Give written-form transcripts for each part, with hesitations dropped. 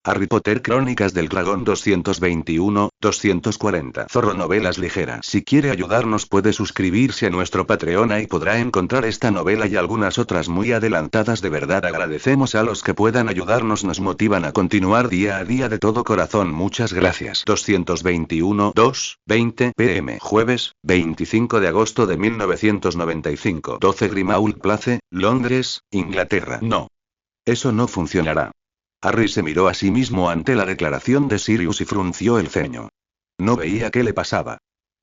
Harry Potter Crónicas del Dragón 221-240 Zorro Novelas Ligeras. Si quiere ayudarnos puede suscribirse a nuestro Patreon y podrá encontrar esta novela y algunas otras muy adelantadas. De verdad agradecemos a los que puedan ayudarnos, nos motivan a continuar día a día de todo corazón. Muchas gracias. 221-2:20 p.m. Jueves, 25 de agosto de 1995. 12 Grimmauld Place, Londres, Inglaterra. No. Eso no funcionará. Harry se miró a sí mismo ante la declaración de Sirius y frunció el ceño. No veía qué le pasaba.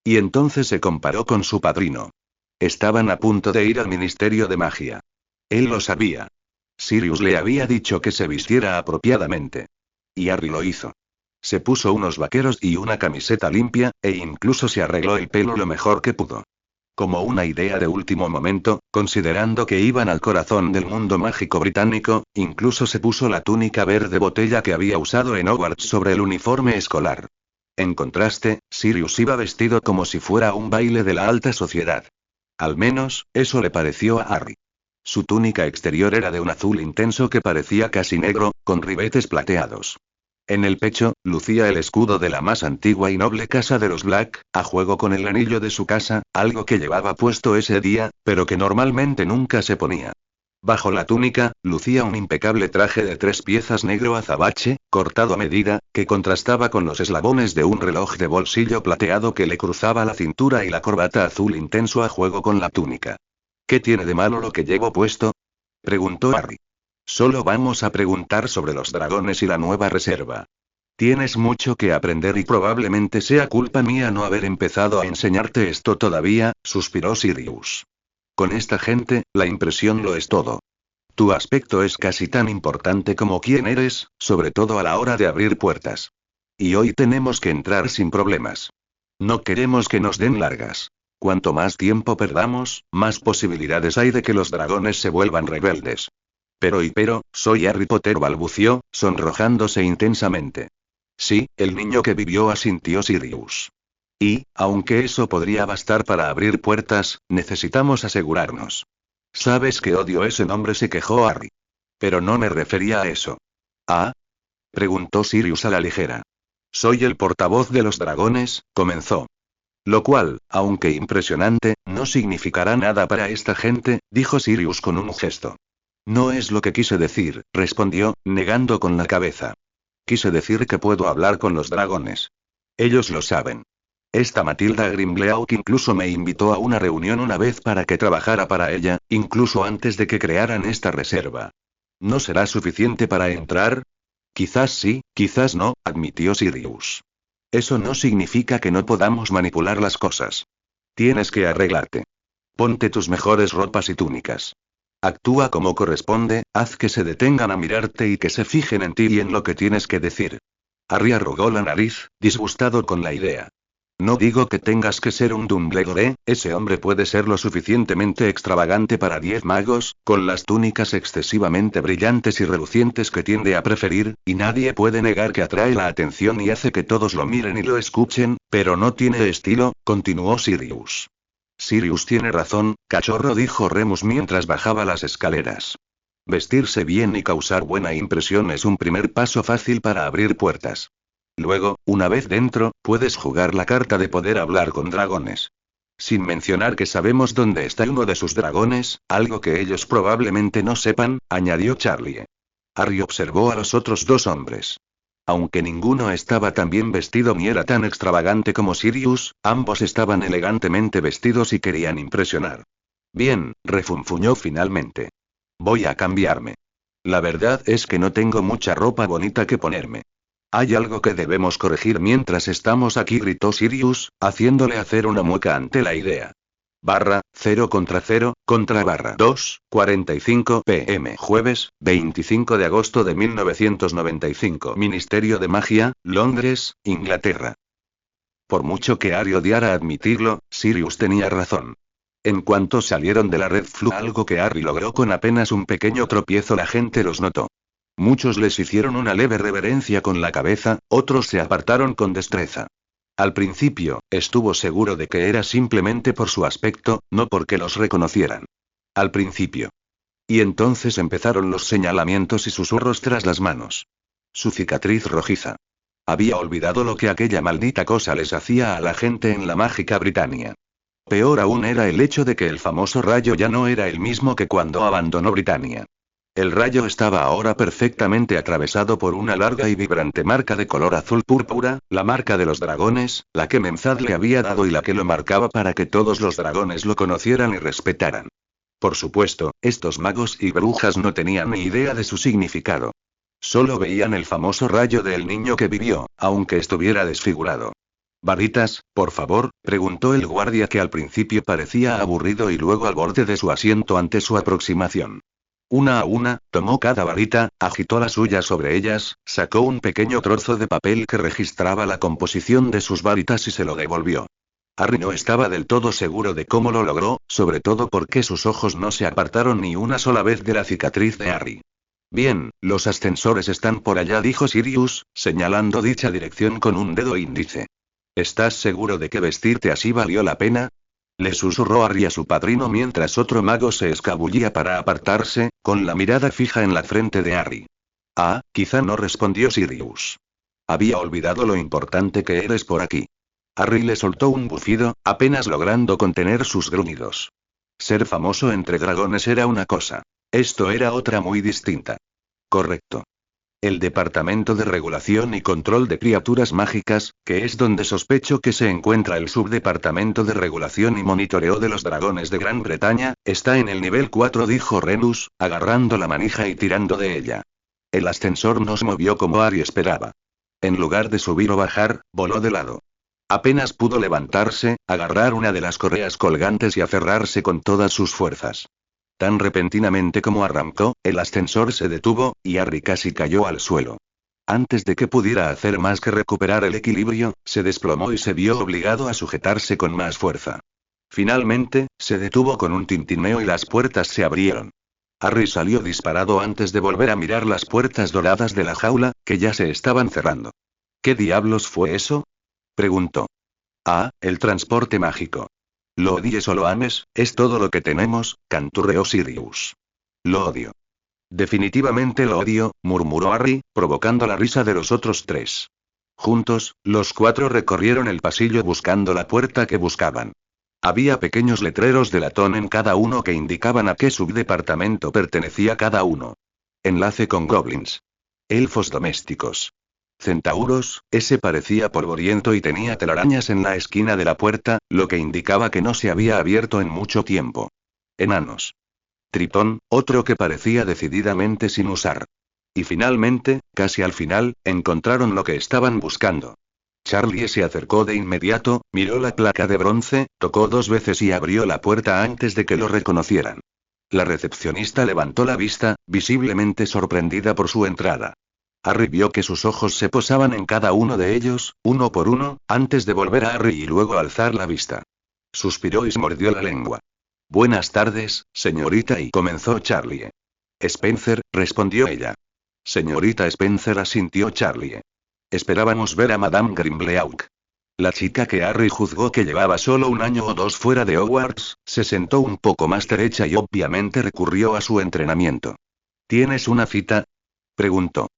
Y entonces se comparó con su padrino. Estaban a punto de ir al Ministerio de Magia. Él lo sabía. Sirius le había dicho que se vistiera apropiadamente. Y Harry lo hizo. Se puso unos vaqueros y una camiseta limpia, e incluso se arregló el pelo lo mejor que pudo. Como una idea de último momento, considerando que iban al corazón del mundo mágico británico, incluso se puso la túnica verde botella que había usado en Hogwarts sobre el uniforme escolar. En contraste, Sirius iba vestido como si fuera un baile de la alta sociedad. Al menos, eso le pareció a Harry. Su túnica exterior era de un azul intenso que parecía casi negro, con ribetes plateados. En el pecho, lucía el escudo de la más antigua y noble casa de los Black, a juego con el anillo de su casa, algo que llevaba puesto ese día, pero que normalmente nunca se ponía. Bajo la túnica, lucía un impecable traje de 3 piezas negro azabache, cortado a medida, que contrastaba con los eslabones de un reloj de bolsillo plateado que le cruzaba la cintura y la corbata azul intenso a juego con la túnica. ¿Qué tiene de malo lo que llevo puesto?, preguntó Harry. Solo vamos a preguntar sobre los dragones y la nueva reserva. Tienes mucho que aprender y probablemente sea culpa mía no haber empezado a enseñarte esto todavía, suspiró Sirius. Con esta gente, la impresión lo es todo. Tu aspecto es casi tan importante como quién eres, sobre todo a la hora de abrir puertas. Y hoy tenemos que entrar sin problemas. No queremos que nos den largas. Cuanto más tiempo perdamos, más posibilidades hay de que los dragones se vuelvan rebeldes. Pero, soy Harry Potter, balbució, sonrojándose intensamente. Sí, el niño que vivió, asintió Sirius. Y, aunque eso podría bastar para abrir puertas, necesitamos asegurarnos. ¿Sabes que odio ese nombre?, se quejó Harry. Pero no me refería a eso. ¿Ah? Preguntó Sirius a la ligera. Soy el portavoz de los dragones, comenzó. Lo cual, aunque impresionante, no significará nada para esta gente, dijo Sirius con un gesto. No es lo que quise decir, respondió, negando con la cabeza. Quise decir que puedo hablar con los dragones. Ellos lo saben. Esta Matilda Grimmauld incluso me invitó a una reunión una vez para que trabajara para ella, incluso antes de que crearan esta reserva. ¿No será suficiente para entrar? Quizás sí, quizás no, admitió Sirius. Eso no significa que no podamos manipular las cosas. Tienes que arreglarte. Ponte tus mejores ropas y túnicas. Actúa como corresponde, haz que se detengan a mirarte y que se fijen en ti y en lo que tienes que decir. Harry arrugó la nariz, disgustado con la idea. No digo que tengas que ser un Dumbledore, ese hombre puede ser lo suficientemente extravagante para 10 magos, con las túnicas excesivamente brillantes y relucientes que tiende a preferir, y nadie puede negar que atrae la atención y hace que todos lo miren y lo escuchen, pero no tiene estilo, continuó Sirius. Sirius tiene razón, cachorro, dijo Remus mientras bajaba las escaleras. Vestirse bien y causar buena impresión es un primer paso fácil para abrir puertas. Luego, una vez dentro, puedes jugar la carta de poder hablar con dragones. Sin mencionar que sabemos dónde está uno de sus dragones, algo que ellos probablemente no sepan, añadió Charlie. Harry observó a los otros 2 hombres. Aunque ninguno estaba tan bien vestido ni era tan extravagante como Sirius, ambos estaban elegantemente vestidos y querían impresionar. Bien, refunfuñó finalmente. Voy a cambiarme. La verdad es que no tengo mucha ropa bonita que ponerme. Hay algo que debemos corregir mientras estamos aquí, gritó Sirius, haciéndole hacer una mueca ante la idea. 0 contra 0, contra 2:45 p.m. Jueves, 25 de agosto de 1995. Ministerio de Magia, Londres, Inglaterra. Por mucho que Harry odiara admitirlo, Sirius tenía razón. En cuanto salieron de la Red Floo, algo que Harry logró con apenas un pequeño tropiezo, la gente los notó. Muchos les hicieron una leve reverencia con la cabeza, otros se apartaron con destreza. Al principio, estuvo seguro de que era simplemente por su aspecto, no porque los reconocieran. Al principio. Y entonces empezaron los señalamientos y susurros tras las manos. su cicatriz rojiza. Había olvidado lo que aquella maldita cosa les hacía a la gente en la mágica Britania. Peor aún era el hecho de que el famoso rayo ya no era el mismo que cuando abandonó Britania. El rayo estaba ahora perfectamente atravesado por una larga y vibrante marca de color azul púrpura, la marca de los dragones, la que Menzad le había dado y la que lo marcaba para que todos los dragones lo conocieran y respetaran. Por supuesto, estos magos y brujas no tenían ni idea de su significado. Solo veían el famoso rayo del niño que vivió, aunque estuviera desfigurado. «¿Varitas, por favor?», preguntó el guardia que al principio parecía aburrido y luego al borde de su asiento ante su aproximación. Una a una, tomó cada varita, agitó la suya sobre ellas, sacó un pequeño trozo de papel que registraba la composición de sus varitas y se lo devolvió. Harry no estaba del todo seguro de cómo lo logró, sobre todo porque sus ojos no se apartaron ni una sola vez de la cicatriz de Harry. «Bien, los ascensores están por allá», dijo Sirius, señalando dicha dirección con un dedo índice. «¿Estás seguro de que vestirte así valió la pena?», le susurró Harry a su padrino mientras otro mago se escabullía para apartarse, con la mirada fija en la frente de Harry. «Ah, quizá no», respondió Sirius. «Había olvidado lo importante que eres por aquí». Harry le soltó un bufido, apenas logrando contener sus gruñidos. Ser famoso entre dragones era una cosa. Esto era otra muy distinta. Correcto. El Departamento de Regulación y Control de Criaturas Mágicas, que es donde sospecho que se encuentra el Subdepartamento de Regulación y Monitoreo de los Dragones de Gran Bretaña, está en el nivel 4, dijo Remus, agarrando la manija y tirando de ella. El ascensor no se movió como Harry esperaba. En lugar de subir o bajar, voló de lado. Apenas pudo levantarse, agarrar una de las correas colgantes y aferrarse con todas sus fuerzas. Tan repentinamente como arrancó, el ascensor se detuvo, y Harry casi cayó al suelo. Antes de que pudiera hacer más que recuperar el equilibrio, se desplomó y se vio obligado a sujetarse con más fuerza. Finalmente, se detuvo con un tintineo y las puertas se abrieron. Harry salió disparado antes de volver a mirar las puertas doradas de la jaula, que ya se estaban cerrando. «¿Qué diablos fue eso?», preguntó. «Ah, el transporte mágico. Lo odies o lo ames, es todo lo que tenemos», canturreó Sirius. «Lo odio». «Definitivamente lo odio», murmuró Harry, provocando la risa de los otros tres. Juntos, los cuatro recorrieron el pasillo buscando la puerta que buscaban. Había pequeños letreros de latón en cada uno que indicaban a qué subdepartamento pertenecía cada uno. Enlace con goblins. Elfos domésticos. Centauros, ese parecía polvoriento y tenía telarañas en la esquina de la puerta, lo que indicaba que no se había abierto en mucho tiempo. Enanos. Tritón, otro que parecía decididamente sin usar. Y finalmente, casi al final, encontraron lo que estaban buscando. Charlie se acercó de inmediato, miró la placa de bronce, tocó 2 veces y abrió la puerta antes de que lo reconocieran. La recepcionista levantó la vista, visiblemente sorprendida por su entrada. Harry vio que sus ojos se posaban en cada uno de ellos, uno por uno, antes de volver a Harry y luego alzar la vista. Suspiró y se mordió la lengua. «Buenas tardes, señorita», y comenzó Charlie. «Spencer», respondió ella. «Señorita Spencer», asintió Charlie. «Esperábamos ver a Madame Grimbleauc». La chica que Harry juzgó que llevaba solo 1 año o 2 fuera de Hogwarts, se sentó un poco más derecha y obviamente recurrió a su entrenamiento. «¿Tienes una cita?», preguntó.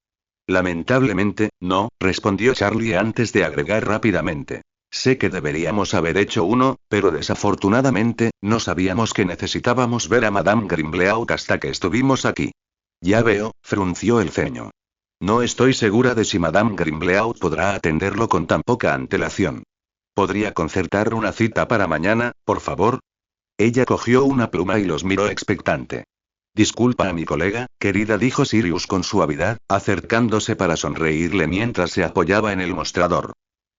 «Lamentablemente, no», respondió Charlie antes de agregar rápidamente. «Sé que deberíamos haber hecho uno, pero desafortunadamente, no sabíamos que necesitábamos ver a Madame Grimbleauc hasta que estuvimos aquí». «Ya veo», frunció el ceño. «No estoy segura de si Madame Grimbleauc podrá atenderlo con tan poca antelación. ¿Podría concertar una cita para mañana, por favor?». Ella cogió una pluma y los miró expectante. «Disculpa a mi colega, querida», dijo Sirius con suavidad, acercándose para sonreírle mientras se apoyaba en el mostrador.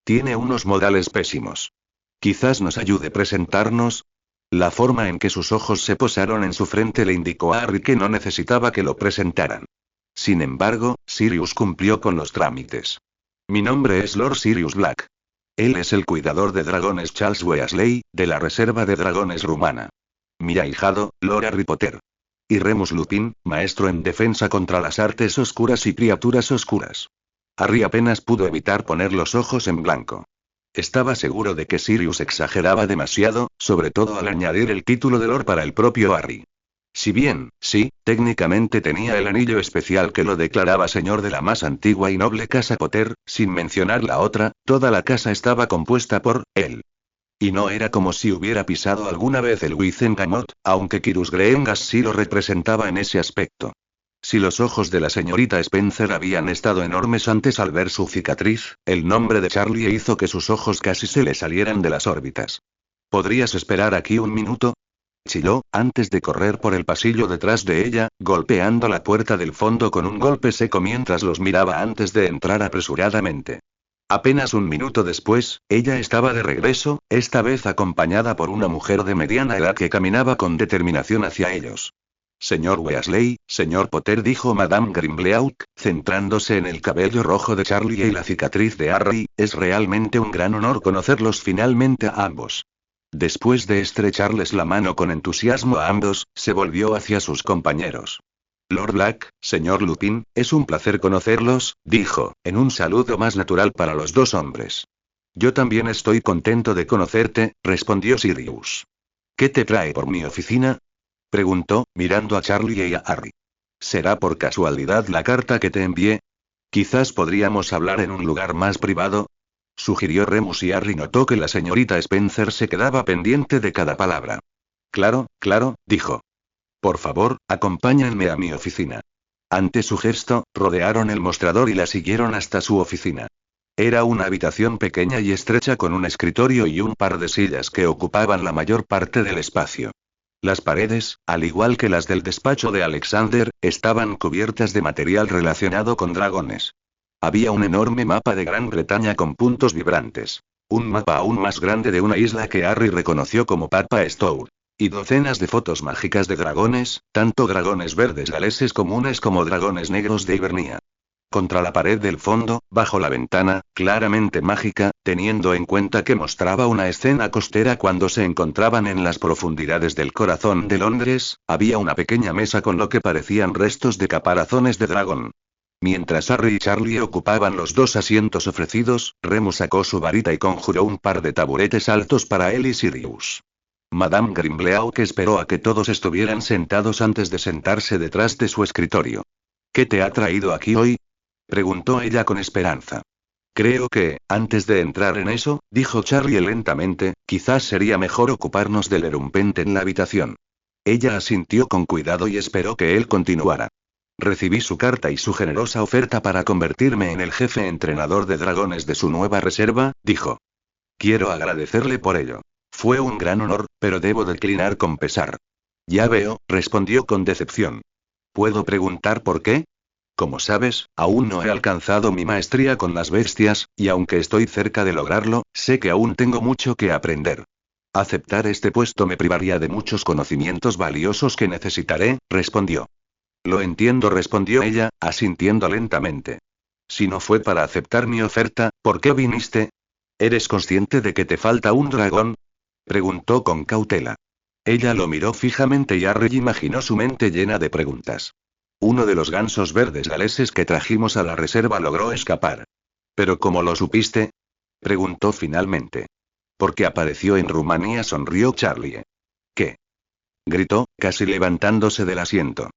«Tiene unos modales pésimos. Quizás nos ayude a presentarnos». La forma en que sus ojos se posaron en su frente le indicó a Harry que no necesitaba que lo presentaran. Sin embargo, Sirius cumplió con los trámites. «Mi nombre es Lord Sirius Black. Él es el cuidador de dragones Charles Weasley, de la Reserva de Dragones Rumana. Mi ahijado, Lord Harry Potter. Y Remus Lupin, maestro en defensa contra las artes oscuras y criaturas oscuras». Harry apenas pudo evitar poner los ojos en blanco. Estaba seguro de que Sirius exageraba demasiado, sobre todo al añadir el título de Lord para el propio Harry. Si bien, sí, técnicamente tenía el anillo especial que lo declaraba señor de la más antigua y noble casa Potter, sin mencionar la otra, toda la casa estaba compuesta por él. Y no era como si hubiera pisado alguna vez el Wizengamot, aunque Kyrus Greengas sí lo representaba en ese aspecto. Si los ojos de la señorita Spencer habían estado enormes antes al ver su cicatriz, el nombre de Charlie hizo que sus ojos casi se le salieran de las órbitas. ¿Podrías esperar aquí un minuto? Chilló, antes de correr por el pasillo detrás de ella, golpeando la puerta del fondo con un golpe seco mientras los miraba antes de entrar apresuradamente. Apenas un minuto después, ella estaba de regreso, esta vez acompañada por una mujer de mediana edad que caminaba con determinación hacia ellos. Señor Weasley, señor Potter, dijo Madame Grimleauc, centrándose en el cabello rojo de Charlie y la cicatriz de Harry, es realmente un gran honor conocerlos finalmente a ambos. Después de estrecharles la mano con entusiasmo a ambos, se volvió hacia sus compañeros. Lord Black, señor Lupin, es un placer conocerlos, dijo, en un saludo más natural para los dos hombres. Yo también estoy contento de conocerte, respondió Sirius. ¿Qué te trae por mi oficina? Preguntó, mirando a Charlie y a Harry. ¿Será por casualidad la carta que te envié? Quizás podríamos hablar en un lugar más privado, sugirió Remus y Harry notó que la señorita Spencer se quedaba pendiente de cada palabra. Claro, claro, dijo. Por favor, acompáñenme a mi oficina. Ante su gesto, rodearon el mostrador y la siguieron hasta su oficina. Era una habitación pequeña y estrecha con un escritorio y un par de sillas que ocupaban la mayor parte del espacio. Las paredes, al igual que las del despacho de Alexander, estaban cubiertas de material relacionado con dragones. Había un enorme mapa de Gran Bretaña con puntos vibrantes. Un mapa aún más grande de una isla que Harry reconoció como Papa Stour. Y docenas de fotos mágicas de dragones, tanto dragones verdes galeses comunes como dragones negros de Hibernia. Contra la pared del fondo, bajo la ventana, claramente mágica, teniendo en cuenta que mostraba una escena costera cuando se encontraban en las profundidades del corazón de Londres, había una pequeña mesa con lo que parecían restos de caparazones de dragón. Mientras Harry y Charlie ocupaban los dos asientos ofrecidos, Remus sacó su varita y conjuró un par de taburetes altos para él y Sirius. Madame Grimleauc esperó a que todos estuvieran sentados antes de sentarse detrás de su escritorio. ¿Qué te ha traído aquí hoy? Preguntó ella con esperanza. Creo que, antes de entrar en eso, dijo Charlie lentamente, quizás sería mejor ocuparnos del erumpente en la habitación. Ella asintió con cuidado y esperó que él continuara. Recibí su carta y su generosa oferta para convertirme en el jefe entrenador de dragones de su nueva reserva, dijo. Quiero agradecerle por ello. Fue un gran honor, pero debo declinar con pesar. Ya veo, respondió con decepción. ¿Puedo preguntar por qué? Como sabes, aún no he alcanzado mi maestría con las bestias, y aunque estoy cerca de lograrlo, sé que aún tengo mucho que aprender. Aceptar este puesto me privaría de muchos conocimientos valiosos que necesitaré, respondió. Lo entiendo, respondió ella, asintiendo lentamente. Si no fue para aceptar mi oferta, ¿por qué viniste? ¿Eres consciente de que te falta un dragón? Preguntó con cautela. Ella lo miró fijamente y Harry imaginó su mente llena de preguntas. Uno de los gansos verdes galeses que trajimos a la reserva logró escapar. ¿Pero cómo lo supiste? Preguntó finalmente. Porque apareció en Rumanía, sonrió Charlie. ¿Qué? Gritó, casi levantándose del asiento.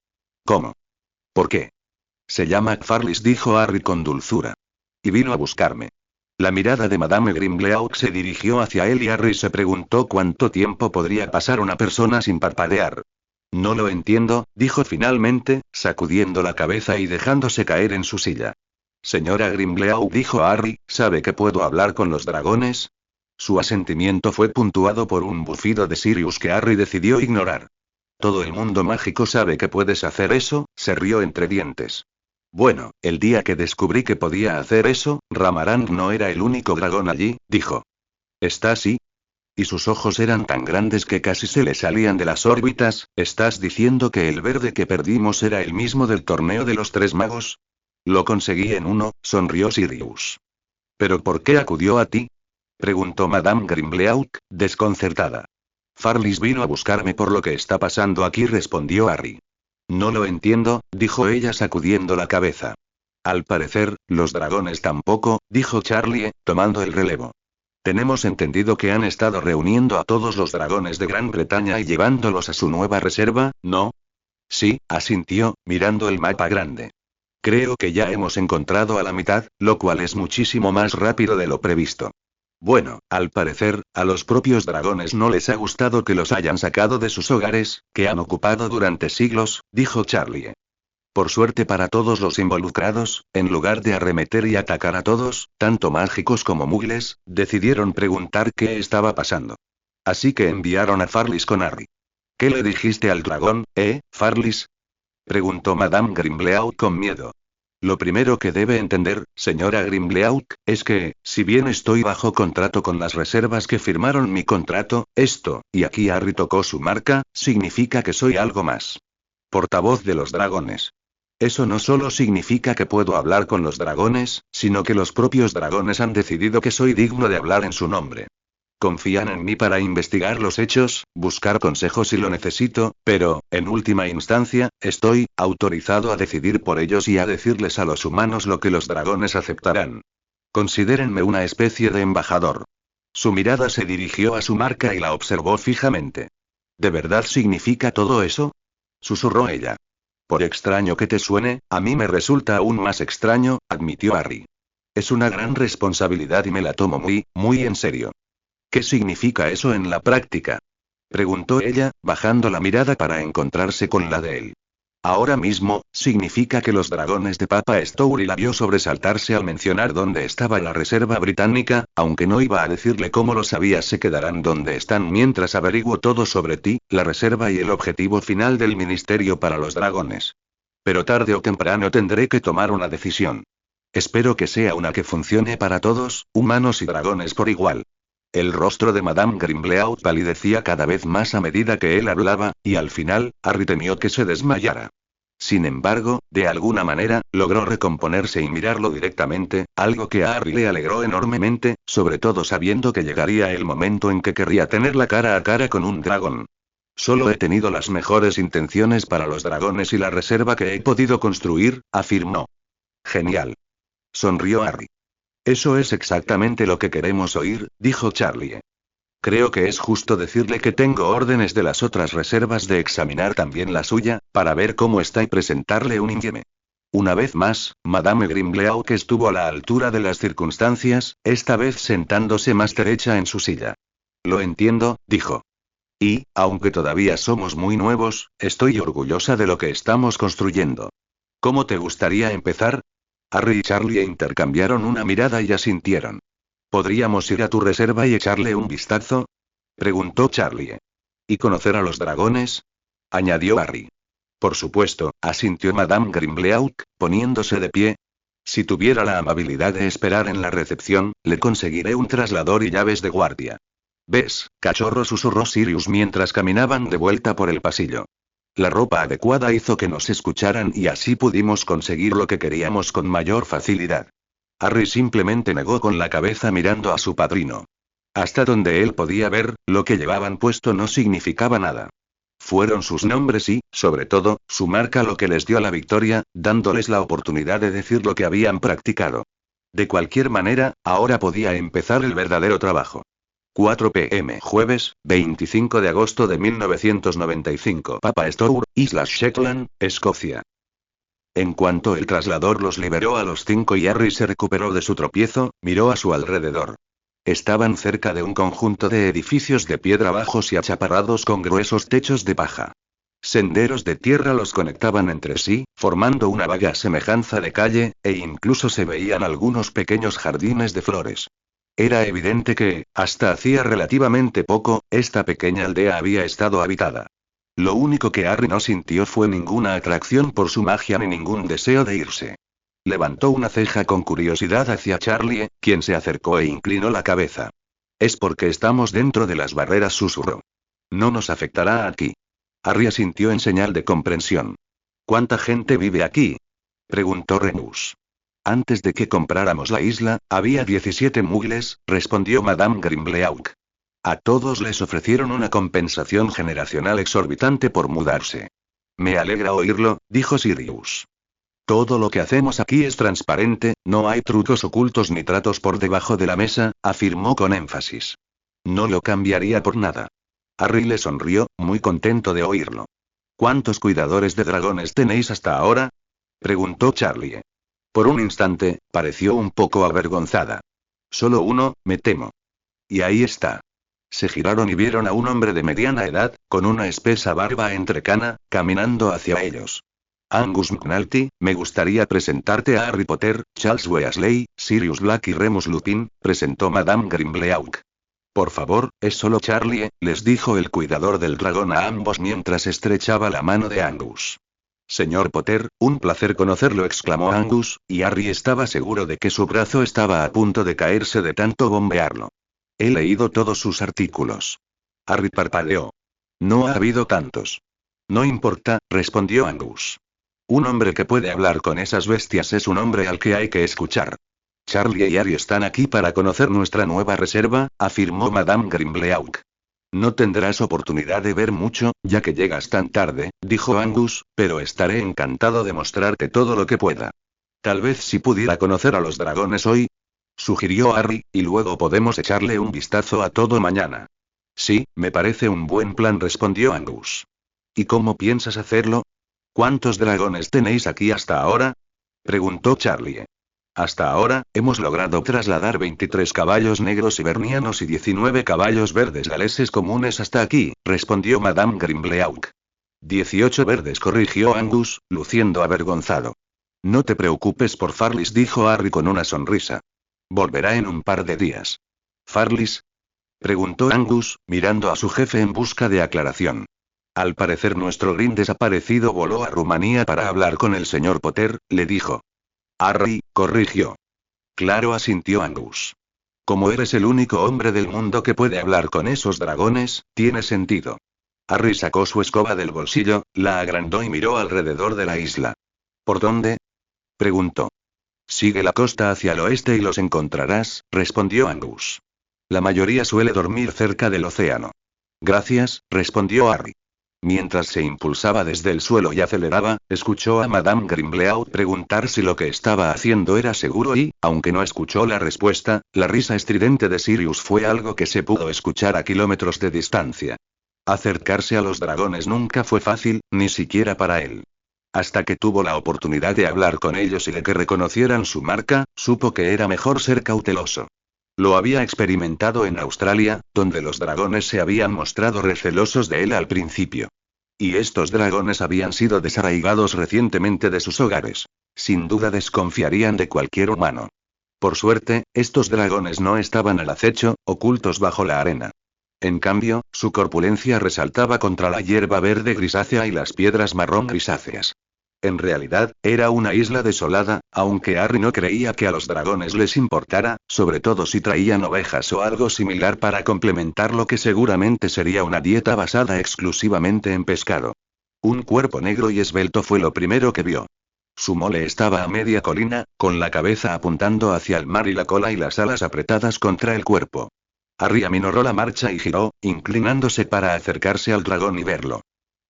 ¿Cómo? ¿Por qué? Se llama Farlis, dijo Harry con dulzura. Y vino a buscarme. La mirada de Madame Grimleauc se dirigió hacia él y Harry se preguntó cuánto tiempo podría pasar una persona sin parpadear. No lo entiendo, dijo finalmente, sacudiendo la cabeza y dejándose caer en su silla. Señora Grimleauc, dijo Harry, ¿sabe que puedo hablar con los dragones? Su asentimiento fue puntuado por un bufido de Sirius que Harry decidió ignorar. Todo el mundo mágico sabe que puedes hacer eso, se rió entre dientes. Bueno, el día que descubrí que podía hacer eso, Ramarant no era el único dragón allí, dijo. ¿Está así? Y sus ojos eran tan grandes que casi se le salían de las órbitas. ¿Estás diciendo que el verde que perdimos era el mismo del torneo de los 3 magos? Lo conseguí en uno, sonrió Sirius. ¿Pero por qué acudió a ti? Preguntó Madame Grimleauc, desconcertada. Farlis vino a buscarme por lo que está pasando aquí, respondió Harry. No lo entiendo, dijo ella sacudiendo la cabeza. Al parecer, los dragones tampoco, dijo Charlie, tomando el relevo. Tenemos entendido que han estado reuniendo a todos los dragones de Gran Bretaña y llevándolos a su nueva reserva, ¿no? Sí, asintió, mirando el mapa grande. Creo que ya hemos encontrado a la mitad, lo cual es muchísimo más rápido de lo previsto. Bueno, al parecer, a los propios dragones no les ha gustado que los hayan sacado de sus hogares, que han ocupado durante siglos, dijo Charlie. Por suerte para todos los involucrados, en lugar de arremeter y atacar a todos, tanto mágicos como mugles, decidieron preguntar qué estaba pasando. Así que enviaron a Farlis con Harry. ¿Qué le dijiste al dragón, Farlis? Preguntó Madame Grimbleau con miedo. Lo primero que debe entender, señora Grimbleau, es que, si bien estoy bajo contrato con las reservas que firmaron mi contrato, esto, y aquí Harry tocó su marca, significa que soy algo más. Portavoz de los dragones. Eso no solo significa que puedo hablar con los dragones, sino que los propios dragones han decidido que soy digno de hablar en su nombre. Confían en mí para investigar los hechos, buscar consejos si lo necesito, pero, en última instancia, estoy autorizado a decidir por ellos y a decirles a los humanos lo que los dragones aceptarán. Considérenme una especie de embajador. Su mirada se dirigió a su marca y la observó fijamente. ¿De verdad significa todo eso? Susurró ella. Por extraño que te suene, a mí me resulta aún más extraño, admitió Harry. Es una gran responsabilidad y me la tomo muy, muy en serio. ¿Qué significa eso en la práctica? Preguntó ella, bajando la mirada para encontrarse con la de él. Ahora mismo, significa que los dragones de Papa Stouri la vio sobresaltarse al mencionar dónde estaba la reserva británica, aunque no iba a decirle cómo lo sabía, se quedarán donde están mientras averiguo todo sobre ti, la reserva y el objetivo final del ministerio para los dragones. Pero tarde o temprano tendré que tomar una decisión. Espero que sea una que funcione para todos, humanos y dragones por igual. El rostro de Madame Grimbleau palidecía cada vez más a medida que él hablaba, y al final, Harry temió que se desmayara. Sin embargo, de alguna manera, logró recomponerse y mirarlo directamente, algo que a Harry le alegró enormemente, sobre todo sabiendo que llegaría el momento en que querría tenerla cara a cara con un dragón. Solo he tenido las mejores intenciones para los dragones y la reserva que he podido construir, afirmó. Genial. Sonrió Harry. Eso es exactamente lo que queremos oír, dijo Charlie. Creo que es justo decirle que tengo órdenes de las otras reservas de examinar también la suya, para ver cómo está y presentarle un informe. Una vez más, Madame Grimbleau que estuvo a la altura de las circunstancias, esta vez sentándose más derecha en su silla. Lo entiendo, dijo. Y, aunque todavía somos muy nuevos, estoy orgullosa de lo que estamos construyendo. ¿Cómo te gustaría empezar? Harry y Charlie intercambiaron una mirada y asintieron. ¿Podríamos ir a tu reserva y echarle un vistazo? Preguntó Charlie. ¿Y conocer a los dragones? Añadió Harry. Por supuesto, asintió Madame Grimbleau, poniéndose de pie. Si tuviera la amabilidad de esperar en la recepción, le conseguiré un traslador y llaves de guardia. ¿Ves, cachorro?, susurró Sirius mientras caminaban de vuelta por el pasillo. La ropa adecuada hizo que nos escucharan y así pudimos conseguir lo que queríamos con mayor facilidad. Harry simplemente negó con la cabeza mirando a su padrino. Hasta donde él podía ver, lo que llevaban puesto no significaba nada. Fueron sus nombres y, sobre todo, su marca lo que les dio la victoria, dándoles la oportunidad de decir lo que habían practicado. De cualquier manera, ahora podía empezar el verdadero trabajo. 4 p.m. Jueves, 25 de agosto de 1995. Papa Stour, Islas Shetland, Escocia. En cuanto el traslador los liberó a los 5 y Harry se recuperó de su tropiezo, miró a su alrededor. Estaban cerca de un conjunto de edificios de piedra bajos y achaparrados con gruesos techos de paja. Senderos de tierra los conectaban entre sí, formando una vaga semejanza de calle, e incluso se veían algunos pequeños jardines de flores. Era evidente que, hasta hacía relativamente poco, esta pequeña aldea había estado habitada. Lo único que Harry no sintió fue ninguna atracción por su magia ni ningún deseo de irse. Levantó una ceja con curiosidad hacia Charlie, quien se acercó e inclinó la cabeza. Es porque estamos dentro de las barreras, susurró. No nos afectará aquí. Harry asintió en señal de comprensión. ¿Cuánta gente vive aquí?, preguntó Remus. Antes de que compráramos la isla, había 17 mugles, respondió Madame Grimbleau. A todos les ofrecieron una compensación generacional exorbitante por mudarse. Me alegra oírlo, dijo Sirius. Todo lo que hacemos aquí es transparente, no hay trucos ocultos ni tratos por debajo de la mesa, afirmó con énfasis. No lo cambiaría por nada. Harry le sonrió, muy contento de oírlo. ¿Cuántos cuidadores de dragones tenéis hasta ahora? Preguntó Charlie. Por un instante, pareció un poco avergonzada. Solo uno, me temo. Y ahí está. Se giraron y vieron a un hombre de mediana edad, con una espesa barba entrecana, caminando hacia ellos. Angus McNulty, me gustaría presentarte a Harry Potter, Charles Weasley, Sirius Black y Remus Lupin, presentó Madame Grimbleauc. Por favor, es solo Charlie, les dijo el cuidador del dragón a ambos mientras estrechaba la mano de Angus. Señor Potter, un placer conocerlo, exclamó Angus, y Harry estaba seguro de que su brazo estaba a punto de caerse de tanto bombearlo. He leído todos sus artículos. Harry parpadeó. No ha habido tantos. No importa, respondió Angus. Un hombre que puede hablar con esas bestias es un hombre al que hay que escuchar. Charlie y Harry están aquí para conocer nuestra nueva reserva, afirmó Madame Grimbleauc. No tendrás oportunidad de ver mucho, ya que llegas tan tarde, dijo Angus, pero estaré encantado de mostrarte todo lo que pueda. Tal vez si pudiera conocer a los dragones hoy, sugirió Harry, y luego podemos echarle un vistazo a todo mañana. Sí, me parece un buen plan, respondió Angus. ¿Y cómo piensas hacerlo? ¿Cuántos dragones tenéis aquí hasta ahora? Preguntó Charlie. Hasta ahora, hemos logrado trasladar 23 caballos negros hibernianos y 19 caballos verdes galeses comunes hasta aquí, respondió Madame Grimbleauc. 18 verdes, corrigió Angus, luciendo avergonzado. No te preocupes por Farlis, dijo Harry con una sonrisa. Volverá en un par de días. ¿Farlis? Preguntó Angus, mirando a su jefe en busca de aclaración. Al parecer nuestro Green desaparecido voló a Rumanía para hablar con el señor Potter, le dijo. Harry, corrigió. Claro, asintió Angus. Como eres el único hombre del mundo que puede hablar con esos dragones, tiene sentido. Harry sacó su escoba del bolsillo, la agrandó y miró alrededor de la isla. ¿Por dónde? Preguntó. Sigue la costa hacia el oeste y los encontrarás, respondió Angus. La mayoría suele dormir cerca del océano. Gracias, respondió Harry. Mientras se impulsaba desde el suelo y aceleraba, escuchó a Madame Grimbleauc preguntar si lo que estaba haciendo era seguro y, aunque no escuchó la respuesta, la risa estridente de Sirius fue algo que se pudo escuchar a kilómetros de distancia. Acercarse a los dragones nunca fue fácil, ni siquiera para él. Hasta que tuvo la oportunidad de hablar con ellos y de que reconocieran su marca, supo que era mejor ser cauteloso. Lo había experimentado en Australia, donde los dragones se habían mostrado recelosos de él al principio. Y estos dragones habían sido desarraigados recientemente de sus hogares. Sin duda desconfiarían de cualquier humano. Por suerte, estos dragones no estaban al acecho, ocultos bajo la arena. En cambio, su corpulencia resaltaba contra la hierba verde grisácea y las piedras marrón grisáceas. En realidad, era una isla desolada, aunque Harry no creía que a los dragones les importara, sobre todo si traían ovejas o algo similar para complementar lo que seguramente sería una dieta basada exclusivamente en pescado. Un cuerpo negro y esbelto fue lo primero que vio. Su mole estaba a media colina, con la cabeza apuntando hacia el mar y la cola y las alas apretadas contra el cuerpo. Harry aminoró la marcha y giró, inclinándose para acercarse al dragón y verlo.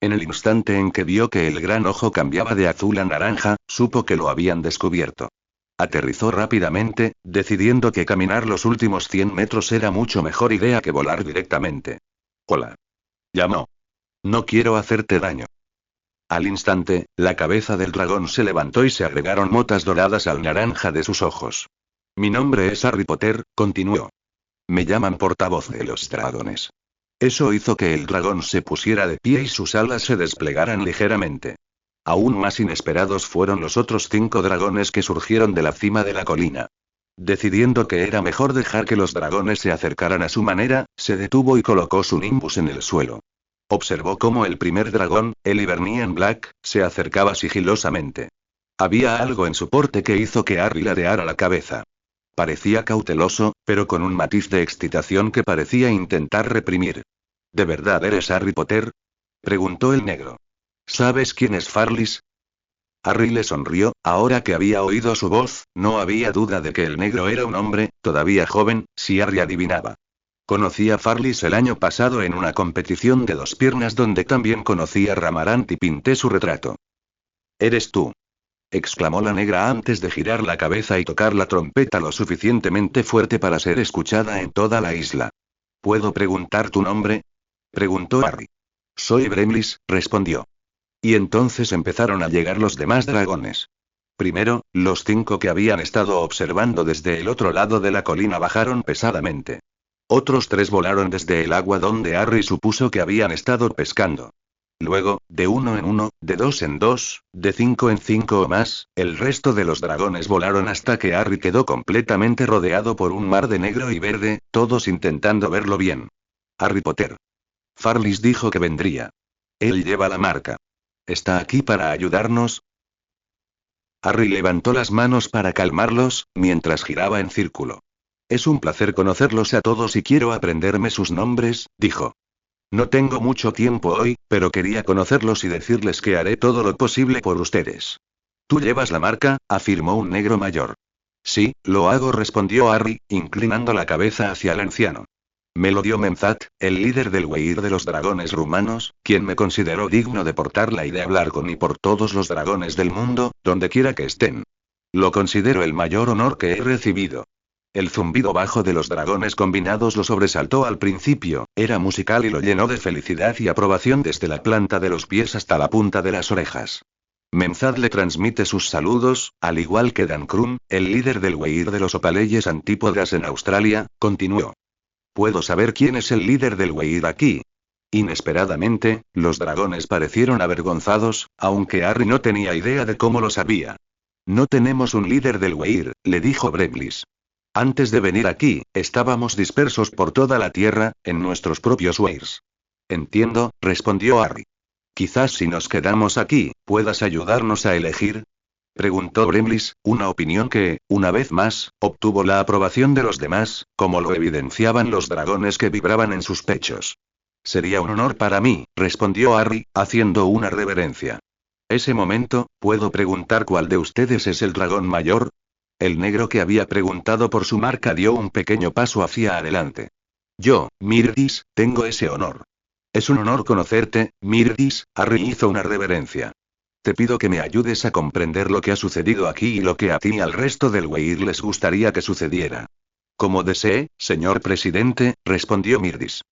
En el instante en que vio que el gran ojo cambiaba de azul a naranja, supo que lo habían descubierto. Aterrizó rápidamente, decidiendo que caminar los últimos 100 metros era mucho mejor idea que volar directamente. Hola. Llamó. No quiero hacerte daño. Al instante, la cabeza del dragón se levantó y se agregaron motas doradas al naranja de sus ojos. Mi nombre es Harry Potter, continuó. Me llaman portavoz de los dragones. Eso hizo que el dragón se pusiera de pie y sus alas se desplegaran ligeramente. Aún más inesperados fueron los otros 5 dragones que surgieron de la cima de la colina. Decidiendo que era mejor dejar que los dragones se acercaran a su manera, se detuvo y colocó su nimbus en el suelo. Observó cómo el primer dragón, el Hibernian Black, se acercaba sigilosamente. Había algo en su porte que hizo que Harry ladeara la cabeza. Parecía cauteloso, pero con un matiz de excitación que parecía intentar reprimir. ¿De verdad eres Harry Potter? Preguntó el negro. ¿Sabes quién es Farlis? Harry le sonrió, ahora que había oído su voz, no había duda de que el negro era un hombre, todavía joven, si Harry adivinaba. Conocí a Farlis el año pasado en una competición de 2 piernas donde también conocí a Ramarant y pinté su retrato. ¿Eres tú? Exclamó la negra antes de girar la cabeza y tocar la trompeta lo suficientemente fuerte para ser escuchada en toda la isla. ¿Puedo preguntar tu nombre? Preguntó Harry. Soy Bремлис, respondió. Y entonces empezaron a llegar los demás dragones. Primero, los 5 que habían estado observando desde el otro lado de la colina bajaron pesadamente. Otros 3 volaron desde el agua donde Harry supuso que habían estado pescando. Luego, de 1 en 1, de 2 en 2, de 5 en 5 o más, el resto de los dragones volaron hasta que Harry quedó completamente rodeado por un mar de negro y verde, todos intentando verlo bien. Harry Potter. Farlis dijo que vendría. Él lleva la marca. ¿Está aquí para ayudarnos? Harry levantó las manos para calmarlos, mientras giraba en círculo. Es un placer conocerlos a todos y quiero aprenderme sus nombres, dijo. No tengo mucho tiempo hoy, pero quería conocerlos y decirles que haré todo lo posible por ustedes. ¿Tú llevas la marca?, afirmó un negro mayor. Sí, lo hago, respondió Harry, inclinando la cabeza hacia el anciano. Me lo dio Menzat, el líder del Weir de los dragones rumanos, quien me consideró digno de portarla y de hablar con y por todos los dragones del mundo, donde quiera que estén. Lo considero el mayor honor que he recibido. El zumbido bajo de los dragones combinados lo sobresaltó al principio, era musical y lo llenó de felicidad y aprobación desde la planta de los pies hasta la punta de las orejas. Menzad le transmite sus saludos, al igual que Dan Krum, el líder del Weir de los Opaleyes Antípodas en Australia, continuó. ¿Puedo saber quién es el líder del Weir aquí? Inesperadamente, los dragones parecieron avergonzados, aunque Harry no tenía idea de cómo lo sabía. No tenemos un líder del Weir, le dijo Bremlis. Antes de venir aquí, estábamos dispersos por toda la tierra, en nuestros propios Weirs. Entiendo, respondió Harry. Quizás si nos quedamos aquí, ¿puedas ayudarnos a elegir? Preguntó Bremlis, una opinión que, una vez más, obtuvo la aprobación de los demás, como lo evidenciaban los dragones que vibraban en sus pechos. Sería un honor para mí, respondió Harry, haciendo una reverencia. Ese momento, ¿puedo preguntar cuál de ustedes es el dragón mayor? El negro que había preguntado por su marca dio un pequeño paso hacia adelante. Yo, Mirdis, tengo ese honor. Es un honor conocerte, Mirdis, Harry hizo una reverencia. Te pido que me ayudes a comprender lo que ha sucedido aquí y lo que a ti y al resto del Weir les gustaría que sucediera. Como desee, señor presidente, respondió Mirdis.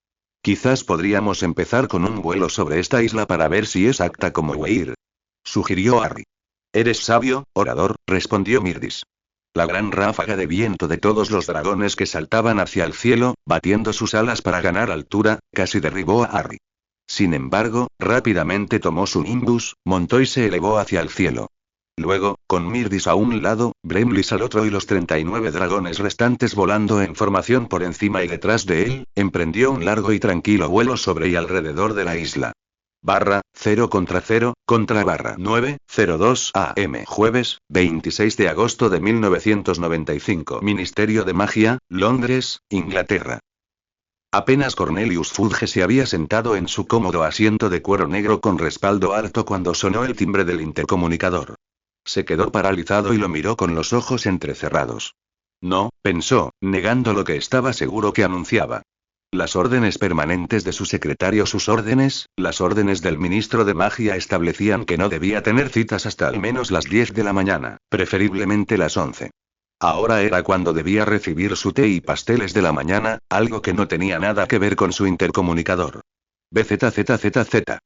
Quizás podríamos empezar con un vuelo sobre esta isla para ver si es apta como Weir. Sugirió Harry. Eres sabio, orador, respondió Mirdis. La gran ráfaga de viento de todos los dragones que saltaban hacia el cielo, batiendo sus alas para ganar altura, casi derribó a Harry. Sin embargo, rápidamente tomó su nimbus, montó y se elevó hacia el cielo. Luego, con Mirdis a un lado, Bremlis al otro y los 39 dragones restantes volando en formación por encima y detrás de él, emprendió un largo y tranquilo vuelo sobre y alrededor de la isla. Barra, 0 contra barra 9:02 AM. Jueves, 26 de agosto de 1995. Ministerio de Magia, Londres, Inglaterra. Apenas Cornelius Fudge se había sentado en su cómodo asiento de cuero negro con respaldo alto cuando sonó el timbre del intercomunicador. Se quedó paralizado y lo miró con los ojos entrecerrados. No, pensó, negando lo que estaba seguro que anunciaba. Las órdenes permanentes de su secretario, sus órdenes, las órdenes del ministro de magia establecían que no debía tener citas hasta al menos las 10 de la mañana, preferiblemente las 11. Ahora era cuando debía recibir su té y pasteles de la mañana, algo que no tenía nada que ver con su intercomunicador. BZZZZ.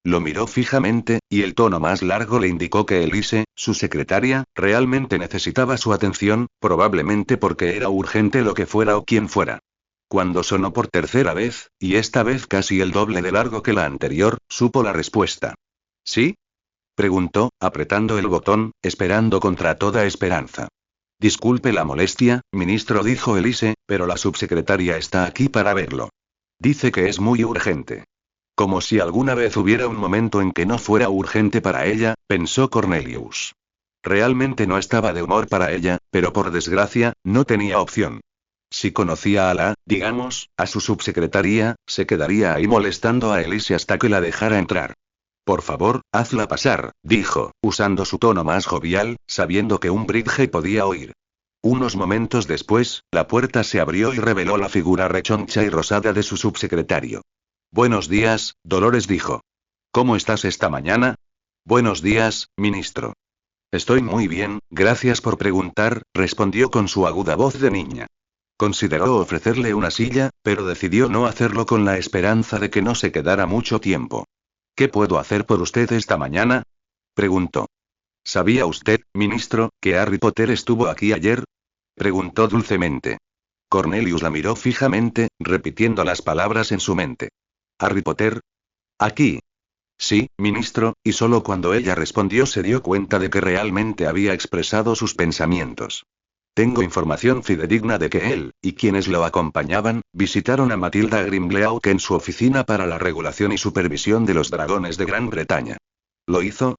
Lo miró fijamente, y el tono más largo le indicó que Elise, su secretaria, realmente necesitaba su atención, probablemente porque era urgente lo que fuera o quien fuera. Cuando sonó por tercera vez, y esta vez casi el doble de largo que la anterior, supo la respuesta. ¿Sí? Preguntó, apretando el botón, esperando contra toda esperanza. Disculpe la molestia, ministro, dijo Elise, pero la subsecretaria está aquí para verlo. Dice que es muy urgente. Como si alguna vez hubiera un momento en que no fuera urgente para ella, pensó Cornelius. Realmente no estaba de humor para ella, pero por desgracia, no tenía opción. Si conocía a su subsecretaria, se quedaría ahí molestando a Elise hasta que la dejara entrar. Por favor, hazla pasar, dijo, usando su tono más jovial, sabiendo que un Bridge podía oír. Unos momentos después, la puerta se abrió y reveló la figura rechoncha y rosada de su subsecretario. Buenos días, Dolores, dijo. ¿Cómo estás esta mañana? Buenos días, ministro. Estoy muy bien, gracias por preguntar, respondió con su aguda voz de niña. Consideró ofrecerle una silla, pero decidió no hacerlo con la esperanza de que no se quedara mucho tiempo. ¿Qué puedo hacer por usted esta mañana? Preguntó. ¿Sabía usted, ministro, que Harry Potter estuvo aquí ayer? Preguntó dulcemente. Cornelius la miró fijamente, repitiendo las palabras en su mente. ¿Harry Potter? ¿Aquí? Sí, ministro, y solo cuando ella respondió se dio cuenta de que realmente había expresado sus pensamientos. Tengo información fidedigna de que él, y quienes lo acompañaban, visitaron a Matilda Grimleauck en su oficina para la regulación y supervisión de los dragones de Gran Bretaña. ¿Lo hizo?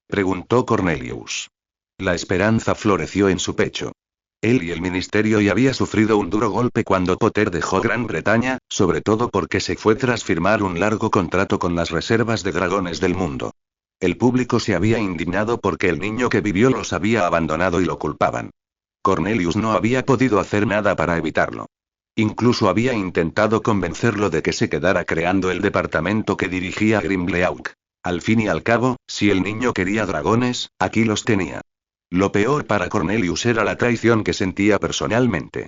Preguntó Cornelius. La esperanza floreció en su pecho. Él y el ministerio ya había sufrido un duro golpe cuando Potter dejó Gran Bretaña, sobre todo porque se fue tras firmar un largo contrato con las reservas de dragones del mundo. El público se había indignado porque el niño que vivió los había abandonado y lo culpaban. Cornelius no había podido hacer nada para evitarlo. Incluso había intentado convencerlo de que se quedara creando el departamento que dirigía Grimleauck. Al fin y al cabo, si el niño quería dragones, aquí los tenía. Lo peor para Cornelius era la traición que sentía personalmente.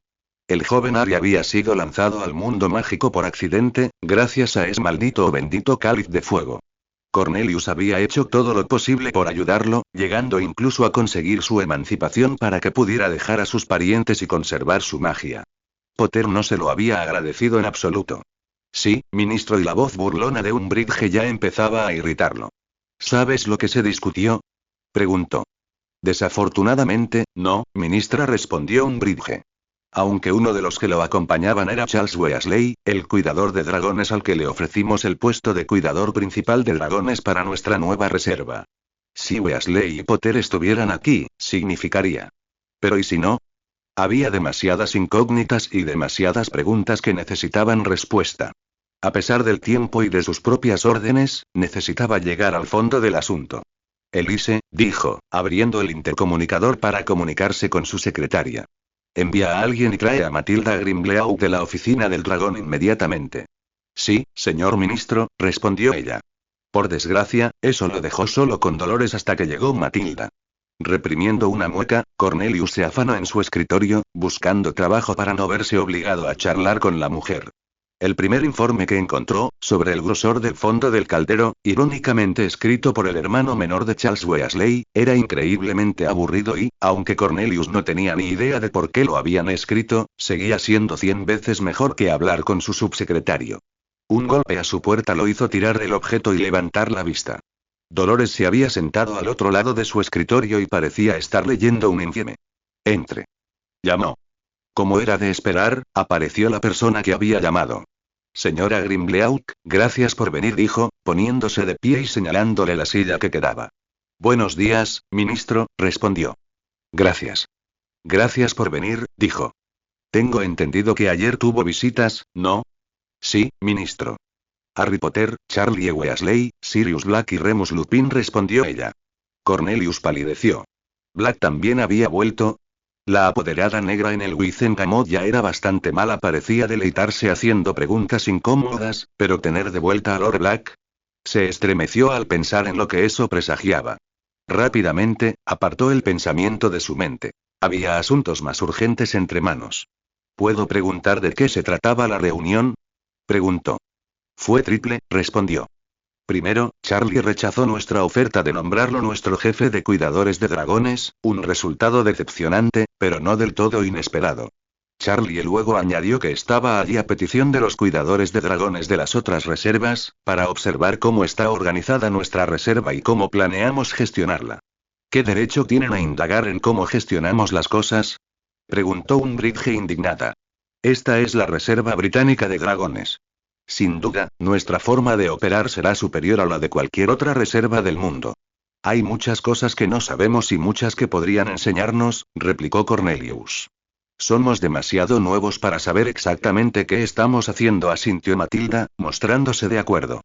El joven Harry había sido lanzado al mundo mágico por accidente, gracias a ese maldito o bendito cáliz de fuego. Cornelius había hecho todo lo posible por ayudarlo, llegando incluso a conseguir su emancipación para que pudiera dejar a sus parientes y conservar su magia. Potter no se lo había agradecido en absoluto. Sí, ministro, y la voz burlona de Umbridge ya empezaba a irritarlo. ¿Sabes lo que se discutió? Preguntó. Desafortunadamente, no, ministra, respondió Umbridge. Aunque uno de los que lo acompañaban era Charles Weasley, el cuidador de dragones al que le ofrecimos el puesto de cuidador principal de dragones para nuestra nueva reserva. Si Weasley y Potter estuvieran aquí, significaría. Pero ¿y si no? Había demasiadas incógnitas y demasiadas preguntas que necesitaban respuesta. A pesar del tiempo y de sus propias órdenes, necesitaba llegar al fondo del asunto. Elise, dijo, abriendo el intercomunicador para comunicarse con su secretaria. Envía a alguien y trae a Matilda Grimleauck de la oficina del dragón inmediatamente. Sí, señor ministro, respondió ella. Por desgracia, eso lo dejó solo con Dolores hasta que llegó Matilda. Reprimiendo una mueca, Cornelius se afanó en su escritorio, buscando trabajo para no verse obligado a charlar con la mujer. El primer informe que encontró, sobre el grosor del fondo del caldero, irónicamente escrito por el hermano menor de Charles Weasley, era increíblemente aburrido y, aunque Cornelius no tenía ni idea de por qué lo habían escrito, seguía siendo 100 veces mejor que hablar con su subsecretario. Un golpe a su puerta lo hizo tirar el objeto y levantar la vista. Dolores se había sentado al otro lado de su escritorio y parecía estar leyendo un informe. Entre. Llamó. Como era de esperar, apareció la persona que había llamado. Señora Grimleauck, gracias por venir, dijo, poniéndose de pie y señalándole la silla que quedaba. Buenos días, ministro, respondió. Gracias. Gracias por venir, dijo. Tengo entendido que ayer tuvo visitas, ¿no? Sí, ministro. Harry Potter, Charlie Weasley, Sirius Black y Remus Lupin, respondió ella. Cornelius palideció. ¿Black también había vuelto? La apoderada negra en el Wizengamot ya era bastante mala, parecía deleitarse haciendo preguntas incómodas, pero tener de vuelta a Lord Black. Se estremeció al pensar en lo que eso presagiaba. Rápidamente, apartó el pensamiento de su mente. Había asuntos más urgentes entre manos. ¿Puedo preguntar de qué se trataba la reunión? Preguntó. Fue triple, respondió. Primero, Charlie rechazó nuestra oferta de nombrarlo nuestro jefe de cuidadores de dragones, un resultado decepcionante, pero no del todo inesperado. Charlie luego añadió que estaba allí a petición de los cuidadores de dragones de las otras reservas, para observar cómo está organizada nuestra reserva y cómo planeamos gestionarla. ¿Qué derecho tienen a indagar en cómo gestionamos las cosas? Preguntó Umbridge indignada. Esta es la Reserva Británica de Dragones. Sin duda, nuestra forma de operar será superior a la de cualquier otra reserva del mundo. Hay muchas cosas que no sabemos y muchas que podrían enseñarnos, replicó Cornelius. Somos demasiado nuevos para saber exactamente qué estamos haciendo, asintió Matilda, mostrándose de acuerdo.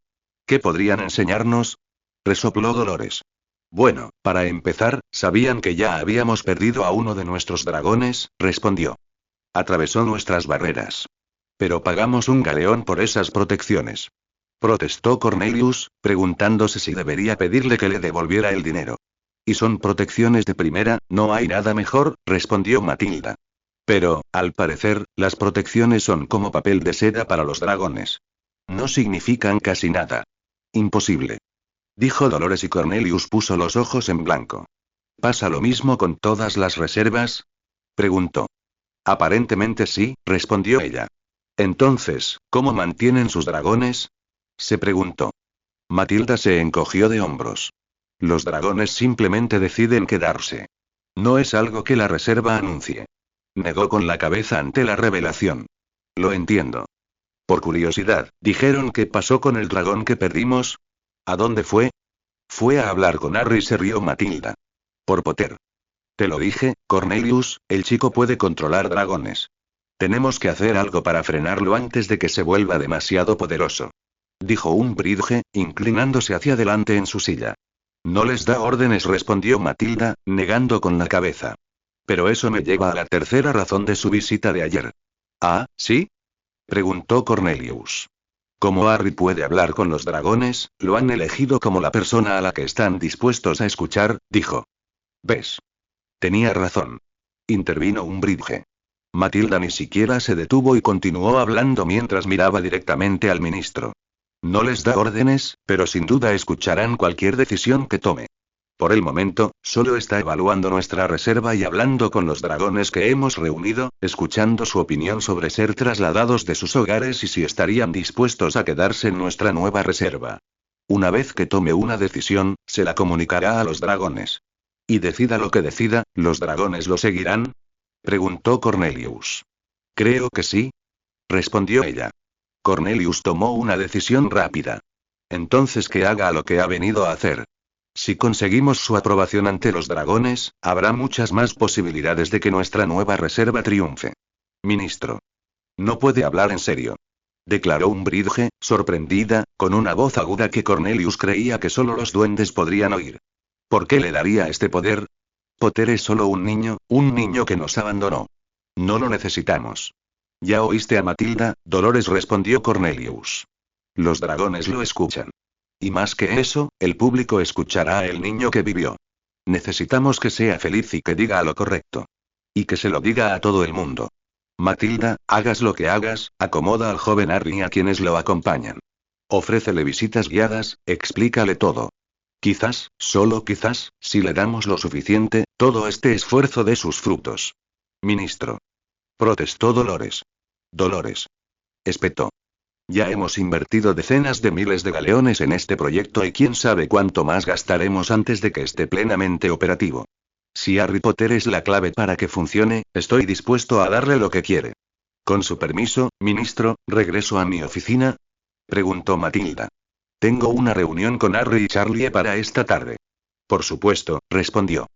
¿Qué podrían enseñarnos? Resopló Dolores. Bueno, para empezar, sabían que ya habíamos perdido a uno de nuestros dragones, respondió. Atravesó nuestras barreras. Pero pagamos un galeón por esas protecciones. Protestó Cornelius, preguntándose si debería pedirle que le devolviera el dinero. Y son protecciones de primera, no hay nada mejor, respondió Matilda. Pero, al parecer, las protecciones son como papel de seda para los dragones. No significan casi nada. Imposible. Dijo Dolores y Cornelius puso los ojos en blanco. ¿Pasa lo mismo con todas las reservas? Preguntó. Aparentemente sí, respondió ella. Entonces, ¿cómo mantienen sus dragones? Se preguntó. Matilda se encogió de hombros. Los dragones simplemente deciden quedarse. No es algo que la reserva anuncie. Negó con la cabeza ante la revelación. Lo entiendo. Por curiosidad, ¿dijeron qué pasó con el dragón que perdimos? ¿A dónde fue? Fue a hablar con Harry, se rió Matilda. Por Potter. Te lo dije, Cornelius, el chico puede controlar dragones. Tenemos que hacer algo para frenarlo antes de que se vuelva demasiado poderoso. Dijo Umbridge, inclinándose hacia adelante en su silla. No les da órdenes, respondió Matilda, negando con la cabeza. Pero eso me lleva a la tercera razón de su visita de ayer. ¿Ah, sí? Preguntó Cornelius. Como Harry puede hablar con los dragones, lo han elegido como la persona a la que están dispuestos a escuchar, dijo. ¿Ves? Tenía razón. Intervino Umbridge. Matilda ni siquiera se detuvo y continuó hablando mientras miraba directamente al ministro. No les da órdenes, pero sin duda escucharán cualquier decisión que tome. Por el momento, solo está evaluando nuestra reserva y hablando con los dragones que hemos reunido, escuchando su opinión sobre ser trasladados de sus hogares y si estarían dispuestos a quedarse en nuestra nueva reserva. Una vez que tome una decisión, se la comunicará a los dragones. Y decida lo que decida, ¿los dragones lo seguirán? Preguntó Cornelius. Creo que sí, respondió ella. Cornelius tomó una decisión rápida. Entonces que haga lo que ha venido a hacer. Si conseguimos su aprobación ante los dragones, habrá muchas más posibilidades de que nuestra nueva reserva triunfe. Ministro. No puede hablar en serio. Declaró Umbridge, sorprendida, con una voz aguda que Cornelius creía que solo los duendes podrían oír. ¿Por qué le daría este poder? Potter es solo un niño que nos abandonó. No lo necesitamos. Ya oíste a Matilda, Dolores, respondió Cornelius. Los dragones lo escuchan. Y más que eso, el público escuchará a el niño que vivió. Necesitamos que sea feliz y que diga lo correcto. Y que se lo diga a todo el mundo. Matilda, hagas lo que hagas, acomoda al joven Harry y a quienes lo acompañan. Ofrécele visitas guiadas, explícale todo. Quizás, solo quizás, si le damos lo suficiente, todo este esfuerzo dé sus frutos. Ministro. Protestó Dolores. Dolores. Espetó. Ya hemos invertido decenas de miles de galeones en este proyecto y quién sabe cuánto más gastaremos antes de que esté plenamente operativo. Si Harry Potter es la clave para que funcione, estoy dispuesto a darle lo que quiere. Con su permiso, ministro, ¿regreso a mi oficina? Preguntó Matilda. Tengo una reunión con Harry y Charlie para esta tarde. Por supuesto, respondió.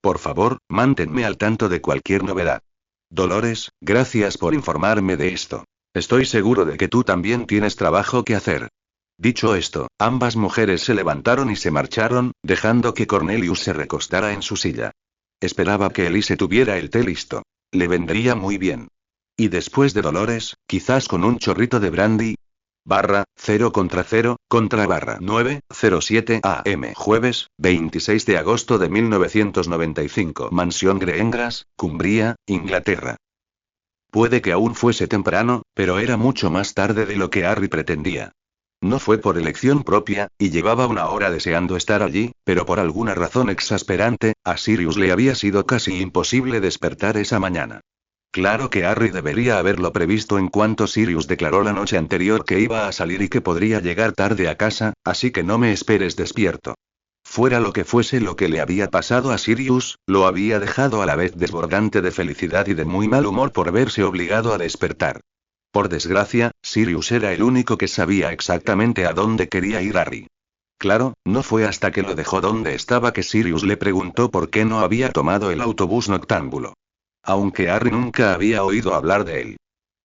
Por favor, manténme al tanto de cualquier novedad. Dolores, gracias por informarme de esto. Estoy seguro de que tú también tienes trabajo que hacer. Dicho esto, ambas mujeres se levantaron y se marcharon, dejando que Cornelius se recostara en su silla. Esperaba que Elise tuviera el té listo. Le vendría muy bien. Y después de Dolores, quizás con un chorrito de brandy. Barra, 0 contra barra 9:07 AM. Jueves, 26 de agosto de 1995. Mansión Greengrass, Cumbria, Inglaterra. Puede que aún fuese temprano, pero era mucho más tarde de lo que Harry pretendía. No fue por elección propia, y llevaba una hora deseando estar allí, pero por alguna razón exasperante, a Sirius le había sido casi imposible despertar esa mañana. Claro que Harry debería haberlo previsto en cuanto Sirius declaró la noche anterior que iba a salir y que podría llegar tarde a casa, así que no me esperes despierto. Fuera lo que fuese lo que le había pasado a Sirius, lo había dejado a la vez desbordante de felicidad y de muy mal humor por verse obligado a despertar. Por desgracia, Sirius era el único que sabía exactamente a dónde quería ir Harry. Claro, no fue hasta que lo dejó donde estaba que Sirius le preguntó por qué no había tomado el autobús noctámbulo. Aunque Harry nunca había oído hablar de él.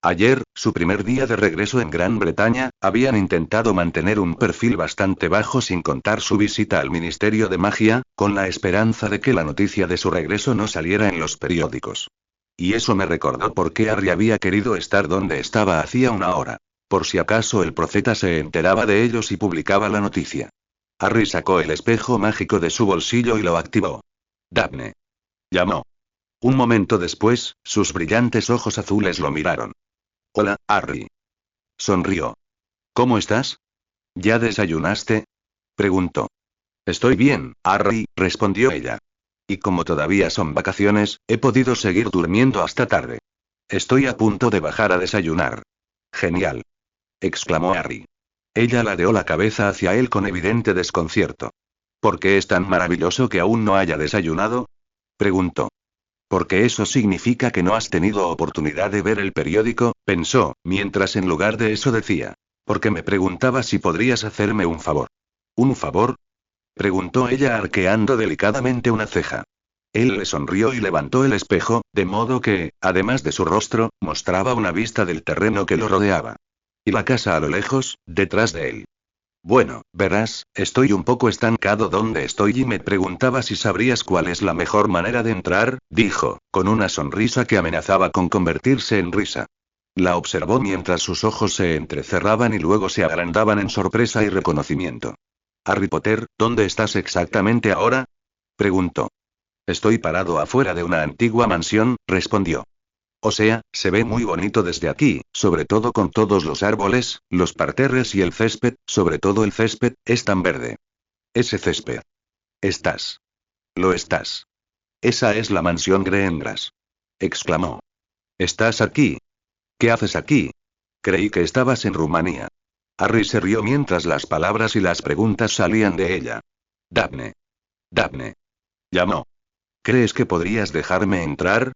Ayer, su primer día de regreso en Gran Bretaña, habían intentado mantener un perfil bastante bajo sin contar su visita al Ministerio de Magia, con la esperanza de que la noticia de su regreso no saliera en los periódicos. Y eso me recordó por qué Harry había querido estar donde estaba hacía una hora. Por si acaso el profeta se enteraba de ellos y publicaba la noticia. Harry sacó el espejo mágico de su bolsillo y lo activó. Daphne. Llamó. Un momento después, sus brillantes ojos azules lo miraron. Hola, Harry. Sonrió. ¿Cómo estás? ¿Ya desayunaste? Preguntó. Estoy bien, Harry, respondió ella. Y como todavía son vacaciones, he podido seguir durmiendo hasta tarde. Estoy a punto de bajar a desayunar. Genial. Exclamó Harry. Ella ladeó la cabeza hacia él con evidente desconcierto. ¿Por qué es tan maravilloso que aún no haya desayunado? Preguntó. Porque eso significa que no has tenido oportunidad de ver el periódico, pensó, mientras en lugar de eso decía. Porque me preguntaba si podrías hacerme un favor. ¿Un favor? Preguntó ella arqueando delicadamente una ceja. Él le sonrió y levantó el espejo, de modo que, además de su rostro, mostraba una vista del terreno que lo rodeaba. Y la casa a lo lejos, detrás de él. Bueno, verás, estoy un poco estancado donde estoy y me preguntaba si sabrías cuál es la mejor manera de entrar, dijo, con una sonrisa que amenazaba con convertirse en risa. La observó mientras sus ojos se entrecerraban y luego se agrandaban en sorpresa y reconocimiento. Harry Potter, ¿dónde estás exactamente ahora? Preguntó. Estoy parado afuera de una antigua mansión, respondió. O sea, se ve muy bonito desde aquí, sobre todo con todos los árboles, los parterres y el césped, sobre todo el césped, es tan verde. Ese césped. Estás. Lo estás. Esa es la mansión Greengras. Exclamó. ¿Estás aquí? ¿Qué haces aquí? Creí que estabas en Rumanía. Harry se rió mientras las palabras y las preguntas salían de ella. Daphne. Daphne. Llamó. ¿Crees que podrías dejarme entrar?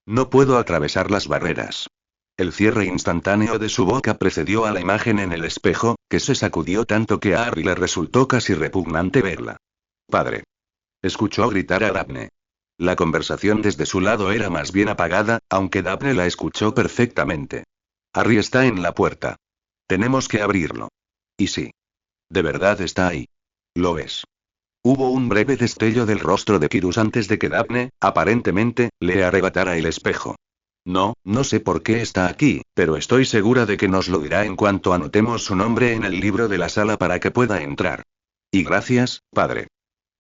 No puedo atravesar las barreras. El cierre instantáneo de su boca precedió a la imagen en el espejo, que se sacudió tanto que a Harry le resultó casi repugnante verla. Padre. Escuchó gritar a Daphne. La conversación desde su lado era más bien apagada, aunque Daphne la escuchó perfectamente. Harry está en la puerta. Tenemos que abrirlo. Y sí. De verdad está ahí. Lo es. Hubo un breve destello del rostro de Quirus antes de que Daphne, aparentemente, le arrebatara el espejo. No sé por qué está aquí, pero estoy segura de que nos lo dirá en cuanto anotemos su nombre en el libro de la sala para que pueda entrar. Y gracias, padre.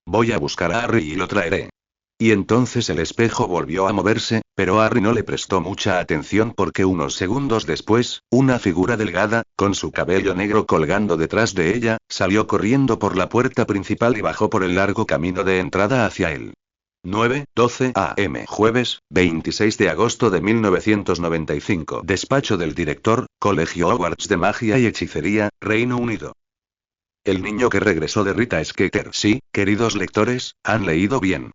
Voy a buscar a Harry y lo traeré. Y entonces el espejo volvió a moverse, pero Harry no le prestó mucha atención porque unos segundos después, una figura delgada, con su cabello negro colgando detrás de ella, salió corriendo por la puerta principal y bajó por el largo camino de entrada hacia él. 9:12 a.m. Jueves, 26 de agosto de 1995. Despacho del director, Colegio Hogwarts de Magia y Hechicería, Reino Unido. El niño que regresó de Rita Skeeter. Sí, queridos lectores, han leído bien.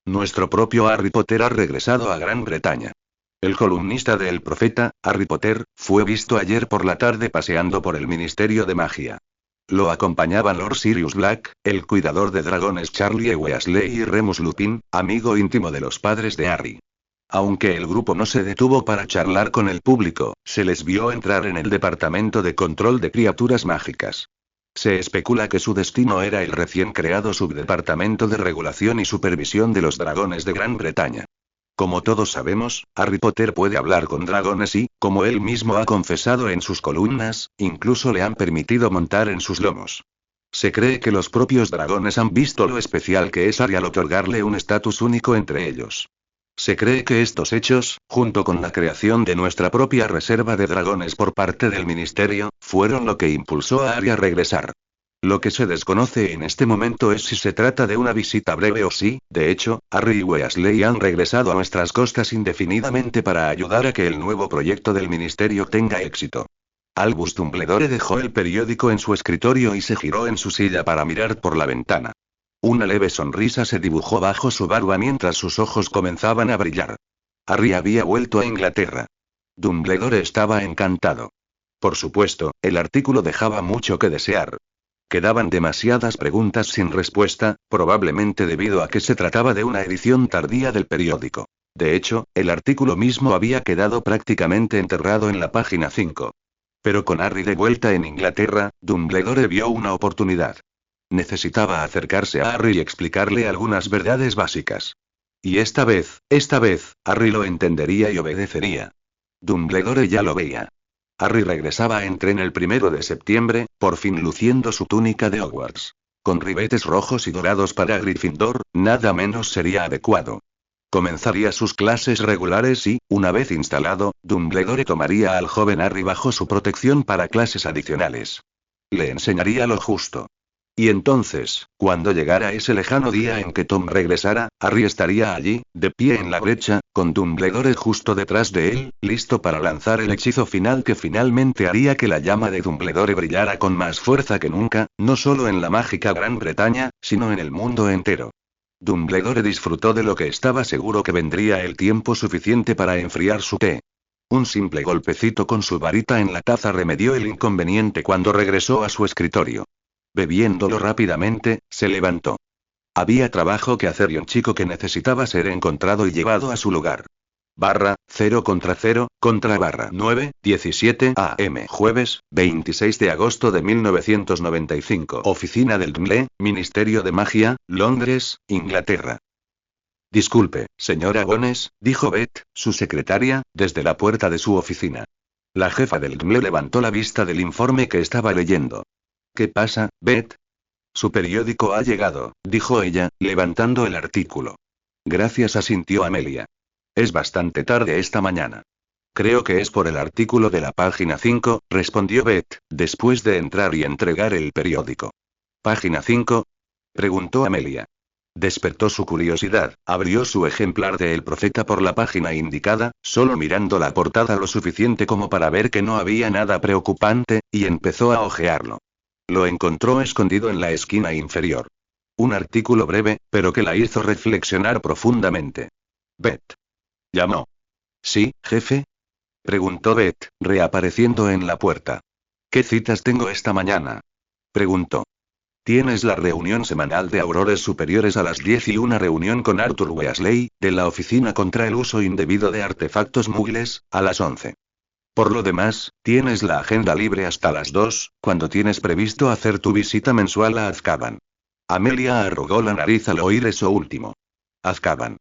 Nuestro propio Harry Potter ha regresado a Gran Bretaña. El columnista de El Profeta, Harry Potter, fue visto ayer por la tarde paseando por el Ministerio de Magia. Lo acompañaban Lord Sirius Black, el cuidador de dragones Charlie Weasley y Remus Lupin, amigo íntimo de los padres de Harry. Aunque el grupo no se detuvo para charlar con el público, se les vio entrar en el Departamento de Control de Criaturas Mágicas. Se especula que su destino era el recién creado Subdepartamento de Regulación y Supervisión de los Dragones de Gran Bretaña. Como todos sabemos, Harry Potter puede hablar con dragones y, como él mismo ha confesado en sus columnas, incluso le han permitido montar en sus lomos. Se cree que los propios dragones han visto lo especial que es Harry al otorgarle un estatus único entre ellos. Se cree que estos hechos, junto con la creación de nuestra propia reserva de dragones por parte del Ministerio, fueron lo que impulsó a Harry a regresar. Lo que se desconoce en este momento es si se trata de una visita breve o si, de hecho, Harry y Weasley han regresado a nuestras costas indefinidamente para ayudar a que el nuevo proyecto del Ministerio tenga éxito. Albus Dumbledore dejó el periódico en su escritorio y se giró en su silla para mirar por la ventana. Una leve sonrisa se dibujó bajo su barba mientras sus ojos comenzaban a brillar. Harry había vuelto a Inglaterra. Dumbledore estaba encantado. Por supuesto, el artículo dejaba mucho que desear. Quedaban demasiadas preguntas sin respuesta, probablemente debido a que se trataba de una edición tardía del periódico. De hecho, el artículo mismo había quedado prácticamente enterrado en la página 5. Pero con Harry de vuelta en Inglaterra, Dumbledore vio una oportunidad. Necesitaba acercarse a Harry y explicarle algunas verdades básicas. Y esta vez, Harry lo entendería y obedecería. Dumbledore ya lo veía. Harry regresaba en tren el 1 de septiembre, por fin luciendo su túnica de Hogwarts. Con ribetes rojos y dorados para Gryffindor, nada menos sería adecuado. Comenzaría sus clases regulares y, una vez instalado, Dumbledore tomaría al joven Harry bajo su protección para clases adicionales. le enseñaría lo justo. Y entonces, cuando llegara ese lejano día en que Tom regresara, Harry estaría allí, de pie en la brecha, con Dumbledore justo detrás de él, listo para lanzar el hechizo final que finalmente haría que la llama de Dumbledore brillara con más fuerza que nunca, no solo en la mágica Gran Bretaña, sino en el mundo entero. Dumbledore disfrutó de lo que estaba seguro que vendría el tiempo suficiente para enfriar su té. Un simple golpecito con su varita en la taza remedió el inconveniente cuando regresó a su escritorio. Bebiéndolo rápidamente, se levantó. Había trabajo que hacer y un chico que necesitaba ser encontrado y llevado a su lugar. Barra, 0 contra barra 9:17 am. Jueves, 26 de agosto de 1995. Oficina del DMLE, Ministerio de Magia, Londres, Inglaterra. Disculpe, señora Bones, dijo Beth, su secretaria, desde la puerta de su oficina. La jefa del DMLE levantó la vista del informe que estaba leyendo. ¿Qué pasa, Beth? Su periódico ha llegado, dijo ella, levantando el artículo. Gracias, asintió Amelia. Es bastante tarde esta mañana. Creo que es por el artículo de la página 5, respondió Beth, después de entrar y entregar el periódico. ¿Página 5? Preguntó Amelia. Despertó su curiosidad, abrió su ejemplar de El Profeta por la página indicada, solo mirando la portada lo suficiente como para ver que no había nada preocupante, y empezó a hojearlo. Lo encontró escondido en la esquina inferior. Un artículo breve, pero que la hizo reflexionar profundamente. Beth. Llamó. ¿Sí, jefe? Preguntó Beth, reapareciendo en la puerta. ¿Qué citas tengo esta mañana? Preguntó. Tienes la reunión semanal de Aurores Superiores a las 10 y una reunión con Arthur Weasley, de la Oficina contra el Uso Indebido de Artefactos Muggles, a las 11. Por lo demás, tienes la agenda libre hasta las 2, cuando tienes previsto hacer tu visita mensual a Azkaban. Amelia arrugó la nariz al oír eso último. Azkaban.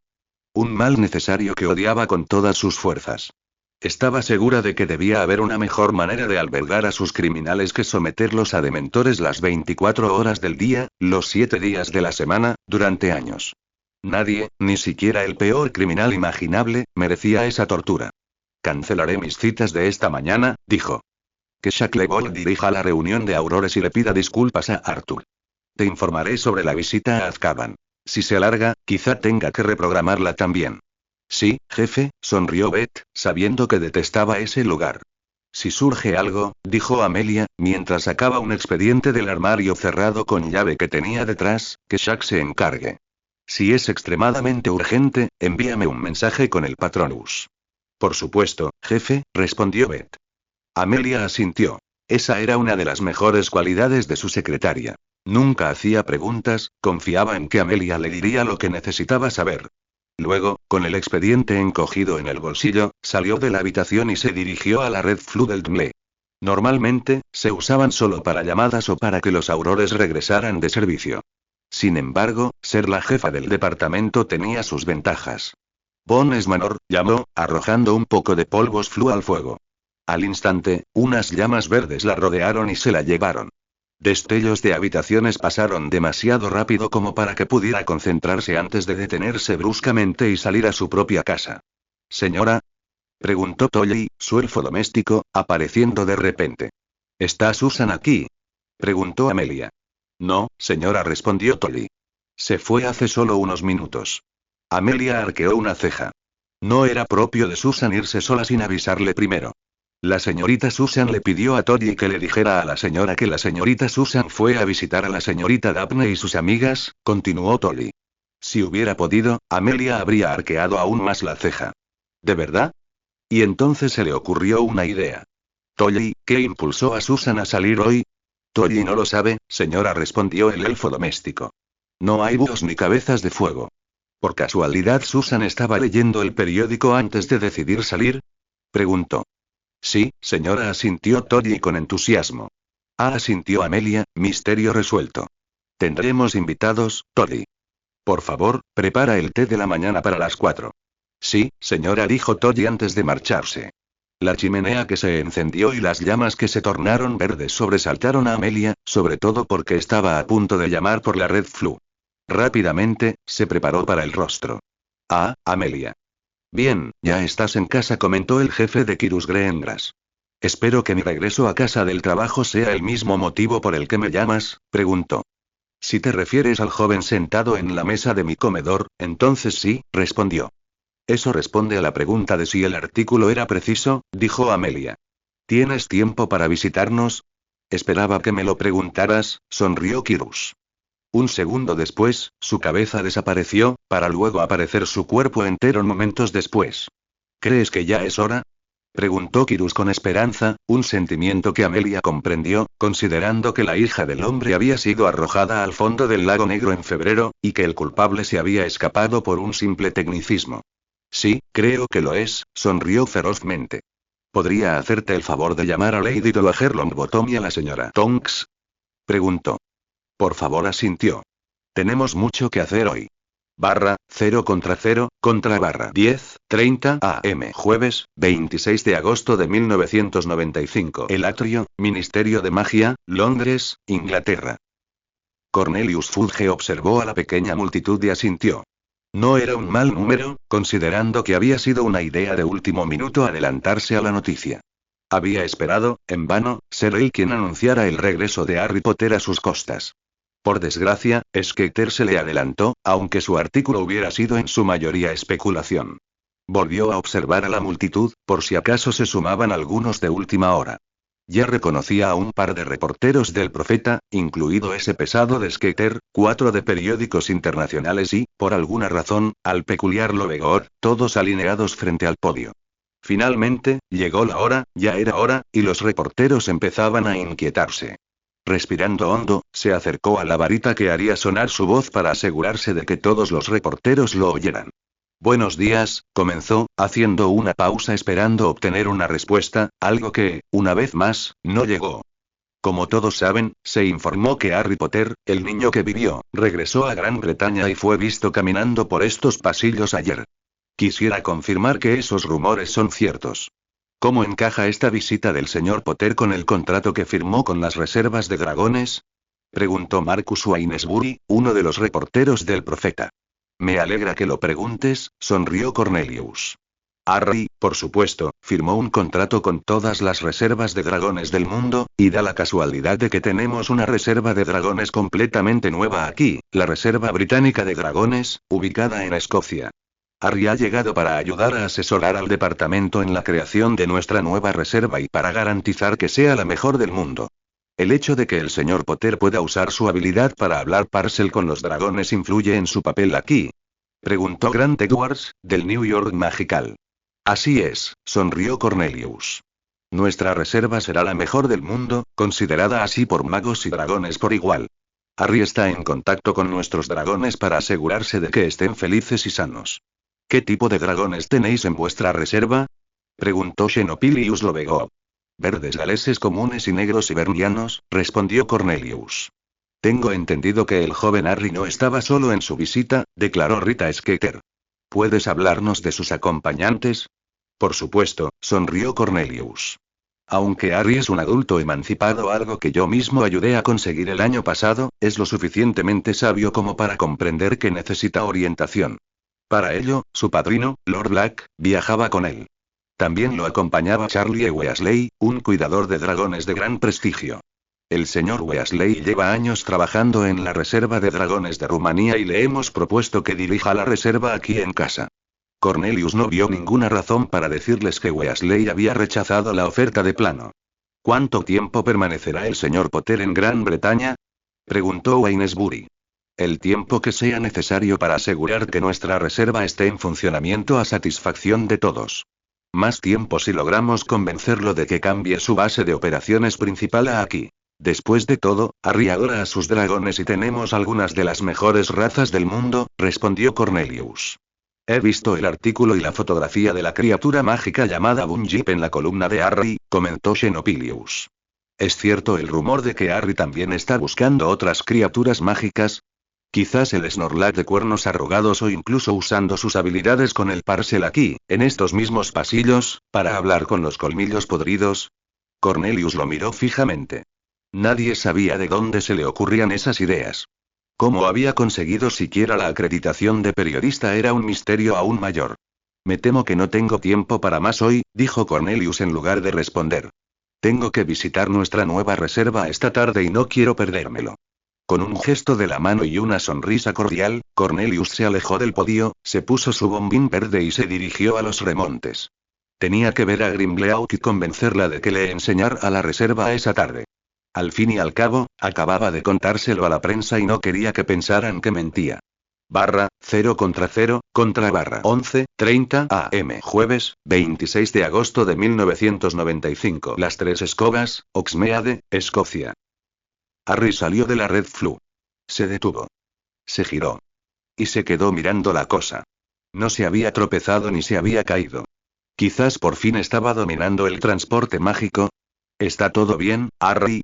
Un mal necesario que odiaba con todas sus fuerzas. Estaba segura de que debía haber una mejor manera de albergar a sus criminales que someterlos a dementores las 24 horas del día, los 7 días de la semana, durante años. Nadie, ni siquiera el peor criminal imaginable, merecía esa tortura. Cancelaré mis citas de esta mañana, dijo. Que Shacklebolt dirija la reunión de Aurores y le pida disculpas a Arthur. Te informaré sobre la visita a Azkaban. Si se alarga, quizá tenga que reprogramarla también. Sí, jefe, sonrió Beth, sabiendo que detestaba ese lugar. Si surge algo, dijo Amelia, mientras sacaba un expediente del armario cerrado con llave que tenía detrás, que Shaq se encargue. Si es extremadamente urgente, envíame un mensaje con el Patronus. Por supuesto, jefe, respondió Beth. Amelia asintió. Esa era una de las mejores cualidades de su secretaria. Nunca hacía preguntas, confiaba en que Amelia le diría lo que necesitaba saber. Luego, con el expediente encogido en el bolsillo, salió de la habitación y se dirigió a la red Flu del DMLE. Normalmente, se usaban solo para llamadas o para que los aurores regresaran de servicio. Sin embargo, ser la jefa del departamento tenía sus ventajas. Bones Manor, llamó, arrojando un poco de polvos Flu al fuego. Al instante, unas llamas verdes la rodearon y se la llevaron. Destellos de habitaciones pasaron demasiado rápido como para que pudiera concentrarse antes de detenerse bruscamente y salir a su propia casa. ¿Señora? Preguntó Tolly, su elfo doméstico, apareciendo de repente. ¿Está Susan aquí? Preguntó Amelia. No, señora, respondió Tolly. Se fue hace solo unos minutos. Amelia arqueó una ceja. No era propio de Susan irse sola sin avisarle primero. La señorita Susan le pidió a Tolly que le dijera a la señora que la señorita Susan fue a visitar a la señorita Daphne y sus amigas, continuó Tolly. Si hubiera podido, Amelia habría arqueado aún más la ceja. ¿De verdad? Y entonces se le ocurrió una idea. Tolly, ¿qué impulsó a Susan a salir hoy? Tolly no lo sabe, señora, respondió el elfo doméstico. No hay búhos ni cabezas de fuego. ¿Por casualidad Susan estaba leyendo el periódico antes de decidir salir? Preguntó. Sí, señora, asintió Tolly con entusiasmo. Asintió Amelia, misterio resuelto. Tendremos invitados, Tolly. Por favor, prepara el té de la mañana para las 4. Sí, señora, dijo Tolly antes de marcharse. La chimenea que se encendió y las llamas que se tornaron verdes sobresaltaron a Amelia, sobre todo porque estaba a punto de llamar por la red Flu. Rápidamente, se preparó para el rostro. Amelia. Bien, ya estás en casa, comentó el jefe de Quirus Greengrass. Espero que mi regreso a casa del trabajo sea el mismo motivo por el que me llamas, preguntó. Si te refieres al joven sentado en la mesa de mi comedor, entonces sí, respondió. Eso responde a la pregunta de si el artículo era preciso, dijo Amelia. ¿Tienes tiempo para visitarnos? Esperaba que me lo preguntaras, sonrió Kirus. Un segundo después, su cabeza desapareció, para luego aparecer su cuerpo entero momentos después. ¿Crees que ya es hora? Preguntó Kirus con esperanza, un sentimiento que Amelia comprendió, considerando que la hija del hombre había sido arrojada al fondo del lago Negro en febrero, y que el culpable se había escapado por un simple tecnicismo. Sí, creo que lo es, sonrió ferozmente. ¿Podría hacerte el favor de llamar a Lady Dowager Longbottom y a la señora Tonks? Preguntó. Por favor, asintió. Tenemos mucho que hacer hoy. 0 contra 10:30 am. Jueves, 26 de agosto de 1995. El Atrio, Ministerio de Magia, Londres, Inglaterra. Cornelius Fudge observó a la pequeña multitud y asintió. No era un mal número, considerando que había sido una idea de último minuto adelantarse a la noticia. Había esperado, en vano, ser él quien anunciara el regreso de Harry Potter a sus costas. Por desgracia, Skeeter se le adelantó, aunque su artículo hubiera sido en su mayoría especulación. Volvió a observar a la multitud, por si acaso se sumaban algunos de última hora. Ya reconocía a un par de reporteros del Profeta, incluido ese pesado de Skeeter, 4 de periódicos internacionales y, por alguna razón, al peculiar Lovegor, todos alineados frente al podio. Finalmente, llegó la hora, ya era hora, y los reporteros empezaban a inquietarse. Respirando hondo, se acercó a la varita que haría sonar su voz para asegurarse de que todos los reporteros lo oyeran. Buenos días, comenzó, haciendo una pausa esperando obtener una respuesta, algo que, una vez más, no llegó. Como todos saben, se informó que Harry Potter, el niño que vivió, regresó a Gran Bretaña y fue visto caminando por estos pasillos ayer. Quisiera confirmar que esos rumores son ciertos. ¿Cómo encaja esta visita del señor Potter con el contrato que firmó con las reservas de dragones? Preguntó Marcus Wainesbury, uno de los reporteros del Profeta. Me alegra que lo preguntes, sonrió Cornelius. Harry, por supuesto, firmó un contrato con todas las reservas de dragones del mundo, y da la casualidad de que tenemos una reserva de dragones completamente nueva aquí, la Reserva Británica de Dragones, ubicada en Escocia. Harry ha llegado para ayudar a asesorar al departamento en la creación de nuestra nueva reserva y para garantizar que sea la mejor del mundo. ¿El hecho de que el señor Potter pueda usar su habilidad para hablar Parcel con los dragones influye en su papel aquí? Preguntó Grant Edwards, del New York Magical. Así es, sonrió Cornelius. Nuestra reserva será la mejor del mundo, considerada así por magos y dragones por igual. Harry está en contacto con nuestros dragones para asegurarse de que estén felices y sanos. ¿Qué tipo de dragones tenéis en vuestra reserva? Preguntó Xenopilius Lovegor. Verdes galeses comunes y negros hibernianos, respondió Cornelius. Tengo entendido que el joven Harry no estaba solo en su visita, declaró Rita Skeeter. ¿Puedes hablarnos de sus acompañantes? Por supuesto, sonrió Cornelius. Aunque Harry es un adulto emancipado, algo que yo mismo ayudé a conseguir el año pasado, es lo suficientemente sabio como para comprender que necesita orientación. Para ello, su padrino, Lord Black, viajaba con él. También lo acompañaba Charlie Weasley, un cuidador de dragones de gran prestigio. El señor Weasley lleva años trabajando en la Reserva de Dragones de Rumanía y le hemos propuesto que dirija la reserva aquí en casa. Cornelius no vio ninguna razón para decirles que Weasley había rechazado la oferta de plano. ¿Cuánto tiempo permanecerá el señor Potter en Gran Bretaña? Preguntó Wainesbury. El tiempo que sea necesario para asegurar que nuestra reserva esté en funcionamiento a satisfacción de todos. Más tiempo si logramos convencerlo de que cambie su base de operaciones principal a aquí. Después de todo, Harry adora a sus dragones y tenemos algunas de las mejores razas del mundo, respondió Cornelius. He visto el artículo y la fotografía de la criatura mágica llamada Bunjip en la columna de Harry, comentó Xenopilius. ¿Es cierto el rumor de que Harry también está buscando otras criaturas mágicas? Quizás el Snorlax de cuernos arrugados o incluso usando sus habilidades con el Parcel aquí, en estos mismos pasillos, para hablar con los colmillos podridos. Cornelius lo miró fijamente. Nadie sabía de dónde se le ocurrían esas ideas. Cómo había conseguido siquiera la acreditación de periodista era un misterio aún mayor. Me temo que no tengo tiempo para más hoy, dijo Cornelius en lugar de responder. Tengo que visitar nuestra nueva reserva esta tarde y no quiero perdérmelo. Con un gesto de la mano y una sonrisa cordial, Cornelius se alejó del podio, se puso su bombín verde y se dirigió a los remontes. Tenía que ver a Grimleout y convencerla de que le enseñara la reserva esa tarde. Al fin y al cabo, acababa de contárselo a la prensa y no quería que pensaran que mentía. 0 contra 11:30 am. Jueves, 26 de agosto de 1995. Las Tres Escobas, Oxmeade, Escocia. Harry salió de la Red Flu. Se detuvo. Se giró. Y se quedó mirando la cosa. No se había tropezado ni se había caído. Quizás por fin estaba dominando el transporte mágico. ¿Está todo bien, Harry?,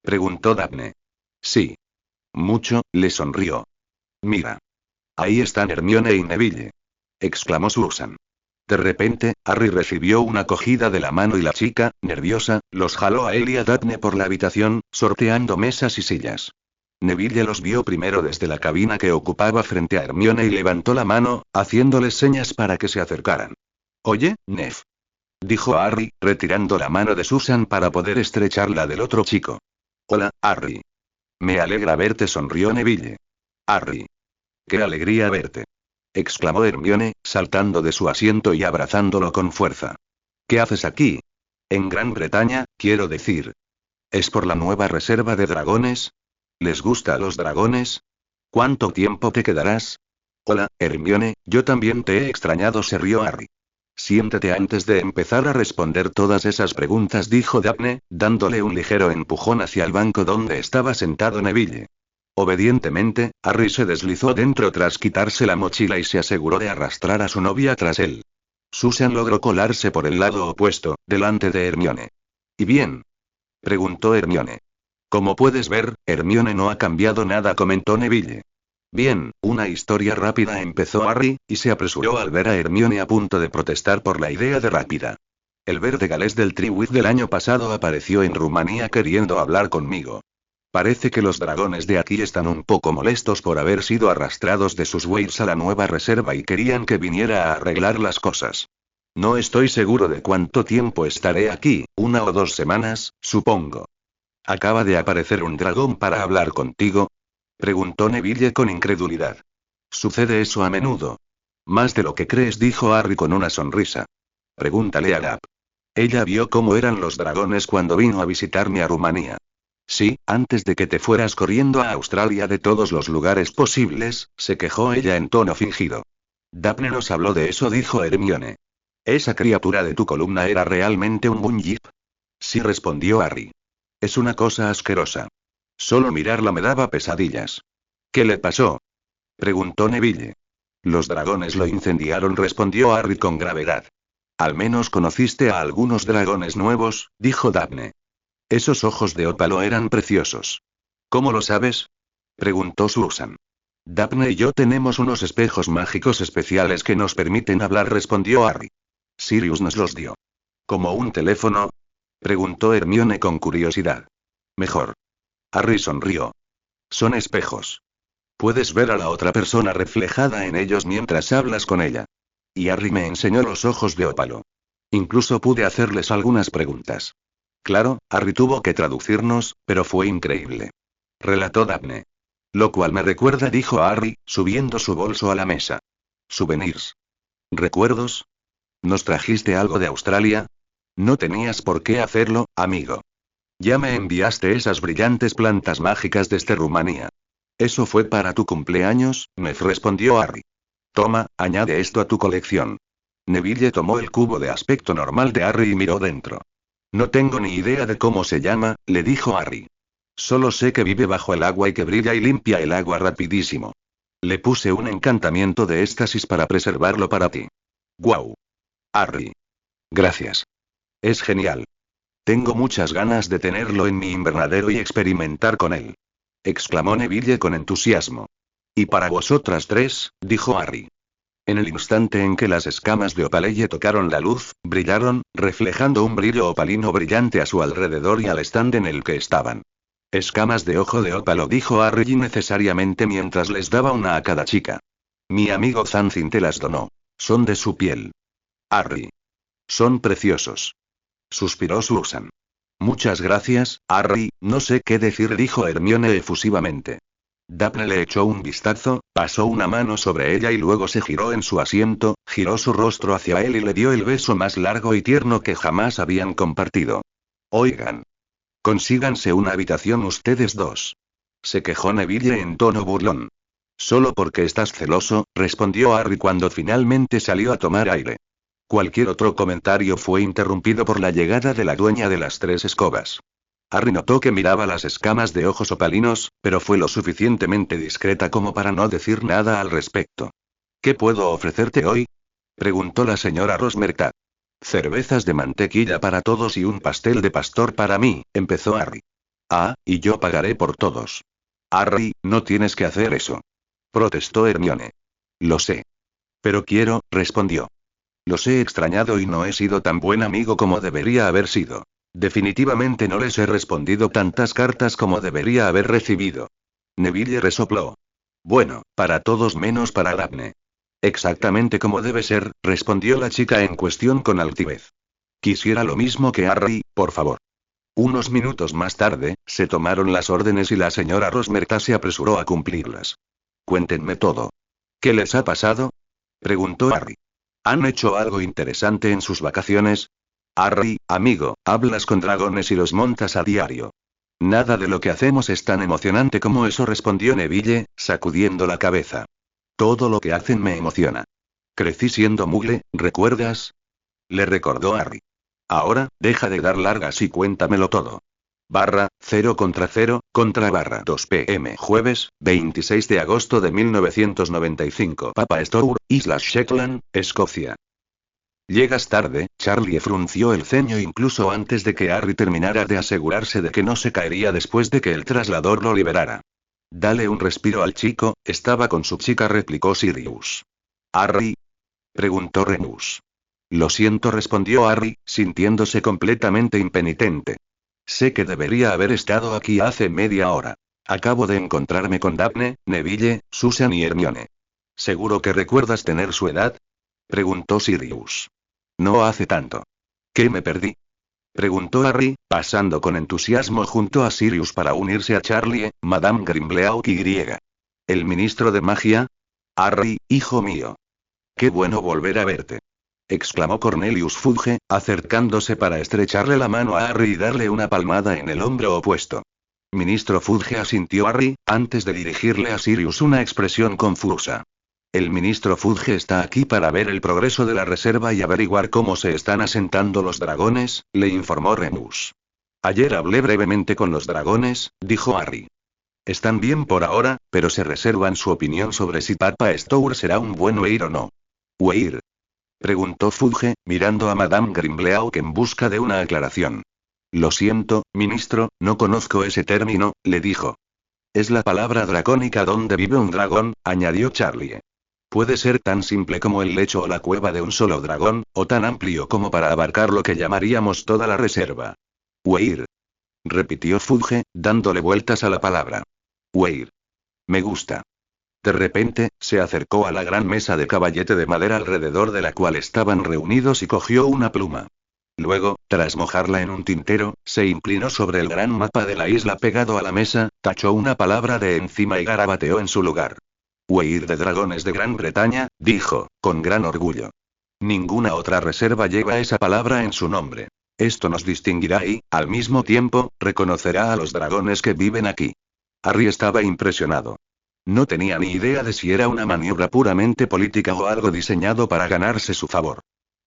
preguntó Daphne. Sí. Mucho, le sonrió. Mira. Ahí están Hermione y Neville, exclamó Susan. De repente, Harry recibió una cogida de la mano y la chica, nerviosa, los jaló a él y a Daphne por la habitación, sorteando mesas y sillas. Neville los vio primero desde la cabina que ocupaba frente a Hermione y levantó la mano, haciéndoles señas para que se acercaran. Oye, Nev, dijo Harry, retirando la mano de Susan para poder estrechar la del otro chico. Hola, Harry. Me alegra verte, sonrió Neville. Harry. ¡Qué alegría verte!, exclamó Hermione, saltando de su asiento y abrazándolo con fuerza. ¿Qué haces aquí? En Gran Bretaña, quiero decir. ¿Es por la nueva reserva de dragones? ¿Les gusta a los dragones? ¿Cuánto tiempo te quedarás? Hola, Hermione, yo también te he extrañado, se rió Harry. Siéntate antes de empezar a responder todas esas preguntas, dijo Daphne, dándole un ligero empujón hacia el banco donde estaba sentado Neville. Obedientemente, Harry se deslizó dentro tras quitarse la mochila y se aseguró de arrastrar a su novia tras él. Susan logró colarse por el lado opuesto, delante de Hermione. ¿Y bien?, preguntó Hermione. Como puedes ver, Hermione no ha cambiado nada, comentó Neville. Bien, una historia rápida, empezó Harry, y se apresuró al ver a Hermione a punto de protestar por la idea de rápida. El verde galés del Triwizard del año pasado apareció en Rumanía queriendo hablar conmigo. Parece que los dragones de aquí están un poco molestos por haber sido arrastrados de sus weirs a la nueva reserva y querían que viniera a arreglar las cosas. No estoy seguro de cuánto tiempo estaré aquí, 1 o 2 semanas, supongo. ¿Acaba de aparecer un dragón para hablar contigo?, preguntó Neville con incredulidad. ¿Sucede eso a menudo? Más de lo que crees, dijo Harry con una sonrisa. Pregúntale a Gap. Ella vio cómo eran los dragones cuando vino a visitarme a Rumanía. Sí, antes de que te fueras corriendo a Australia de todos los lugares posibles, se quejó ella en tono fingido. Daphne nos habló de eso, dijo Hermione. ¿Esa criatura de tu columna era realmente un Bunyip? Sí, respondió Harry. Es una cosa asquerosa. Solo mirarla me daba pesadillas. ¿Qué le pasó?, preguntó Neville. Los dragones lo incendiaron, respondió Harry con gravedad. Al menos conociste a algunos dragones nuevos, dijo Daphne. Esos ojos de ópalo eran preciosos. ¿Cómo lo sabes?, preguntó Susan. Daphne y yo tenemos unos espejos mágicos especiales que nos permiten hablar, respondió Harry. Sirius nos los dio. ¿Como un teléfono?, preguntó Hermione con curiosidad. Mejor. Harry sonrió. Son espejos. Puedes ver a la otra persona reflejada en ellos mientras hablas con ella. Y Harry me enseñó los ojos de ópalo. Incluso pude hacerles algunas preguntas. Claro, Harry tuvo que traducirnos, pero fue increíble. Relató Daphne. Lo cual me recuerda, dijo Harry, subiendo su bolso a la mesa. Souvenirs. ¿Recuerdos? ¿Nos trajiste algo de Australia? No tenías por qué hacerlo, amigo. Ya me enviaste esas brillantes plantas mágicas desde Rumanía. Eso fue para tu cumpleaños, me respondió Harry. Toma, añade esto a tu colección. Neville tomó el cubo de aspecto normal de Harry y miró dentro. No tengo ni idea de cómo se llama, le dijo Harry. Solo sé que vive bajo el agua y que brilla y limpia el agua rapidísimo. Le puse un encantamiento de éxtasis para preservarlo para ti. ¡Guau! Harry. Gracias. Es genial. Tengo muchas ganas de tenerlo en mi invernadero y experimentar con él, exclamó Neville con entusiasmo. Y para vosotras tres, dijo Harry. En el instante en que las escamas de Opaleye tocaron la luz, brillaron, reflejando un brillo opalino brillante a su alrededor y al stand en el que estaban. Escamas de ojo de ópalo, dijo Harry innecesariamente mientras les daba una a cada chica. Mi amigo Zanzin te las donó. Son de su piel. Harry. Son preciosos. Suspiró Susan. Muchas gracias, Harry, no sé qué decir, dijo Hermione efusivamente. Daphne le echó un vistazo, pasó una mano sobre ella y luego se giró en su asiento, giró su rostro hacia él y le dio el beso más largo y tierno que jamás habían compartido. Oigan. Consíganse una habitación ustedes dos. Se quejó Neville en tono burlón. Solo porque estás celoso, respondió Harry cuando finalmente salió a tomar aire. Cualquier otro comentario fue interrumpido por la llegada de la dueña de las 3 escobas. Harry notó que miraba las escamas de ojos opalinos, pero fue lo suficientemente discreta como para no decir nada al respecto. ¿Qué puedo ofrecerte hoy?, preguntó la señora Rosmerta. Cervezas de mantequilla para todos y un pastel de pastor para mí, empezó Harry. Ah, y yo pagaré por todos. Harry, no tienes que hacer eso, protestó Hermione. Lo sé. Pero quiero, respondió. Los he extrañado y no he sido tan buen amigo como debería haber sido. Definitivamente no les he respondido tantas cartas como debería haber recibido. Neville resopló. Bueno, para todos menos para Daphne. Exactamente como debe ser, respondió la chica en cuestión con altivez. Quisiera lo mismo que Harry, por favor. Unos minutos más tarde, se tomaron las órdenes y la señora Rosmerta se apresuró a cumplirlas. Cuéntenme todo. ¿Qué les ha pasado?, preguntó Harry. ¿Han hecho algo interesante en sus vacaciones? Harry, amigo, hablas con dragones y los montas a diario. Nada de lo que hacemos es tan emocionante como eso, respondió Neville, sacudiendo la cabeza. Todo lo que hacen me emociona. Crecí siendo Muggle, ¿recuerdas?, le recordó Harry. Ahora, deja de dar largas y cuéntamelo todo. 0 contra 0, contra 2 p.m. Jueves, 26 de agosto de 1995. Papa Stour, Islas Shetland, Escocia. Llegas tarde, Charlie frunció el ceño incluso antes de que Harry terminara de asegurarse de que no se caería después de que el traslador lo liberara. Dale un respiro al chico, estaba con su chica, replicó Sirius. ¿Harry?, preguntó Remus. Lo siento, respondió Harry, sintiéndose completamente impenitente. Sé que debería haber estado aquí hace media hora. Acabo de encontrarme con Daphne, Neville, Susan y Hermione. ¿Seguro que recuerdas tener su edad?, preguntó Sirius. No hace tanto. ¿Qué me perdí?, preguntó Harry, pasando con entusiasmo junto a Sirius para unirse a Charlie, Madame Grimleauc y. ¿El ministro de magia? Harry, hijo mío. Qué bueno volver a verte, exclamó Cornelius Fudge, acercándose para estrecharle la mano a Harry y darle una palmada en el hombro opuesto. Ministro Fudge, asintió Harry, antes de dirigirle a Sirius una expresión confusa. El ministro Fudge está aquí para ver el progreso de la reserva y averiguar cómo se están asentando los dragones, le informó Remus. Ayer hablé brevemente con los dragones, dijo Harry. Están bien por ahora, pero se reservan su opinión sobre si Papa Stour será un buen Weir o no. ¿Weir?, preguntó Fudge, mirando a Madame Grimleauc en busca de una aclaración. Lo siento, ministro, no conozco ese término, le dijo. Es la palabra dracónica donde vive un dragón, añadió Charlie. Puede ser tan simple como el lecho o la cueva de un solo dragón, o tan amplio como para abarcar lo que llamaríamos toda la reserva. Weir, repitió Fudge, dándole vueltas a la palabra. Weir. Me gusta. De repente, se acercó a la gran mesa de caballete de madera alrededor de la cual estaban reunidos y cogió una pluma. Luego, tras mojarla en un tintero, se inclinó sobre el gran mapa de la isla pegado a la mesa, tachó una palabra de encima y garabateó en su lugar. Weir de Dragones de Gran Bretaña, dijo, con gran orgullo. Ninguna otra reserva lleva esa palabra en su nombre. Esto nos distinguirá y, al mismo tiempo, reconocerá a los dragones que viven aquí. Harry estaba impresionado. No tenía ni idea de si era una maniobra puramente política o algo diseñado para ganarse su favor.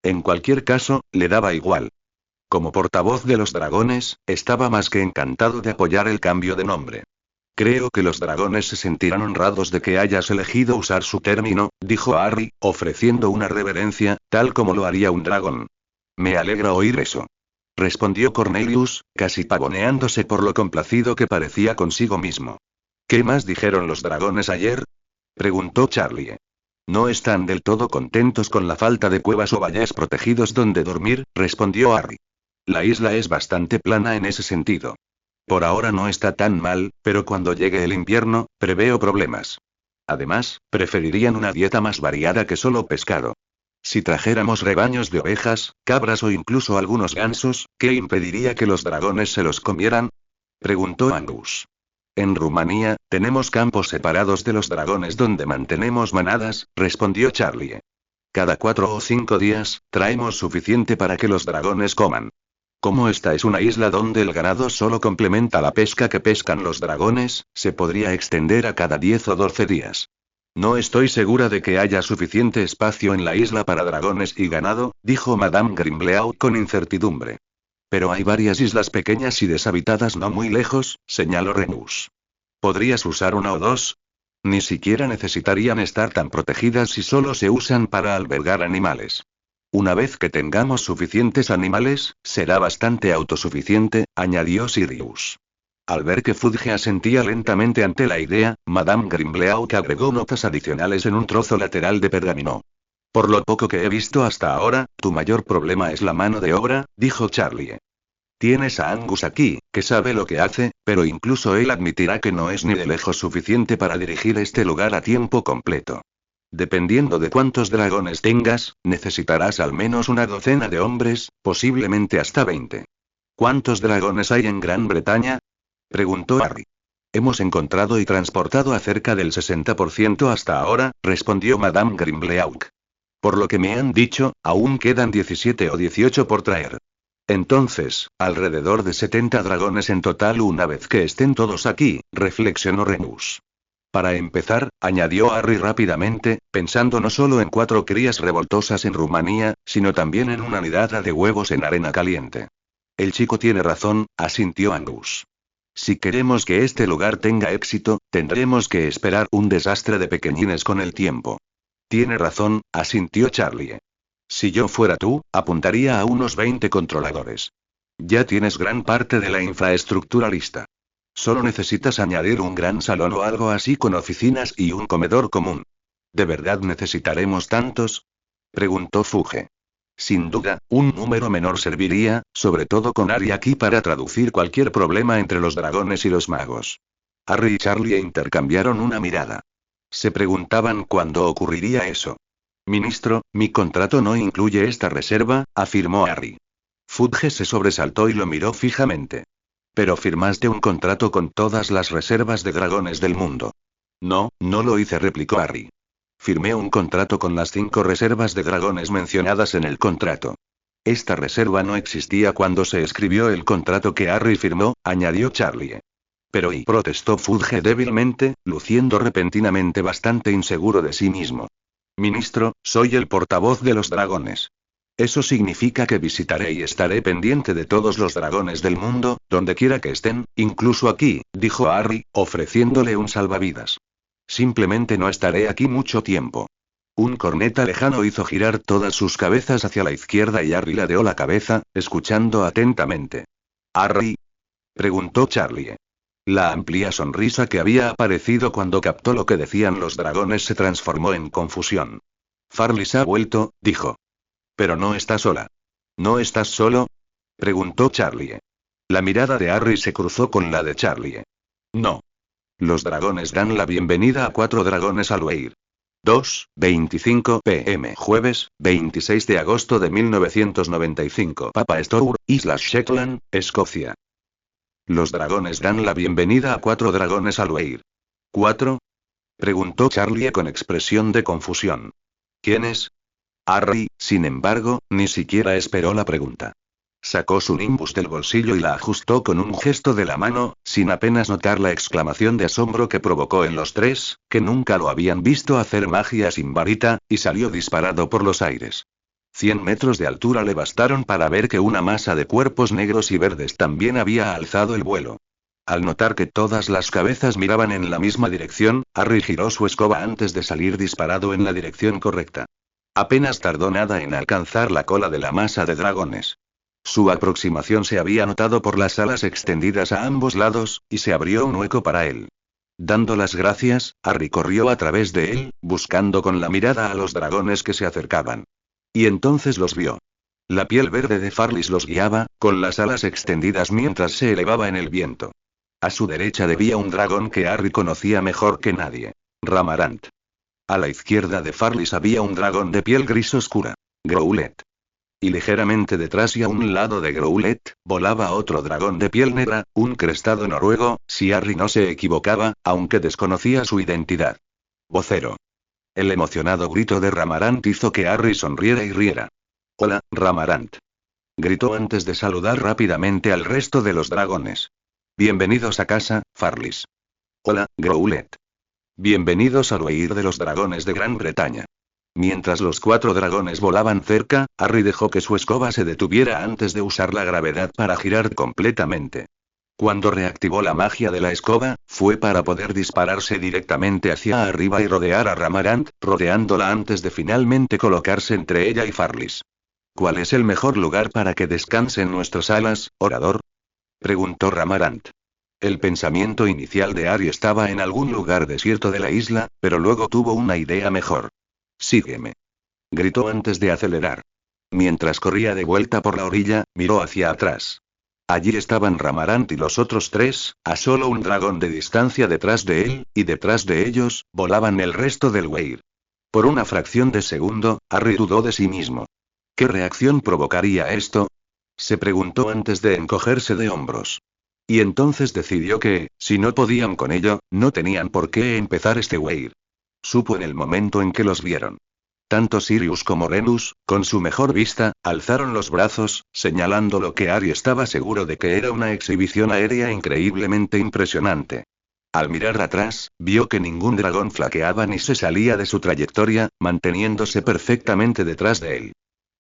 En cualquier caso, le daba igual. Como portavoz de los dragones, estaba más que encantado de apoyar el cambio de nombre. Creo que los dragones se sentirán honrados de que hayas elegido usar su término, dijo Harry, ofreciendo una reverencia, tal como lo haría un dragón. Me alegra oír eso, respondió Cornelius, casi pavoneándose por lo complacido que parecía consigo mismo. ¿Qué más dijeron los dragones ayer?, preguntó Charlie. No están del todo contentos con la falta de cuevas o valles protegidos donde dormir, respondió Harry. La isla es bastante plana en ese sentido. Por ahora no está tan mal, pero cuando llegue el invierno, preveo problemas. Además, preferirían una dieta más variada que solo pescado. Si trajéramos rebaños de ovejas, cabras o incluso algunos gansos, ¿qué impediría que los dragones se los comieran? Preguntó Angus. En Rumanía, tenemos campos separados de los dragones donde mantenemos manadas, respondió Charlie. Cada 4 o 5 días, traemos suficiente para que los dragones coman. Como esta es una isla donde el ganado solo complementa la pesca que pescan los dragones, se podría extender a cada 10 o 12 días. No estoy segura de que haya suficiente espacio en la isla para dragones y ganado, dijo Madame Grimbleau con incertidumbre. Pero hay varias islas pequeñas y deshabitadas no muy lejos, señaló Renus. ¿Podrías usar una o dos? Ni siquiera necesitarían estar tan protegidas si solo se usan para albergar animales. Una vez que tengamos suficientes animales, será bastante autosuficiente, añadió Sirius. Al ver que Fudge asentía lentamente ante la idea, Madame Grimbleau agregó notas adicionales en un trozo lateral de pergamino. Por lo poco que he visto hasta ahora, tu mayor problema es la mano de obra, dijo Charlie. Tienes a Angus aquí, que sabe lo que hace, pero incluso él admitirá que no es ni de lejos suficiente para dirigir este lugar a tiempo completo. Dependiendo de cuántos dragones tengas, necesitarás al menos una docena de hombres, posiblemente hasta 20. ¿Cuántos dragones hay en Gran Bretaña? Preguntó Harry. Hemos encontrado y transportado a cerca del 60% hasta ahora, respondió Madame Grimbleau. Por lo que me han dicho, aún quedan 17 o 18 por traer. Entonces, alrededor de 70 dragones en total una vez que estén todos aquí, reflexionó Renus. Para empezar, añadió Harry rápidamente, pensando no solo en 4 crías revoltosas en Rumanía, sino también en una nidada de huevos en arena caliente. El chico tiene razón, asintió Angus. Si queremos que este lugar tenga éxito, tendremos que esperar un desastre de pequeñines con el tiempo. Tiene razón, asintió Charlie. Si yo fuera tú, apuntaría a unos 20 controladores. Ya tienes gran parte de la infraestructura lista. Solo necesitas añadir un gran salón o algo así con oficinas y un comedor común. ¿De verdad necesitaremos tantos? Preguntó Fudge. Sin duda, un número menor serviría, sobre todo con Harry aquí para traducir cualquier problema entre los dragones y los magos. Harry y Charlie intercambiaron una mirada. Se preguntaban cuándo ocurriría eso. Ministro, mi contrato no incluye esta reserva, afirmó Harry. Fudge se sobresaltó y lo miró fijamente. Pero firmaste un contrato con todas las reservas de dragones del mundo. No, no lo hice, replicó Harry. Firmé un contrato con las 5 reservas de dragones mencionadas en el contrato. Esta reserva no existía cuando se escribió el contrato que Harry firmó, añadió Charlie. Pero protestó Fudge débilmente, luciendo repentinamente bastante inseguro de sí mismo. Ministro, soy el portavoz de los dragones. Eso significa que visitaré y estaré pendiente de todos los dragones del mundo, donde quiera que estén, incluso aquí, dijo Harry, ofreciéndole un salvavidas. Simplemente no estaré aquí mucho tiempo. Un corneta lejano hizo girar todas sus cabezas hacia la izquierda y Harry ladeó la cabeza, escuchando atentamente. ¿Harry? Preguntó Charlie. La amplia sonrisa que había aparecido cuando captó lo que decían los dragones se transformó en confusión. Farlis ha vuelto, dijo. Pero no está sola. ¿No estás solo? Preguntó Charlie. La mirada de Harry se cruzó con la de Charlie. No. Los dragones dan la bienvenida a 4 dragones al Weir. 2:25 p.m. Jueves, 26 de agosto de 1995. Papa Stour, Islas Shetland, Escocia. Los dragones dan la bienvenida a 4 dragones al Weir. ¿4? Preguntó Charlie con expresión de confusión. ¿Quiénes? Harry, sin embargo, ni siquiera esperó la pregunta. Sacó su nimbus del bolsillo y la ajustó con un gesto de la mano, sin apenas notar la exclamación de asombro que provocó en los 3, que nunca lo habían visto hacer magia sin varita, y salió disparado por los aires. 100 metros de altura le bastaron para ver que una masa de cuerpos negros y verdes también había alzado el vuelo. Al notar que todas las cabezas miraban en la misma dirección, Harry giró su escoba antes de salir disparado en la dirección correcta. Apenas tardó nada en alcanzar la cola de la masa de dragones. Su aproximación se había notado por las alas extendidas a ambos lados, y se abrió un hueco para él. Dando las gracias, Harry corrió a través de él, buscando con la mirada a los dragones que se acercaban. Y entonces los vio. La piel verde de Farlis los guiaba, con las alas extendidas mientras se elevaba en el viento. A su derecha debía un dragón que Harry conocía mejor que nadie. Ramarant. A la izquierda de Farlis había un dragón de piel gris oscura. Growlet. Y ligeramente detrás y a un lado de Growlet, volaba otro dragón de piel negra, un crestado noruego, si Harry no se equivocaba, aunque desconocía su identidad. Vocero. El emocionado grito de Ramarant hizo que Harry sonriera y riera. Hola, Ramarant. Gritó antes de saludar rápidamente al resto de los dragones. Bienvenidos a casa, Farlis. Hola, Growlet. Bienvenidos al huir de los dragones de Gran Bretaña. Mientras los 4 dragones volaban cerca, Harry dejó que su escoba se detuviera antes de usar la gravedad para girar completamente. Cuando reactivó la magia de la escoba, fue para poder dispararse directamente hacia arriba y rodear a Ramarant, rodeándola antes de finalmente colocarse entre ella y Farlis. ¿Cuál es el mejor lugar para que descansen nuestras alas, orador? Preguntó Ramarant. El pensamiento inicial de Harry estaba en algún lugar desierto de la isla, pero luego tuvo una idea mejor. Sígueme. Gritó antes de acelerar. Mientras corría de vuelta por la orilla, miró hacia atrás. Allí estaban Ramarant y los otros 3, a solo un dragón de distancia detrás de él, y detrás de ellos, volaban el resto del Weir. Por una fracción de segundo, Harry dudó de sí mismo. ¿Qué reacción provocaría esto? Se preguntó antes de encogerse de hombros. Y entonces decidió que, si no podían con ello, no tenían por qué empezar este Weir. Supo en el momento en que los vieron. Tanto Sirius como Remus, con su mejor vista, alzaron los brazos, señalando lo que Harry estaba seguro de que era una exhibición aérea increíblemente impresionante. Al mirar atrás, vio que ningún dragón flaqueaba ni se salía de su trayectoria, manteniéndose perfectamente detrás de él.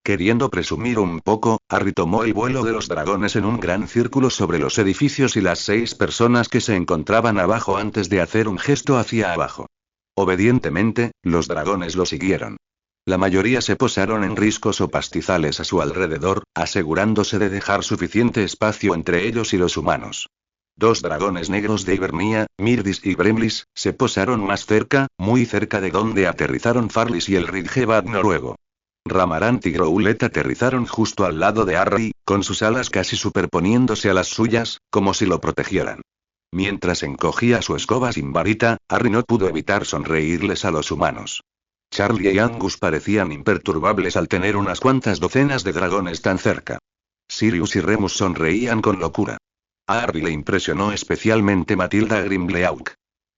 Queriendo presumir un poco, Harry tomó el vuelo de los dragones en un gran círculo sobre los edificios y las 6 personas que se encontraban abajo antes de hacer un gesto hacia abajo. Obedientemente, los dragones lo siguieron. La mayoría se posaron en riscos o pastizales a su alrededor, asegurándose de dejar suficiente espacio entre ellos y los humanos. 2 dragones negros de Hibernia, Myrdis y Brimlis, se posaron más cerca, muy cerca de donde aterrizaron Farlis y el Ridgeback noruego. Ramarant y Growlet aterrizaron justo al lado de Harry, con sus alas casi superponiéndose a las suyas, como si lo protegieran. Mientras encogía su escoba sin varita, Harry no pudo evitar sonreírles a los humanos. Charlie y Angus parecían imperturbables al tener unas cuantas docenas de dragones tan cerca. Sirius y Remus sonreían con locura. A Harry le impresionó especialmente Matilda Grimleauc.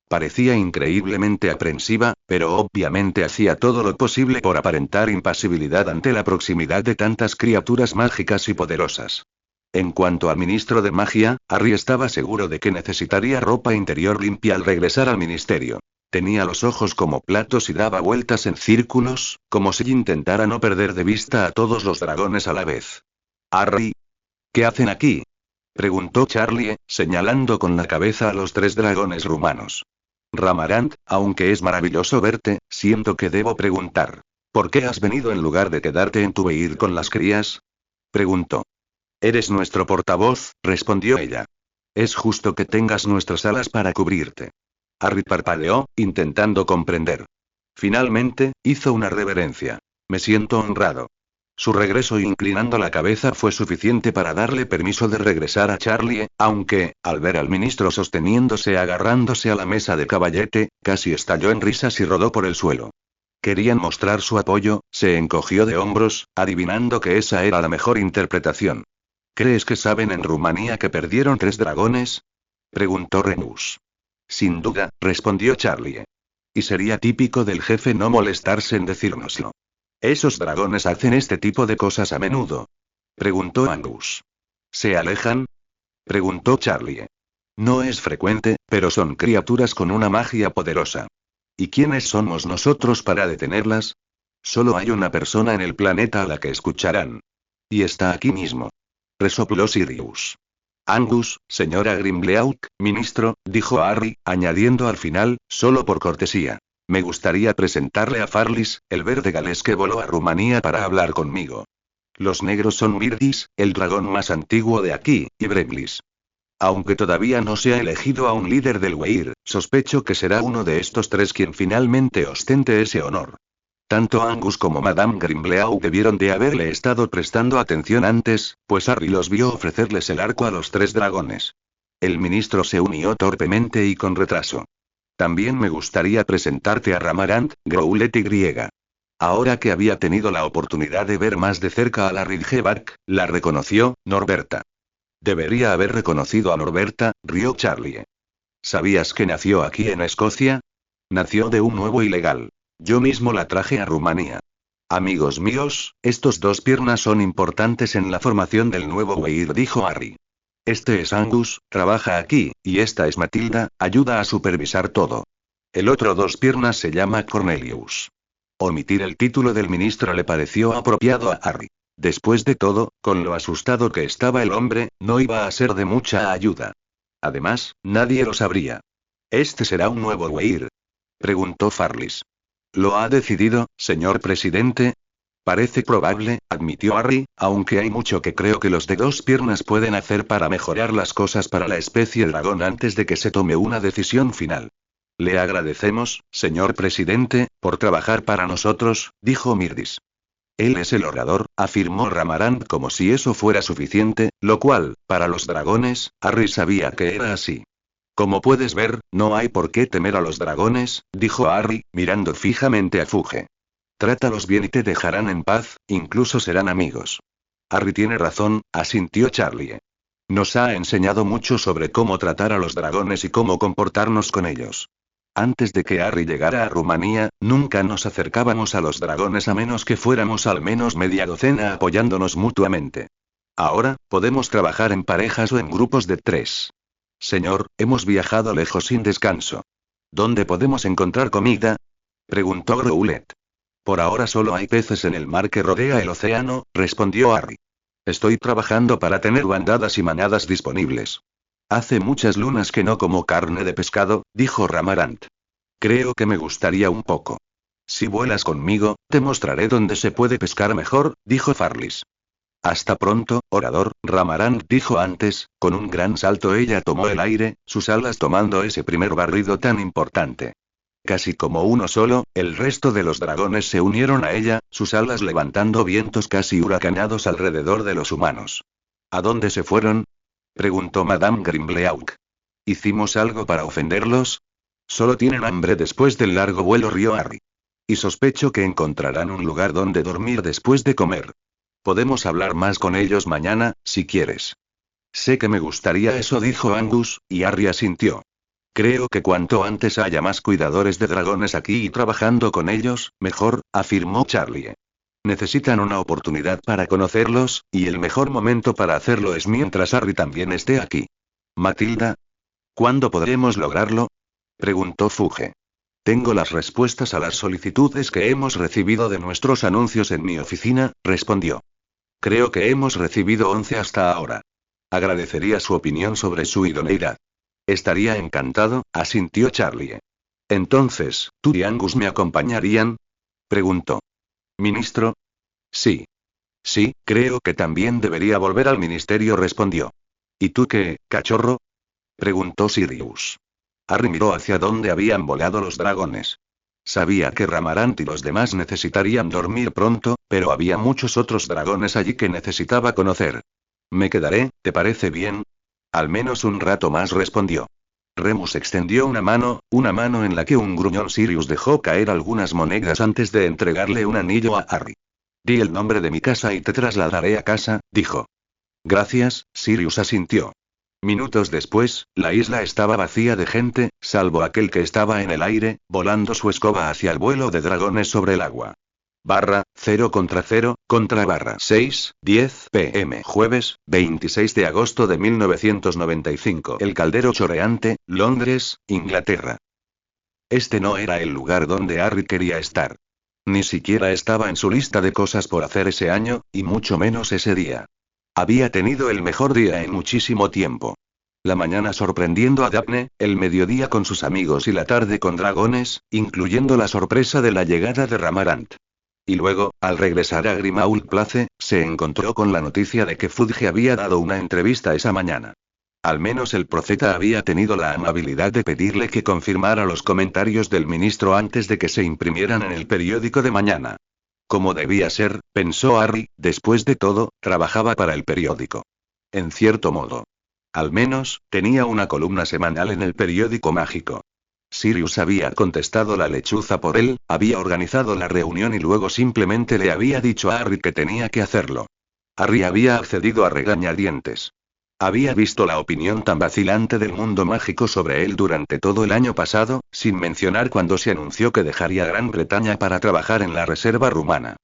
Parecía increíblemente aprensiva, pero obviamente hacía todo lo posible por aparentar impasibilidad ante la proximidad de tantas criaturas mágicas y poderosas. En cuanto al ministro de magia, Harry estaba seguro de que necesitaría ropa interior limpia al regresar al ministerio. Tenía los ojos como platos y daba vueltas en círculos, como si intentara no perder de vista a todos los dragones a la vez. «Harry, ¿qué hacen aquí?», preguntó Charlie, señalando con la cabeza a los 3 dragones rumanos. «Ramarant, aunque es maravilloso verte, siento que debo preguntar. ¿Por qué has venido en lugar de quedarte en tu Weir con las crías?», preguntó. «Eres nuestro portavoz», respondió ella. «Es justo que tengas nuestras alas para cubrirte». Harry parpadeó, intentando comprender. Finalmente, hizo una reverencia. «Me siento honrado». Su regreso inclinando la cabeza fue suficiente para darle permiso de regresar a Charlie, aunque, al ver al ministro sosteniéndose agarrándose a la mesa de caballete, casi estalló en risas y rodó por el suelo. Querían mostrar su apoyo, se encogió de hombros, adivinando que esa era la mejor interpretación. «¿Crees que saben en Rumanía que perdieron 3 dragones?», preguntó Remus. «Sin duda», respondió Charlie. «Y sería típico del jefe no molestarse en decírnoslo». «¿Esos dragones hacen este tipo de cosas a menudo?», preguntó Angus. «¿Se alejan?», preguntó Charlie. «No es frecuente, pero son criaturas con una magia poderosa». «¿Y quiénes somos nosotros para detenerlas?». «Solo hay una persona en el planeta a la que escucharán. Y está aquí mismo», resopló Sirius. «Angus, señora Grimleauc, ministro», dijo Harry, añadiendo al final, solo por cortesía. «Me gustaría presentarle a Farlis, el verde galés que voló a Rumanía para hablar conmigo. Los negros son Myrdis, el dragón más antiguo de aquí, y Brimlis. Aunque todavía no se ha elegido a un líder del Weir, sospecho que será uno de estos 3 quien finalmente ostente ese honor». Tanto Angus como Madame Grimleauc debieron de haberle estado prestando atención antes, pues Harry los vio ofrecerles el arco a los 3 dragones. El ministro se unió torpemente y con retraso. «También me gustaría presentarte a Ramarant, Growlet y Griega». Ahora que había tenido la oportunidad de ver más de cerca a la Ridgeback, la reconoció, Norberta. Debería haber reconocido a Norberta, rió Charlie. ¿Sabías que nació aquí en Escocia? Nació de un nuevo ilegal. Yo mismo la traje a Rumanía. Amigos míos, estos dos piernas son importantes en la formación del nuevo Weir, dijo Harry. Este es Angus, trabaja aquí, y esta es Matilda, ayuda a supervisar todo. El otro dos piernas se llama Cornelius. Omitir el título del ministro le pareció apropiado a Harry. Después de todo, con lo asustado que estaba el hombre, no iba a ser de mucha ayuda. Además, nadie lo sabría. ¿Este será un nuevo Weir?, preguntó Farlis. ¿Lo ha decidido, señor presidente? Parece probable, admitió Harry, aunque hay mucho que creo que los de dos piernas pueden hacer para mejorar las cosas para la especie dragón antes de que se tome una decisión final. Le agradecemos, señor presidente, por trabajar para nosotros, dijo Myrdis. Él es el orador, afirmó Ramarant como si eso fuera suficiente, lo cual, para los dragones, Harry sabía que era así. Como puedes ver, no hay por qué temer a los dragones, dijo Harry, mirando fijamente a Fuge. Trátalos bien y te dejarán en paz, incluso serán amigos. Harry tiene razón, asintió Charlie. Nos ha enseñado mucho sobre cómo tratar a los dragones y cómo comportarnos con ellos. Antes de que Harry llegara a Rumanía, nunca nos acercábamos a los dragones a menos que fuéramos al menos media docena apoyándonos mutuamente. Ahora, podemos trabajar en parejas o en grupos de 3. Señor, hemos viajado lejos sin descanso. ¿Dónde podemos encontrar comida?, preguntó Growlet. Por ahora solo hay peces en el mar que rodea el océano, respondió Harry. Estoy trabajando para tener bandadas y manadas disponibles. Hace muchas lunas que no como carne de pescado, dijo Ramarant. Creo que me gustaría un poco. Si vuelas conmigo, te mostraré dónde se puede pescar mejor, dijo Farlis. Hasta pronto, orador, Ramarant dijo antes, con un gran salto ella tomó el aire, sus alas tomando ese primer barrido tan importante. Casi como uno solo, el resto de los dragones se unieron a ella, sus alas levantando vientos casi huracanados alrededor de los humanos. ¿A dónde se fueron?, preguntó Madame Grimbleauc. ¿Hicimos algo para ofenderlos? Solo tienen hambre después del largo vuelo, rió Harry. Y sospecho que encontrarán un lugar donde dormir después de comer. Podemos hablar más con ellos mañana, si quieres. Sé que me gustaría eso, dijo Angus, y Harry asintió. Creo que cuanto antes haya más cuidadores de dragones aquí y trabajando con ellos, mejor, afirmó Charlie. Necesitan una oportunidad para conocerlos, y el mejor momento para hacerlo es mientras Harry también esté aquí. Matilda. ¿Cuándo podremos lograrlo?, preguntó Fuge. Tengo las respuestas a las solicitudes que hemos recibido de nuestros anuncios en mi oficina, respondió. Creo que hemos recibido 11 hasta ahora. Agradecería su opinión sobre su idoneidad. Estaría encantado, asintió Charlie. Entonces, ¿tú y Angus me acompañarían?, preguntó. ¿Ministro? Sí. Sí, creo que también debería volver al ministerio, respondió. ¿Y tú qué, cachorro?, preguntó Sirius. Harry miró hacia donde habían volado los dragones. Sabía que Ramarant y los demás necesitarían dormir pronto, pero había muchos otros dragones allí que necesitaba conocer. Me quedaré, ¿te parece bien? Al menos un rato más, respondió. Remus extendió una mano en la que un gruñón Sirius dejó caer algunas monedas antes de entregarle un anillo a Harry. Di el nombre de mi casa y te trasladaré a casa, dijo. Gracias, Sirius asintió. Minutos después, la isla estaba vacía de gente, salvo aquel que estaba en el aire, volando su escoba hacia el vuelo de dragones sobre el agua. Barra, 0 contra barra 6:10 p.m. Jueves, 26 de agosto de 1995. El Caldero Chorreante, Londres, Inglaterra. Este no era el lugar donde Harry quería estar. Ni siquiera estaba en su lista de cosas por hacer ese año, y mucho menos ese día. Había tenido el mejor día en muchísimo tiempo. La mañana sorprendiendo a Daphne, el mediodía con sus amigos y la tarde con dragones, incluyendo la sorpresa de la llegada de Ramarant. Y luego, al regresar a Grimmauld Place, se encontró con la noticia de que Fudge había dado una entrevista esa mañana. Al menos el profeta había tenido la amabilidad de pedirle que confirmara los comentarios del ministro antes de que se imprimieran en el periódico de mañana. Como debía ser, pensó Harry, después de todo, trabajaba para el periódico. En cierto modo. Al menos, tenía una columna semanal en el periódico mágico. Sirius había contestado la lechuza por él, había organizado la reunión y luego simplemente le había dicho a Harry que tenía que hacerlo. Harry había accedido a regañadientes. Había visto la opinión tan vacilante del mundo mágico sobre él durante todo el año pasado, sin mencionar cuando se anunció que dejaría Gran Bretaña para trabajar en la reserva rumana.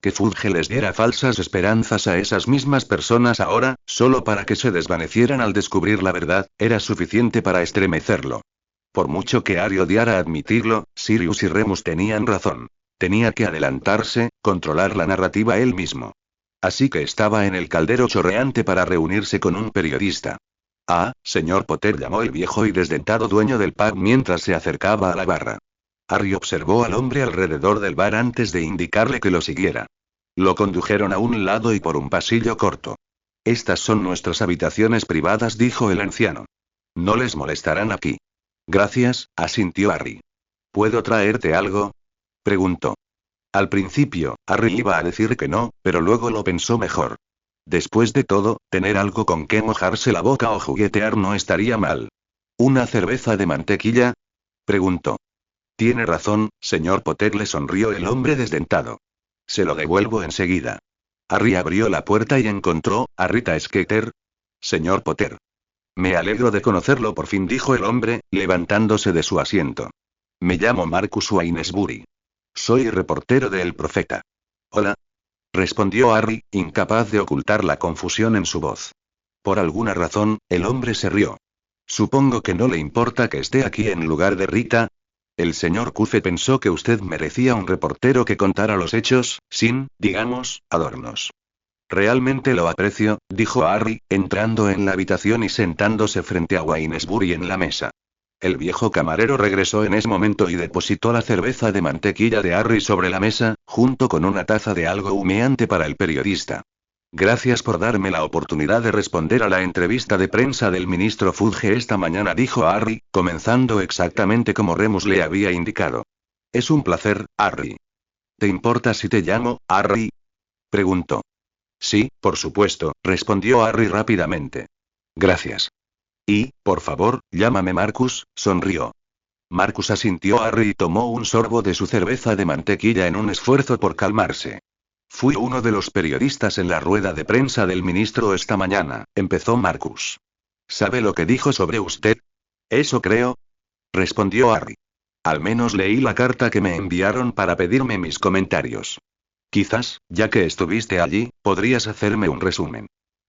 Que Fudge les diera falsas esperanzas a esas mismas personas ahora, solo para que se desvanecieran al descubrir la verdad, era suficiente para estremecerlo. Por mucho que Harry odiara admitirlo, Sirius y Remus tenían razón. Tenía que adelantarse, controlar la narrativa él mismo. Así que estaba en el caldero chorreante para reunirse con un periodista. Ah, señor Potter, llamó el viejo y desdentado dueño del pub mientras se acercaba a la barra. Harry observó al hombre alrededor del bar antes de indicarle que lo siguiera. Lo condujeron a un lado y por un pasillo corto. Estas son nuestras habitaciones privadas, dijo el anciano. No les molestarán aquí. Gracias, asintió Harry. ¿Puedo traerte algo?, preguntó. Al principio, Harry iba a decir que no, pero luego lo pensó mejor. Después de todo, tener algo con que mojarse la boca o juguetear no estaría mal. ¿Una cerveza de mantequilla?, preguntó. Tiene razón, señor Potter, le sonrió el hombre desdentado. Se lo devuelvo enseguida. Harry abrió la puerta y encontró a Rita Skeeter. Señor Potter. Me alegro de conocerlo por fin, dijo el hombre, levantándose de su asiento. Me llamo Marcus Wainesbury. Soy reportero de El Profeta. Hola. Respondió Harry, incapaz de ocultar la confusión en su voz. Por alguna razón, el hombre se rió. Supongo que no le importa que esté aquí en lugar de Rita. El señor Cufe pensó que usted merecía un reportero que contara los hechos, sin, digamos, adornos. Realmente lo aprecio, dijo Harry, entrando en la habitación y sentándose frente a Wainesbury en la mesa. El viejo camarero regresó en ese momento y depositó la cerveza de mantequilla de Harry sobre la mesa, junto con una taza de algo humeante para el periodista. Gracias por darme la oportunidad de responder a la entrevista de prensa del ministro Fudge esta mañana, dijo Harry, comenzando exactamente como Remus le había indicado. Es un placer, Harry. ¿Te importa si te llamo Harry?, preguntó. Sí, por supuesto, respondió Harry rápidamente. Gracias. Y, por favor, llámame Marcus, sonrió. Marcus asintió. Harry y tomó un sorbo de su cerveza de mantequilla en un esfuerzo por calmarse. Fui uno de los periodistas en la rueda de prensa del ministro esta mañana, empezó Marcus. ¿Sabe lo que dijo sobre usted? Eso creo, respondió Harry. Al menos leí la carta que me enviaron para pedirme mis comentarios. Quizás, ya que estuviste allí, podrías hacerme un resumen.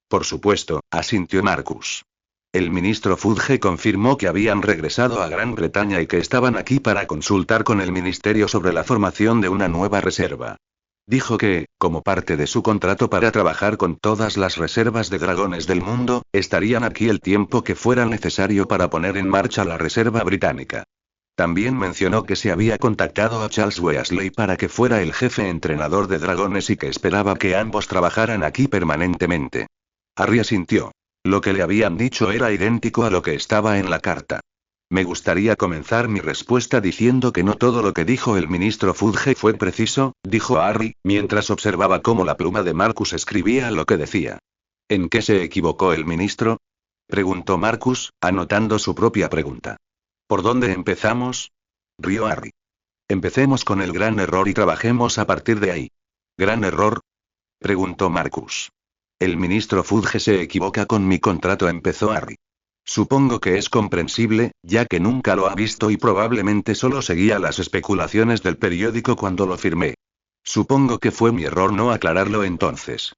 Por supuesto, asintió Marcus. El ministro Fudge confirmó que habían regresado a Gran Bretaña y que estaban aquí para consultar con el ministerio sobre la formación de una nueva reserva. Dijo que, como parte de su contrato para trabajar con todas las reservas de dragones del mundo, estarían aquí el tiempo que fuera necesario para poner en marcha la reserva británica. También mencionó que se había contactado a Charles Weasley para que fuera el jefe entrenador de dragones y que esperaba que ambos trabajaran aquí permanentemente. Harry asintió. Lo que le habían dicho era idéntico a lo que estaba en la carta. Me gustaría comenzar mi respuesta diciendo que no todo lo que dijo el ministro Fudge fue preciso, dijo Harry, mientras observaba cómo la pluma de Marcus escribía lo que decía. ¿En qué se equivocó el ministro?, preguntó Marcus, anotando su propia pregunta. ¿Por dónde empezamos?, rió Harry. Empecemos con el gran error y trabajemos a partir de ahí. ¿Gran error?, preguntó Marcus. El ministro Fudge se equivoca con mi contrato, empezó Harry. Supongo que es comprensible, ya que nunca lo ha visto y probablemente solo seguía las especulaciones del periódico cuando lo firmé. Supongo que fue mi error no aclararlo entonces.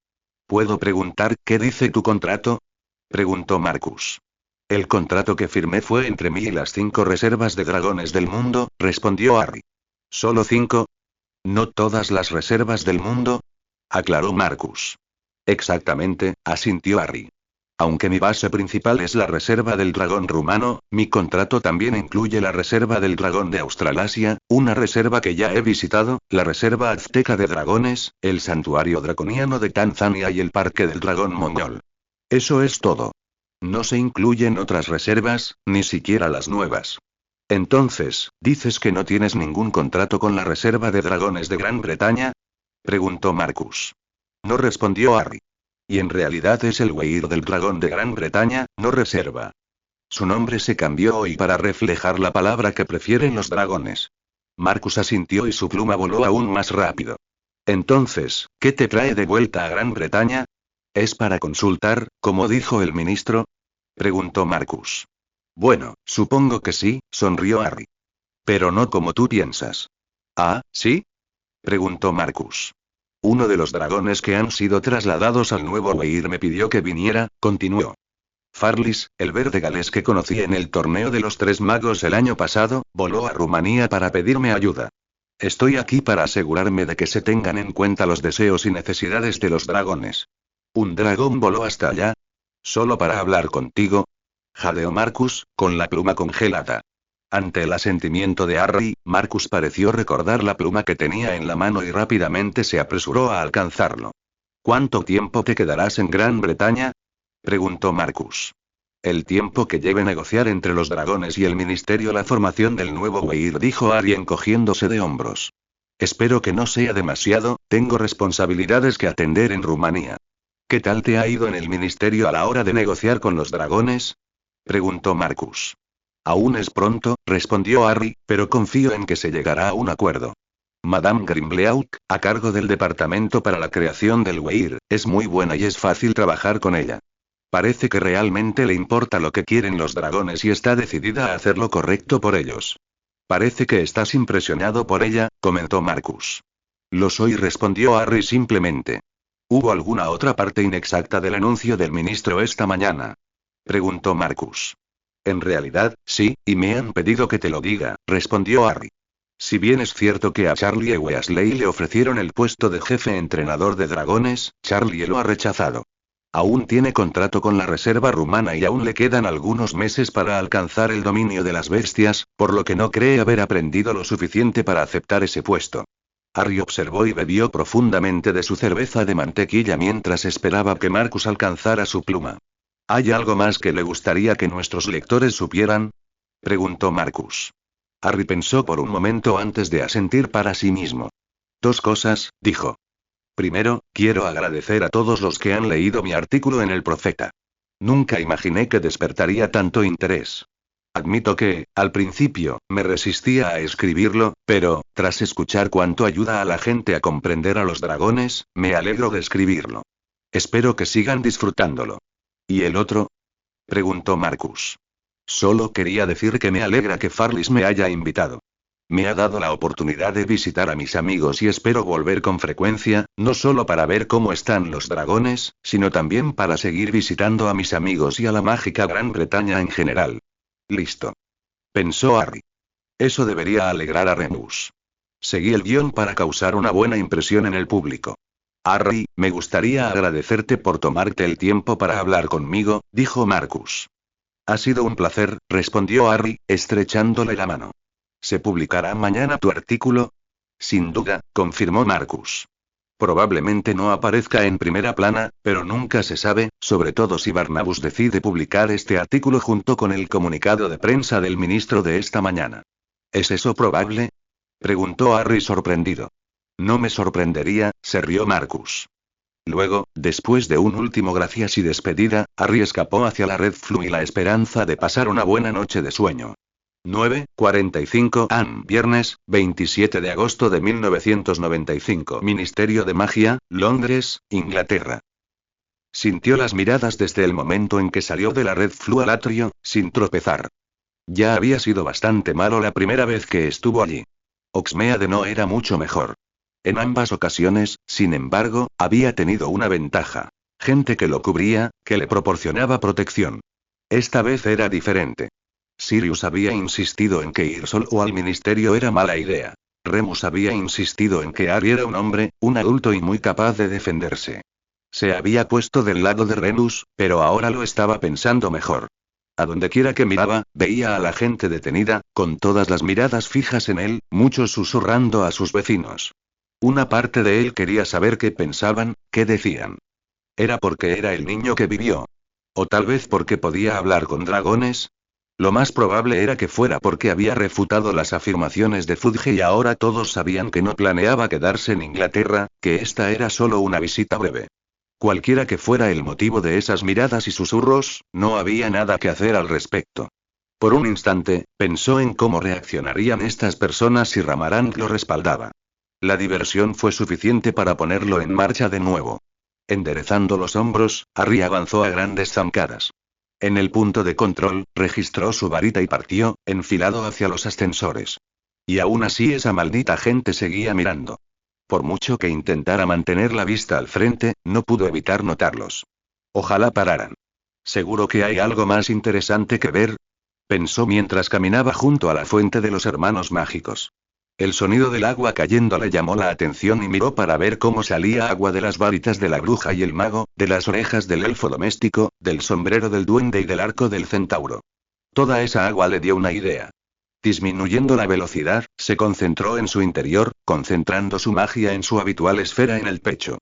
¿Puedo preguntar qué dice tu contrato?, preguntó Marcus. El contrato que firmé fue entre mí y las 5 reservas de dragones del mundo, respondió Harry. ¿Solo 5? ¿No todas las reservas del mundo?, aclaró Marcus. Exactamente, asintió Harry. Aunque mi base principal es la reserva del dragón rumano, mi contrato también incluye la reserva del dragón de Australasia, una reserva que ya he visitado, la reserva azteca de dragones, el santuario draconiano de Tanzania y el parque del dragón mongol. Eso es todo. No se incluyen otras reservas, ni siquiera las nuevas. Entonces, ¿dices que no tienes ningún contrato con la reserva de dragones de Gran Bretaña?, preguntó Marcus. No, respondió Harry. Y en realidad es el Weir del dragón de Gran Bretaña, no reserva. Su nombre se cambió hoy para reflejar la palabra que prefieren los dragones. Marcus asintió y su pluma voló aún más rápido. Entonces, ¿qué te trae de vuelta a Gran Bretaña? ¿Es para consultar, como dijo el ministro? Preguntó Marcus. Bueno, supongo que sí, sonrió Harry. Pero no como tú piensas. ¿Ah, sí? Preguntó Marcus. Uno de los dragones que han sido trasladados al nuevo Weir me pidió que viniera, continuó. Farlis, el verde galés que conocí en el torneo de los Tres Magos el año pasado, voló a Rumanía para pedirme ayuda. Estoy aquí para asegurarme de que se tengan en cuenta los deseos y necesidades de los dragones. ¿Un dragón voló hasta allá? ¿Solo para hablar contigo? Jadeó Marcus, con la pluma congelada. Ante el asentimiento de Harry, Marcus pareció recordar la pluma que tenía en la mano y rápidamente se apresuró a alcanzarlo. ¿Cuánto tiempo te quedarás en Gran Bretaña? Preguntó Marcus. El tiempo que lleve negociar entre los dragones y el ministerio la formación del nuevo Weir, dijo Harry encogiéndose de hombros. Espero que no sea demasiado, tengo responsabilidades que atender en Rumanía. ¿Qué tal te ha ido en el ministerio a la hora de negociar con los dragones? Preguntó Marcus. Aún es pronto, respondió Harry, pero confío en que se llegará a un acuerdo. Madame Grimbleauc, a cargo del departamento para la creación del Weir, es muy buena y es fácil trabajar con ella. Parece que realmente le importa lo que quieren los dragones y está decidida a hacer lo correcto por ellos. Parece que estás impresionado por ella, comentó Marcus. Lo soy, respondió Harry simplemente. ¿Hubo alguna otra parte inexacta del anuncio del ministro esta mañana? Preguntó Marcus. En realidad, sí, y me han pedido que te lo diga, respondió Harry. Si bien es cierto que a Charlie Weasley le ofrecieron el puesto de jefe entrenador de dragones, Charlie lo ha rechazado. Aún tiene contrato con la reserva rumana y aún le quedan algunos meses para alcanzar el dominio de las bestias, por lo que no cree haber aprendido lo suficiente para aceptar ese puesto. Harry observó y bebió profundamente de su cerveza de mantequilla mientras esperaba que Marcus alcanzara su pluma. ¿Hay algo más que le gustaría que nuestros lectores supieran? Preguntó Marcus. Harry pensó por un momento antes de asentir para sí mismo. Dos cosas, dijo. Primero, quiero agradecer a todos los que han leído mi artículo en El Profeta. Nunca imaginé que despertaría tanto interés. Admito que, al principio, me resistía a escribirlo, pero, tras escuchar cuánto ayuda a la gente a comprender a los dragones, me alegro de escribirlo. Espero que sigan disfrutándolo. ¿Y el otro? Preguntó Marcus. Solo quería decir que me alegra que Farlis me haya invitado. Me ha dado la oportunidad de visitar a mis amigos y espero volver con frecuencia, no solo para ver cómo están los dragones, sino también para seguir visitando a mis amigos y a la mágica Gran Bretaña en general. Listo. Pensó Harry. Eso debería alegrar a Remus. Seguí el guión para causar una buena impresión en el público. Harry, me gustaría agradecerte por tomarte el tiempo para hablar conmigo, dijo Marcus. Ha sido un placer, respondió Harry, estrechándole la mano. ¿Se publicará mañana tu artículo? Sin duda, confirmó Marcus. Probablemente no aparezca en primera plana, pero nunca se sabe, sobre todo si Barnabas decide publicar este artículo junto con el comunicado de prensa del ministro de esta mañana. ¿Es eso probable? Preguntó Harry sorprendido. No me sorprendería, se rió Marcus. Luego, después de un último gracias y despedida, Harry escapó hacia la Red Flue y la esperanza de pasar una buena noche de sueño. 9:45 am. Viernes, 27 de agosto de 1995. Ministerio de Magia, Londres, Inglaterra. Sintió las miradas desde el momento en que salió de la Red Flue al atrio, sin tropezar. Ya había sido bastante malo la primera vez que estuvo allí. Oxmeade no era mucho mejor. En ambas ocasiones, sin embargo, había tenido una ventaja. Gente que lo cubría, que le proporcionaba protección. Esta vez era diferente. Sirius había insistido en que ir solo al ministerio era mala idea. Remus había insistido en que Harry era un hombre, un adulto y muy capaz de defenderse. Se había puesto del lado de Remus, pero ahora lo estaba pensando mejor. A donde quiera que miraba, veía a la gente detenida, con todas las miradas fijas en él, muchos susurrando a sus vecinos. Una parte de él quería saber qué pensaban, qué decían. ¿Era porque era el niño que vivió? ¿O tal vez porque podía hablar con dragones? Lo más probable era que fuera porque había refutado las afirmaciones de Fudge y ahora todos sabían que no planeaba quedarse en Inglaterra, que esta era solo una visita breve. Cualquiera que fuera el motivo de esas miradas y susurros, no había nada que hacer al respecto. Por un instante, pensó en cómo reaccionarían estas personas si Ramarant lo respaldaba. La diversión fue suficiente para ponerlo en marcha de nuevo. Enderezando los hombros, Harry avanzó a grandes zancadas. En el punto de control, registró su varita y partió, enfilado hacia los ascensores. Y aún así esa maldita gente seguía mirando. Por mucho que intentara mantener la vista al frente, no pudo evitar notarlos. Ojalá pararan. ¿Seguro que hay algo más interesante que ver? Pensó mientras caminaba junto a la fuente de los hermanos mágicos. El sonido del agua cayendo le llamó la atención y miró para ver cómo salía agua de las varitas de la bruja y el mago, de las orejas del elfo doméstico, del sombrero del duende y del arco del centauro. Toda esa agua le dio una idea. Disminuyendo la velocidad, se concentró en su interior, concentrando su magia en su habitual esfera en el pecho.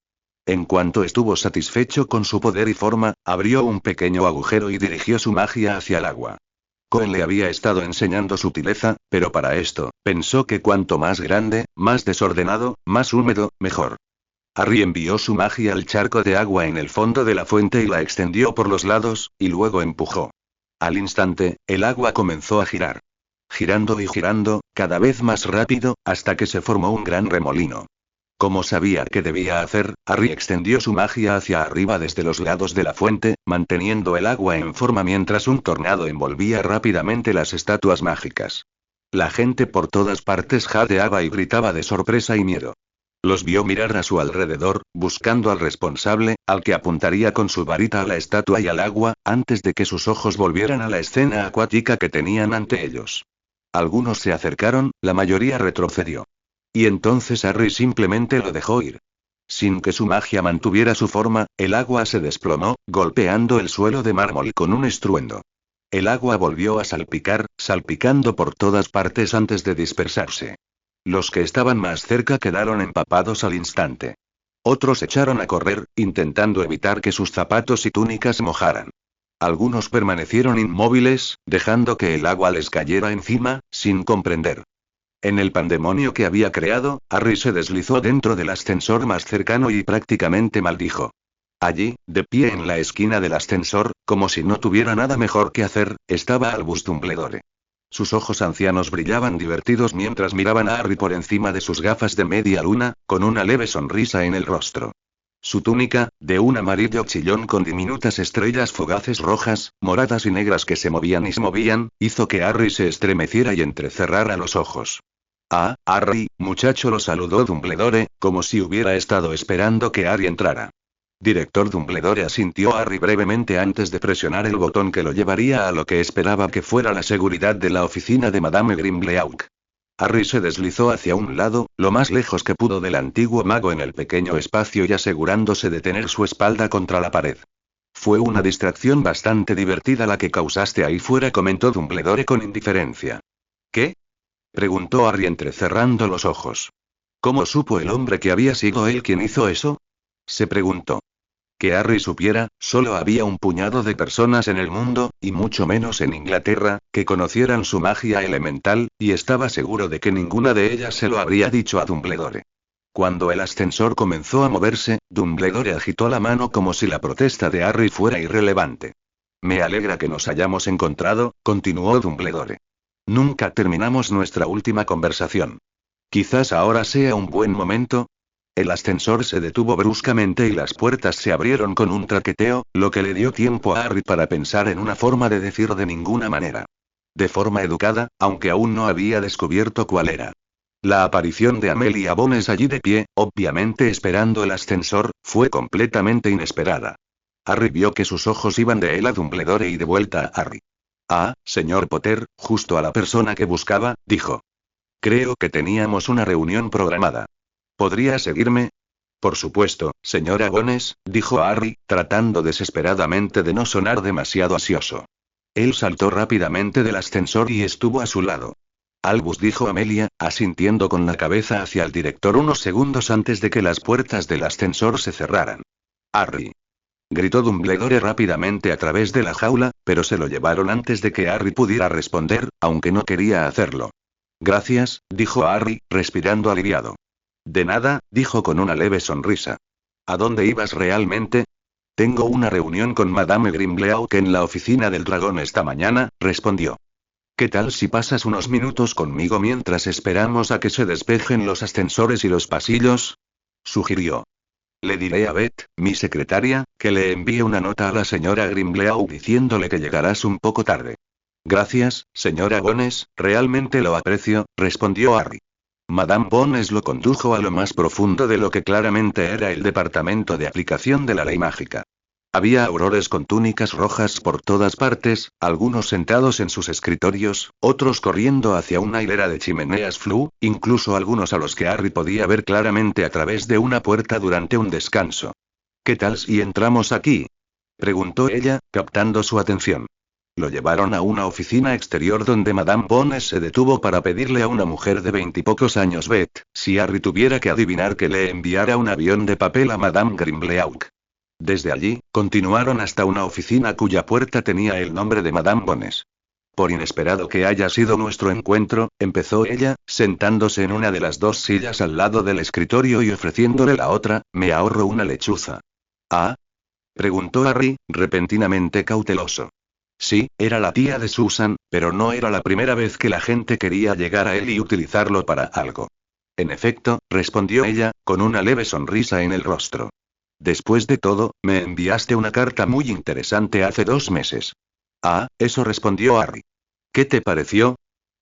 En cuanto estuvo satisfecho con su poder y forma, abrió un pequeño agujero y dirigió su magia hacia el agua. Cohen le había estado enseñando sutileza, pero para esto, pensó que cuanto más grande, más desordenado, más húmedo, mejor. Harry envió su magia al charco de agua en el fondo de la fuente y la extendió por los lados, y luego empujó. Al instante, el agua comenzó a girar. Girando y girando, cada vez más rápido, hasta que se formó un gran remolino. Como sabía qué debía hacer, Harry extendió su magia hacia arriba desde los lados de la fuente, manteniendo el agua en forma mientras un tornado envolvía rápidamente las estatuas mágicas. La gente por todas partes jadeaba y gritaba de sorpresa y miedo. Los vio mirar a su alrededor, buscando al responsable, al que apuntaría con su varita a la estatua y al agua, antes de que sus ojos volvieran a la escena acuática que tenían ante ellos. Algunos se acercaron, la mayoría retrocedió. Y entonces Harry simplemente lo dejó ir. Sin que su magia mantuviera su forma, el agua se desplomó, golpeando el suelo de mármol con un estruendo. El agua volvió a salpicar, salpicando por todas partes antes de dispersarse. Los que estaban más cerca quedaron empapados al instante. Otros echaron a correr, intentando evitar que sus zapatos y túnicas mojaran. Algunos permanecieron inmóviles, dejando que el agua les cayera encima, sin comprender. En el pandemonio que había creado, Harry se deslizó dentro del ascensor más cercano y prácticamente maldijo. Allí, de pie en la esquina del ascensor, como si no tuviera nada mejor que hacer, estaba Albus Dumbledore. Sus ojos ancianos brillaban divertidos mientras miraban a Harry por encima de sus gafas de media luna, con una leve sonrisa en el rostro. Su túnica, de un amarillo chillón con diminutas estrellas fugaces rojas, moradas y negras que se movían y se movían, hizo que Harry se estremeciera y entrecerrara los ojos. Ah, Harry, muchacho, lo saludó Dumbledore, como si hubiera estado esperando que Harry entrara. Director Dumbledore, asintió Harry brevemente antes de presionar el botón que lo llevaría a lo que esperaba que fuera la seguridad de la oficina de Madame Grimleauc. Harry se deslizó hacia un lado, lo más lejos que pudo del antiguo mago en el pequeño espacio y asegurándose de tener su espalda contra la pared. Fue una distracción bastante divertida la que causaste ahí fuera, comentó Dumbledore con indiferencia. ¿Qué? Preguntó Harry entrecerrando los ojos. ¿Cómo supo el hombre que había sido él quien hizo eso? Se preguntó. Que Harry supiera, solo había un puñado de personas en el mundo, y mucho menos en Inglaterra, que conocieran su magia elemental, y estaba seguro de que ninguna de ellas se lo habría dicho a Dumbledore. Cuando el ascensor comenzó a moverse, Dumbledore agitó la mano como si la protesta de Harry fuera irrelevante. Me alegra que nos hayamos encontrado, continuó Dumbledore. Nunca terminamos nuestra última conversación. Quizás ahora sea un buen momento. El ascensor se detuvo bruscamente y las puertas se abrieron con un traqueteo, lo que le dio tiempo a Harry para pensar en una forma de decir de ninguna manera. De forma educada, aunque aún no había descubierto cuál era. La aparición de Amelia Bones allí de pie, obviamente esperando el ascensor, fue completamente inesperada. Harry vio que sus ojos iban de él a Dumbledore y de vuelta a Harry. Ah, señor Potter, justo a la persona que buscaba, dijo. Creo que teníamos una reunión programada. ¿Podría seguirme? Por supuesto, señora Bones, dijo Harry, tratando desesperadamente de no sonar demasiado ansioso. Él saltó rápidamente del ascensor y estuvo a su lado. Albus, dijo Amelia, asintiendo con la cabeza hacia el director unos segundos antes de que las puertas del ascensor se cerraran. Harry. Gritó Dumbledore rápidamente a través de la jaula, pero se lo llevaron antes de que Harry pudiera responder, aunque no quería hacerlo. Gracias, dijo Harry, respirando aliviado. De nada, dijo con una leve sonrisa. ¿A dónde ibas realmente? Tengo una reunión con Madame Grimbleauque en la oficina del dragón esta mañana, respondió. ¿Qué tal si pasas unos minutos conmigo mientras esperamos a que se despejen los ascensores y los pasillos? Sugirió. Le diré a Beth, mi secretaria, que le envíe una nota a la señora Grimbleau diciéndole que llegarás un poco tarde. Gracias, señora Bones, realmente lo aprecio, respondió Harry. Madame Bones lo condujo a lo más profundo de lo que claramente era el departamento de aplicación de la ley mágica. Había aurores con túnicas rojas por todas partes, algunos sentados en sus escritorios, otros corriendo hacia una hilera de chimeneas flu, incluso algunos a los que Harry podía ver claramente a través de una puerta durante un descanso. ¿Qué tal si entramos aquí? Preguntó ella, captando su atención. Lo llevaron a una oficina exterior donde Madame Bones se detuvo para pedirle a una mujer de 20 y pocos años Beth, si Harry tuviera que adivinar, que le enviara un avión de papel a Madame Grimbleauque. Desde allí, continuaron hasta una oficina cuya puerta tenía el nombre de Madame Bones. Por inesperado que haya sido nuestro encuentro, empezó ella, sentándose en una de las dos sillas al lado del escritorio y ofreciéndole la otra, me ahorro una lechuza. ¿Ah? Preguntó Harry, repentinamente cauteloso. Sí, era la tía de Susan, pero no era la primera vez que la gente quería llegar a él y utilizarlo para algo. En efecto, respondió ella, con una leve sonrisa en el rostro. Después de todo, me enviaste una carta muy interesante hace 2 meses. Ah, eso, respondió Harry. ¿Qué te pareció?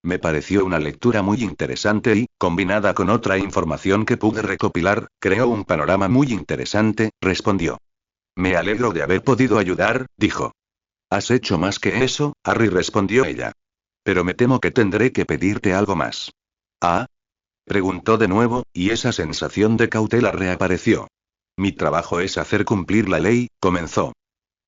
Me pareció una lectura muy interesante y, combinada con otra información que pude recopilar, creó un panorama muy interesante, respondió. Me alegro de haber podido ayudar, dijo. ¿Has hecho más que eso, Harry?, respondió ella. Pero me temo que tendré que pedirte algo más. ¿Ah? Preguntó de nuevo, y esa sensación de cautela reapareció. Mi trabajo es hacer cumplir la ley, comenzó.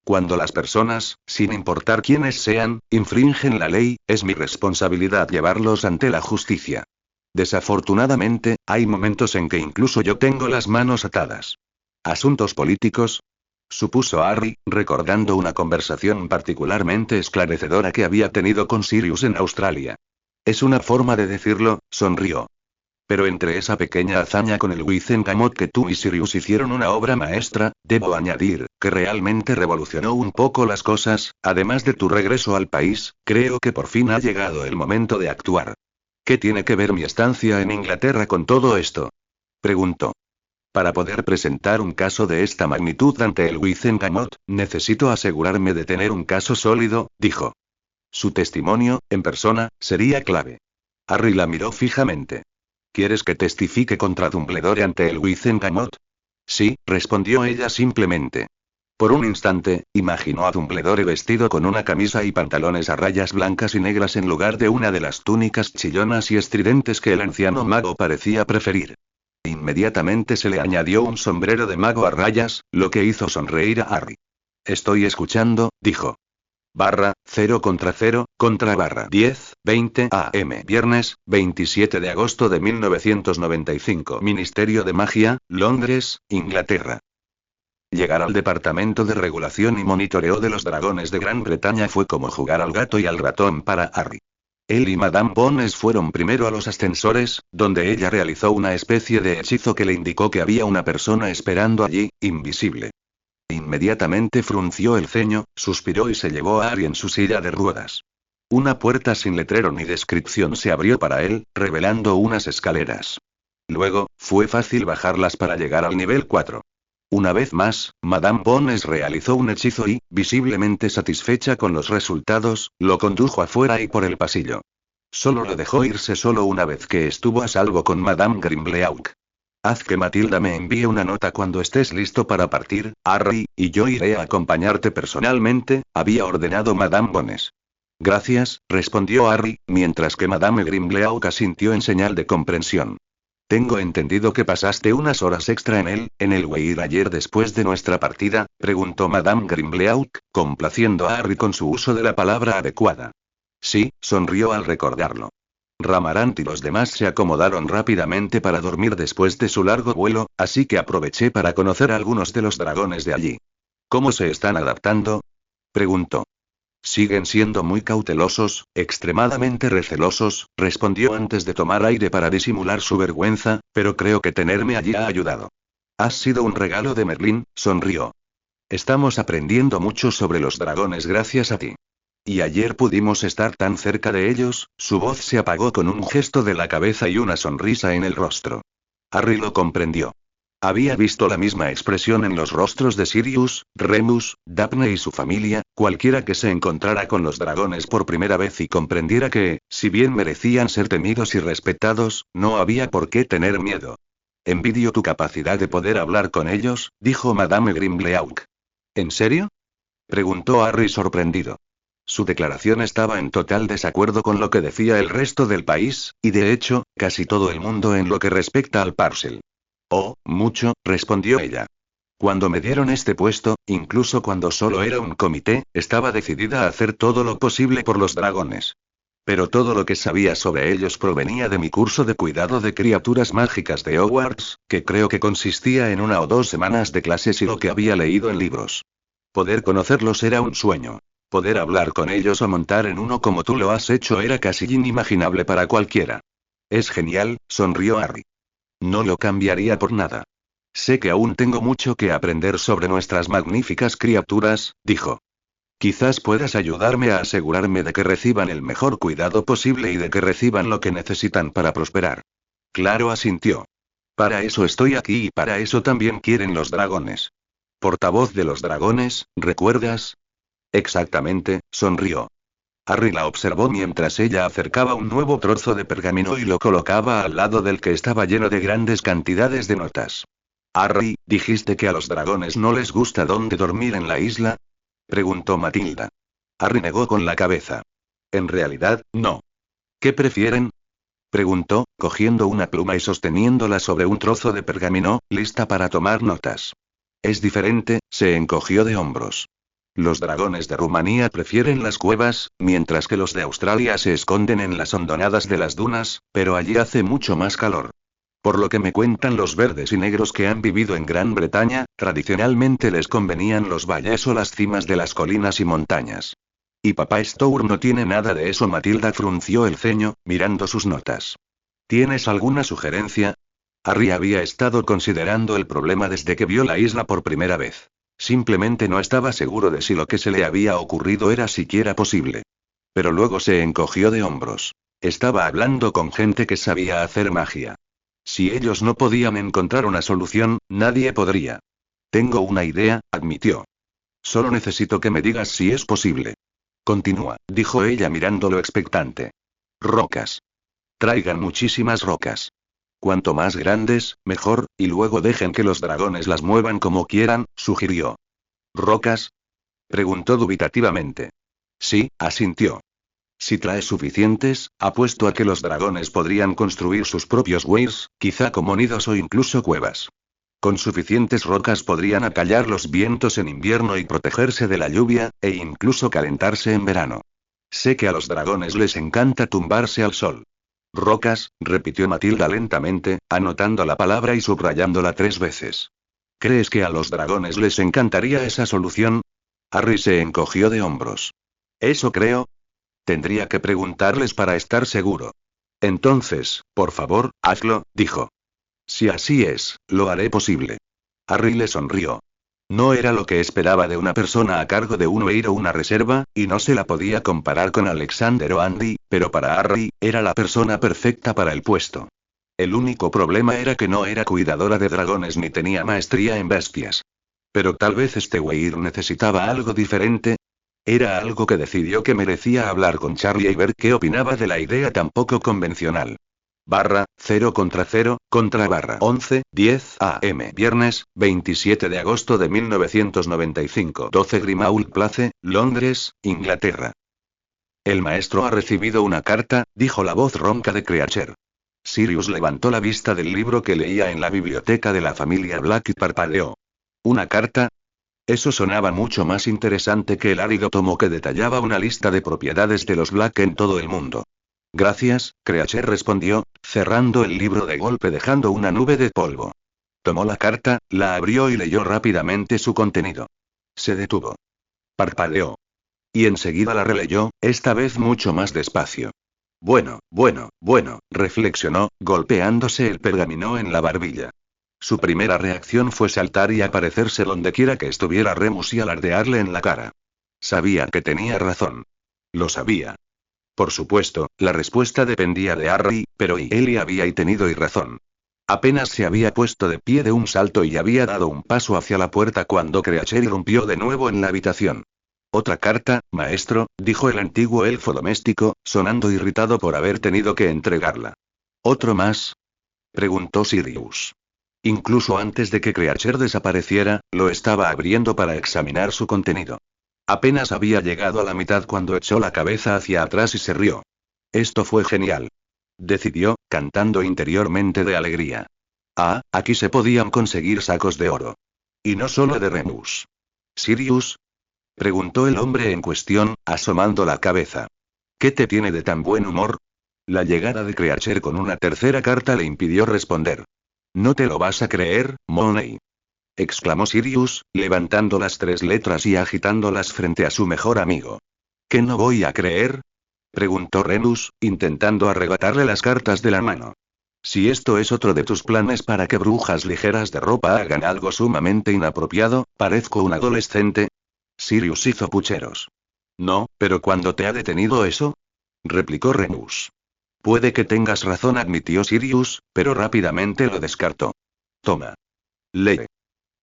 Cuando las personas, sin importar quiénes sean, infringen la ley, es mi responsabilidad llevarlos ante la justicia. Desafortunadamente, hay momentos en que incluso yo tengo las manos atadas. ¿Asuntos políticos? Supuso Harry, recordando una conversación particularmente esclarecedora que había tenido con Sirius en Australia. Es una forma de decirlo, sonrió. Pero entre esa pequeña hazaña con el Wizengamot que tú y Sirius hicieron una obra maestra, debo añadir, que realmente revolucionó un poco las cosas, además de tu regreso al país, creo que por fin ha llegado el momento de actuar. ¿Qué tiene que ver mi estancia en Inglaterra con todo esto? Preguntó. Para poder presentar un caso de esta magnitud ante el Wizengamot, necesito asegurarme de tener un caso sólido, dijo. Su testimonio, en persona, sería clave. Harry la miró fijamente. ¿Quieres que testifique contra Dumbledore ante el Wizengamot? Sí, respondió ella simplemente. Por un instante, imaginó a Dumbledore vestido con una camisa y pantalones a rayas blancas y negras en lugar de una de las túnicas chillonas y estridentes que el anciano mago parecía preferir. Inmediatamente se le añadió un sombrero de mago a rayas, lo que hizo sonreír a Harry. Estoy escuchando, dijo. /0 contra /10, 20 AM. Viernes, 27 de agosto de 1995. Ministerio de Magia, Londres, Inglaterra. Llegar al Departamento de Regulación y Monitoreo de los Dragones de Gran Bretaña fue como jugar al gato y al ratón para Harry. Él y Madame Bones fueron primero a los ascensores, donde ella realizó una especie de hechizo que le indicó que había una persona esperando allí, invisible. Inmediatamente frunció el ceño, suspiró y se llevó a Harry en su silla de ruedas. Una puerta sin letrero ni descripción se abrió para él, revelando unas escaleras. Luego, fue fácil bajarlas para llegar al nivel 4. Una vez más, Madame Bones realizó un hechizo y, visiblemente satisfecha con los resultados, lo condujo afuera y por el pasillo. Solo lo dejó irse solo una vez que estuvo a salvo con Madame Grimbleauque. Haz que Matilda me envíe una nota cuando estés listo para partir, Harry, y yo iré a acompañarte personalmente, había ordenado Madame Bones. Gracias, respondió Harry, mientras que Madame Grimbleauque asintió en señal de comprensión. Tengo entendido que pasaste unas horas extra en el Weir ayer después de nuestra partida, preguntó Madame Grimbleauque, complaciendo a Harry con su uso de la palabra adecuada. Sí, sonrió al recordarlo. Ramarant y los demás se acomodaron rápidamente para dormir después de su largo vuelo, así que aproveché para conocer a algunos de los dragones de allí. ¿Cómo se están adaptando? Preguntó. Siguen siendo muy cautelosos, extremadamente recelosos, respondió antes de tomar aire para disimular su vergüenza, pero creo que tenerme allí ha ayudado. Has sido un regalo de Merlín, sonrió. Estamos aprendiendo mucho sobre los dragones gracias a ti. Y ayer pudimos estar tan cerca de ellos. Su voz se apagó con un gesto de la cabeza y una sonrisa en el rostro. Harry lo comprendió. Había visto la misma expresión en los rostros de Sirius, Remus, Daphne y su familia, cualquiera que se encontrara con los dragones por primera vez y comprendiera que, si bien merecían ser temidos y respetados, no había por qué tener miedo. Envidio tu capacidad de poder hablar con ellos, dijo Madame Grimleauc. ¿En serio?, preguntó Harry sorprendido. Su declaración estaba en total desacuerdo con lo que decía el resto del país, y de hecho, casi todo el mundo en lo que respecta al Parcel. Oh, mucho, respondió ella. Cuando me dieron este puesto, incluso cuando solo era un comité, estaba decidida a hacer todo lo posible por los dragones. Pero todo lo que sabía sobre ellos provenía de mi curso de cuidado de criaturas mágicas de Hogwarts, que creo que consistía en 1 o 2 semanas de clases y lo que había leído en libros. Poder conocerlos era un sueño. Poder hablar con ellos o montar en uno como tú lo has hecho era casi inimaginable para cualquiera. Es genial, sonrió Harry. No lo cambiaría por nada. Sé que aún tengo mucho que aprender sobre nuestras magníficas criaturas, dijo. Quizás puedas ayudarme a asegurarme de que reciban el mejor cuidado posible y de que reciban lo que necesitan para prosperar. Claro, asintió. Para eso estoy aquí y para eso también quieren los dragones. Portavoz de los dragones, ¿recuerdas? Exactamente, sonrió. Harry la observó mientras ella acercaba un nuevo trozo de pergamino y lo colocaba al lado del que estaba lleno de grandes cantidades de notas. Harry, ¿dijiste que a los dragones no les gusta dónde dormir en la isla?, preguntó Matilda. Harry negó con la cabeza. En realidad, no. ¿Qué prefieren?, preguntó, cogiendo una pluma y sosteniéndola sobre un trozo de pergamino, lista para tomar notas. Es diferente, se encogió de hombros. Los dragones de Rumanía prefieren las cuevas, mientras que los de Australia se esconden en las hondonadas de las dunas, pero allí hace mucho más calor. Por lo que me cuentan los verdes y negros que han vivido en Gran Bretaña, tradicionalmente les convenían los valles o las cimas de las colinas y montañas. Y papá Stour no tiene nada de eso. Matilda frunció el ceño, mirando sus notas. ¿Tienes alguna sugerencia? Harry había estado considerando el problema desde que vio la isla por primera vez. Simplemente no estaba seguro de si lo que se le había ocurrido era siquiera posible. Pero luego se encogió de hombros. Estaba hablando con gente que sabía hacer magia. Si ellos no podían encontrar una solución, nadie podría. Tengo una idea, admitió. Solo necesito que me digas si es posible. Continúa, dijo ella mirándolo expectante. Rocas. Traigan muchísimas rocas. Cuanto más grandes, mejor, y luego dejen que los dragones las muevan como quieran, sugirió. ¿Rocas?, preguntó dubitativamente. Sí, asintió. Si traes suficientes, apuesto a que los dragones podrían construir sus propios weirs, quizá como nidos o incluso cuevas. Con suficientes rocas podrían acallar los vientos en invierno y protegerse de la lluvia, e incluso calentarse en verano. Sé que a los dragones les encanta tumbarse al sol. Rocas, repitió Matilda lentamente, anotando la palabra y subrayándola 3 veces. ¿Crees que a los dragones les encantaría esa solución? Harry se encogió de hombros. Eso creo. Tendría que preguntarles para estar seguro. Entonces, por favor, hazlo, dijo. Si así es, lo haré posible. Harry le sonrió. No era lo que esperaba de una persona a cargo de un Weir o una reserva, y no se la podía comparar con Alexander o Andy, pero para Harry, era la persona perfecta para el puesto. El único problema era que no era cuidadora de dragones ni tenía maestría en bestias. Pero tal vez este Weir necesitaba algo diferente. Era algo que decidió que merecía hablar con Charlie y ver qué opinaba de la idea tan poco convencional. /0 contra 0 contra /11:10 am. Viernes, 27 de agosto de 1995. 12 Grimmauld Place, Londres, Inglaterra. El maestro ha recibido una carta, dijo la voz ronca de Creacher. Sirius levantó la vista del libro que leía en la biblioteca de la familia Black y parpadeó. ¿Una carta? Eso sonaba mucho más interesante que el árido tomo que detallaba una lista de propiedades de los Black en todo el mundo. Gracias, Creacher respondió, cerrando el libro de golpe dejando una nube de polvo. Tomó la carta, la abrió y leyó rápidamente su contenido. Se detuvo. Parpadeó. Y enseguida la releyó, esta vez mucho más despacio. Bueno, reflexionó, golpeándose el pergamino en la barbilla. Su primera reacción fue saltar y aparecerse donde quiera que estuviera Remus y alardearle en la cara. Sabía que tenía razón. Lo sabía. Por supuesto, la respuesta dependía de Harry, pero y él había tenido razón. Apenas se había puesto de pie de un salto y había dado un paso hacia la puerta cuando Creacher irrumpió de nuevo en la habitación. Otra carta, maestro, dijo el antiguo elfo doméstico, sonando irritado por haber tenido que entregarla. ¿Otro más? Preguntó Sirius. Incluso antes de que Creacher desapareciera, lo estaba abriendo para examinar su contenido. Apenas había llegado a la mitad cuando echó la cabeza hacia atrás y se rió. Esto fue genial. Decidió, cantando interiormente de alegría. Ah, aquí se podían conseguir sacos de oro. Y no solo de Remus. ¿Sirius? Preguntó el hombre en cuestión, asomando la cabeza. ¿Qué te tiene de tan buen humor? La llegada de Creacher con una tercera carta le impidió responder. ¿No te lo vas a creer, Mooney? Exclamó Sirius, levantando las 3 letras y agitándolas frente a su mejor amigo. ¿Qué no voy a creer? Preguntó Remus, intentando arrebatarle las cartas de la mano. Si esto es otro de tus planes para que brujas ligeras de ropa hagan algo sumamente inapropiado, ¿parezco un adolescente? Sirius hizo pucheros. No, pero ¿cuándo te ha detenido eso? Replicó Remus. Puede que tengas razón, admitió Sirius, pero rápidamente lo descartó. Toma. Lee.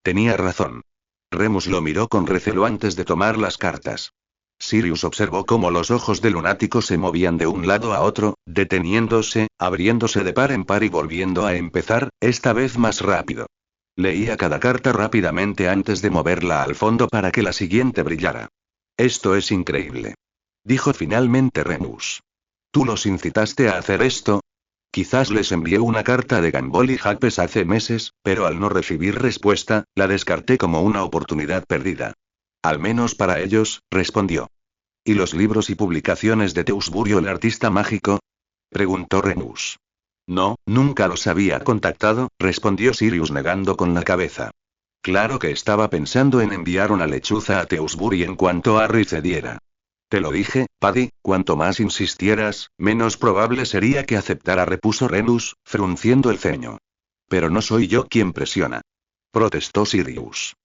Tenía razón. Remus lo miró con recelo antes de tomar las cartas. Sirius observó cómo los ojos del lunático se movían de un lado a otro, deteniéndose, abriéndose de par en par y volviendo a empezar, esta vez más rápido. Leía cada carta rápidamente antes de moverla al fondo para que la siguiente brillara. Esto es increíble. Dijo finalmente Remus. ¿Tú los incitaste a hacer esto? Quizás les envié una carta de Gumball y Hapes hace meses, pero al no recibir respuesta, la descarté como una oportunidad perdida. Al menos para ellos, respondió. ¿Y los libros y publicaciones de Teusburio el artista mágico? Preguntó Remus. No, nunca los había contactado, respondió Sirius negando con la cabeza. Claro que estaba pensando en enviar una lechuza a Teusbury en cuanto Harry cediera. Te lo dije, Paddy, cuanto más insistieras, menos probable sería que aceptara, repuso Remus, frunciendo el ceño. Pero no soy yo quien presiona. Protestó Sirius.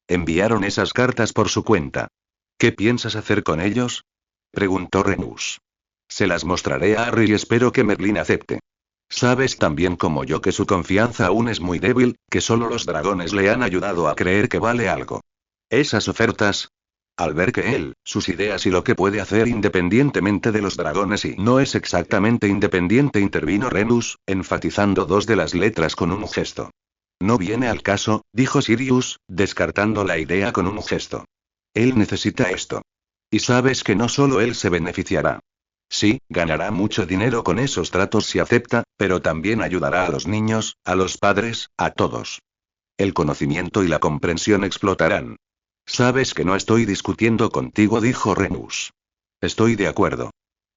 Enviaron esas cartas por su cuenta. ¿Qué piensas hacer con ellos? Preguntó Remus. Se las mostraré a Harry y espero que Merlin acepte. Sabes tan bien como yo que su confianza aún es muy débil, que solo los dragones le han ayudado a creer que vale algo. Esas ofertas. Al ver que él, sus ideas y lo que puede hacer independientemente de los dragones y no es exactamente independiente, intervino Remus, enfatizando 2 de las letras con un gesto. No viene al caso, dijo Sirius, descartando la idea con un gesto. Él necesita esto. Y sabes que no solo él se beneficiará. Sí, ganará mucho dinero con esos tratos si acepta, pero también ayudará a los niños, a los padres, a todos. El conocimiento y la comprensión explotarán. Sabes que no estoy discutiendo contigo, dijo Remus. Estoy de acuerdo.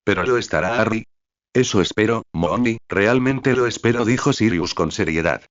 ¿Pero lo estará Harry? Eso espero, Mooney, realmente lo espero, dijo Sirius con seriedad.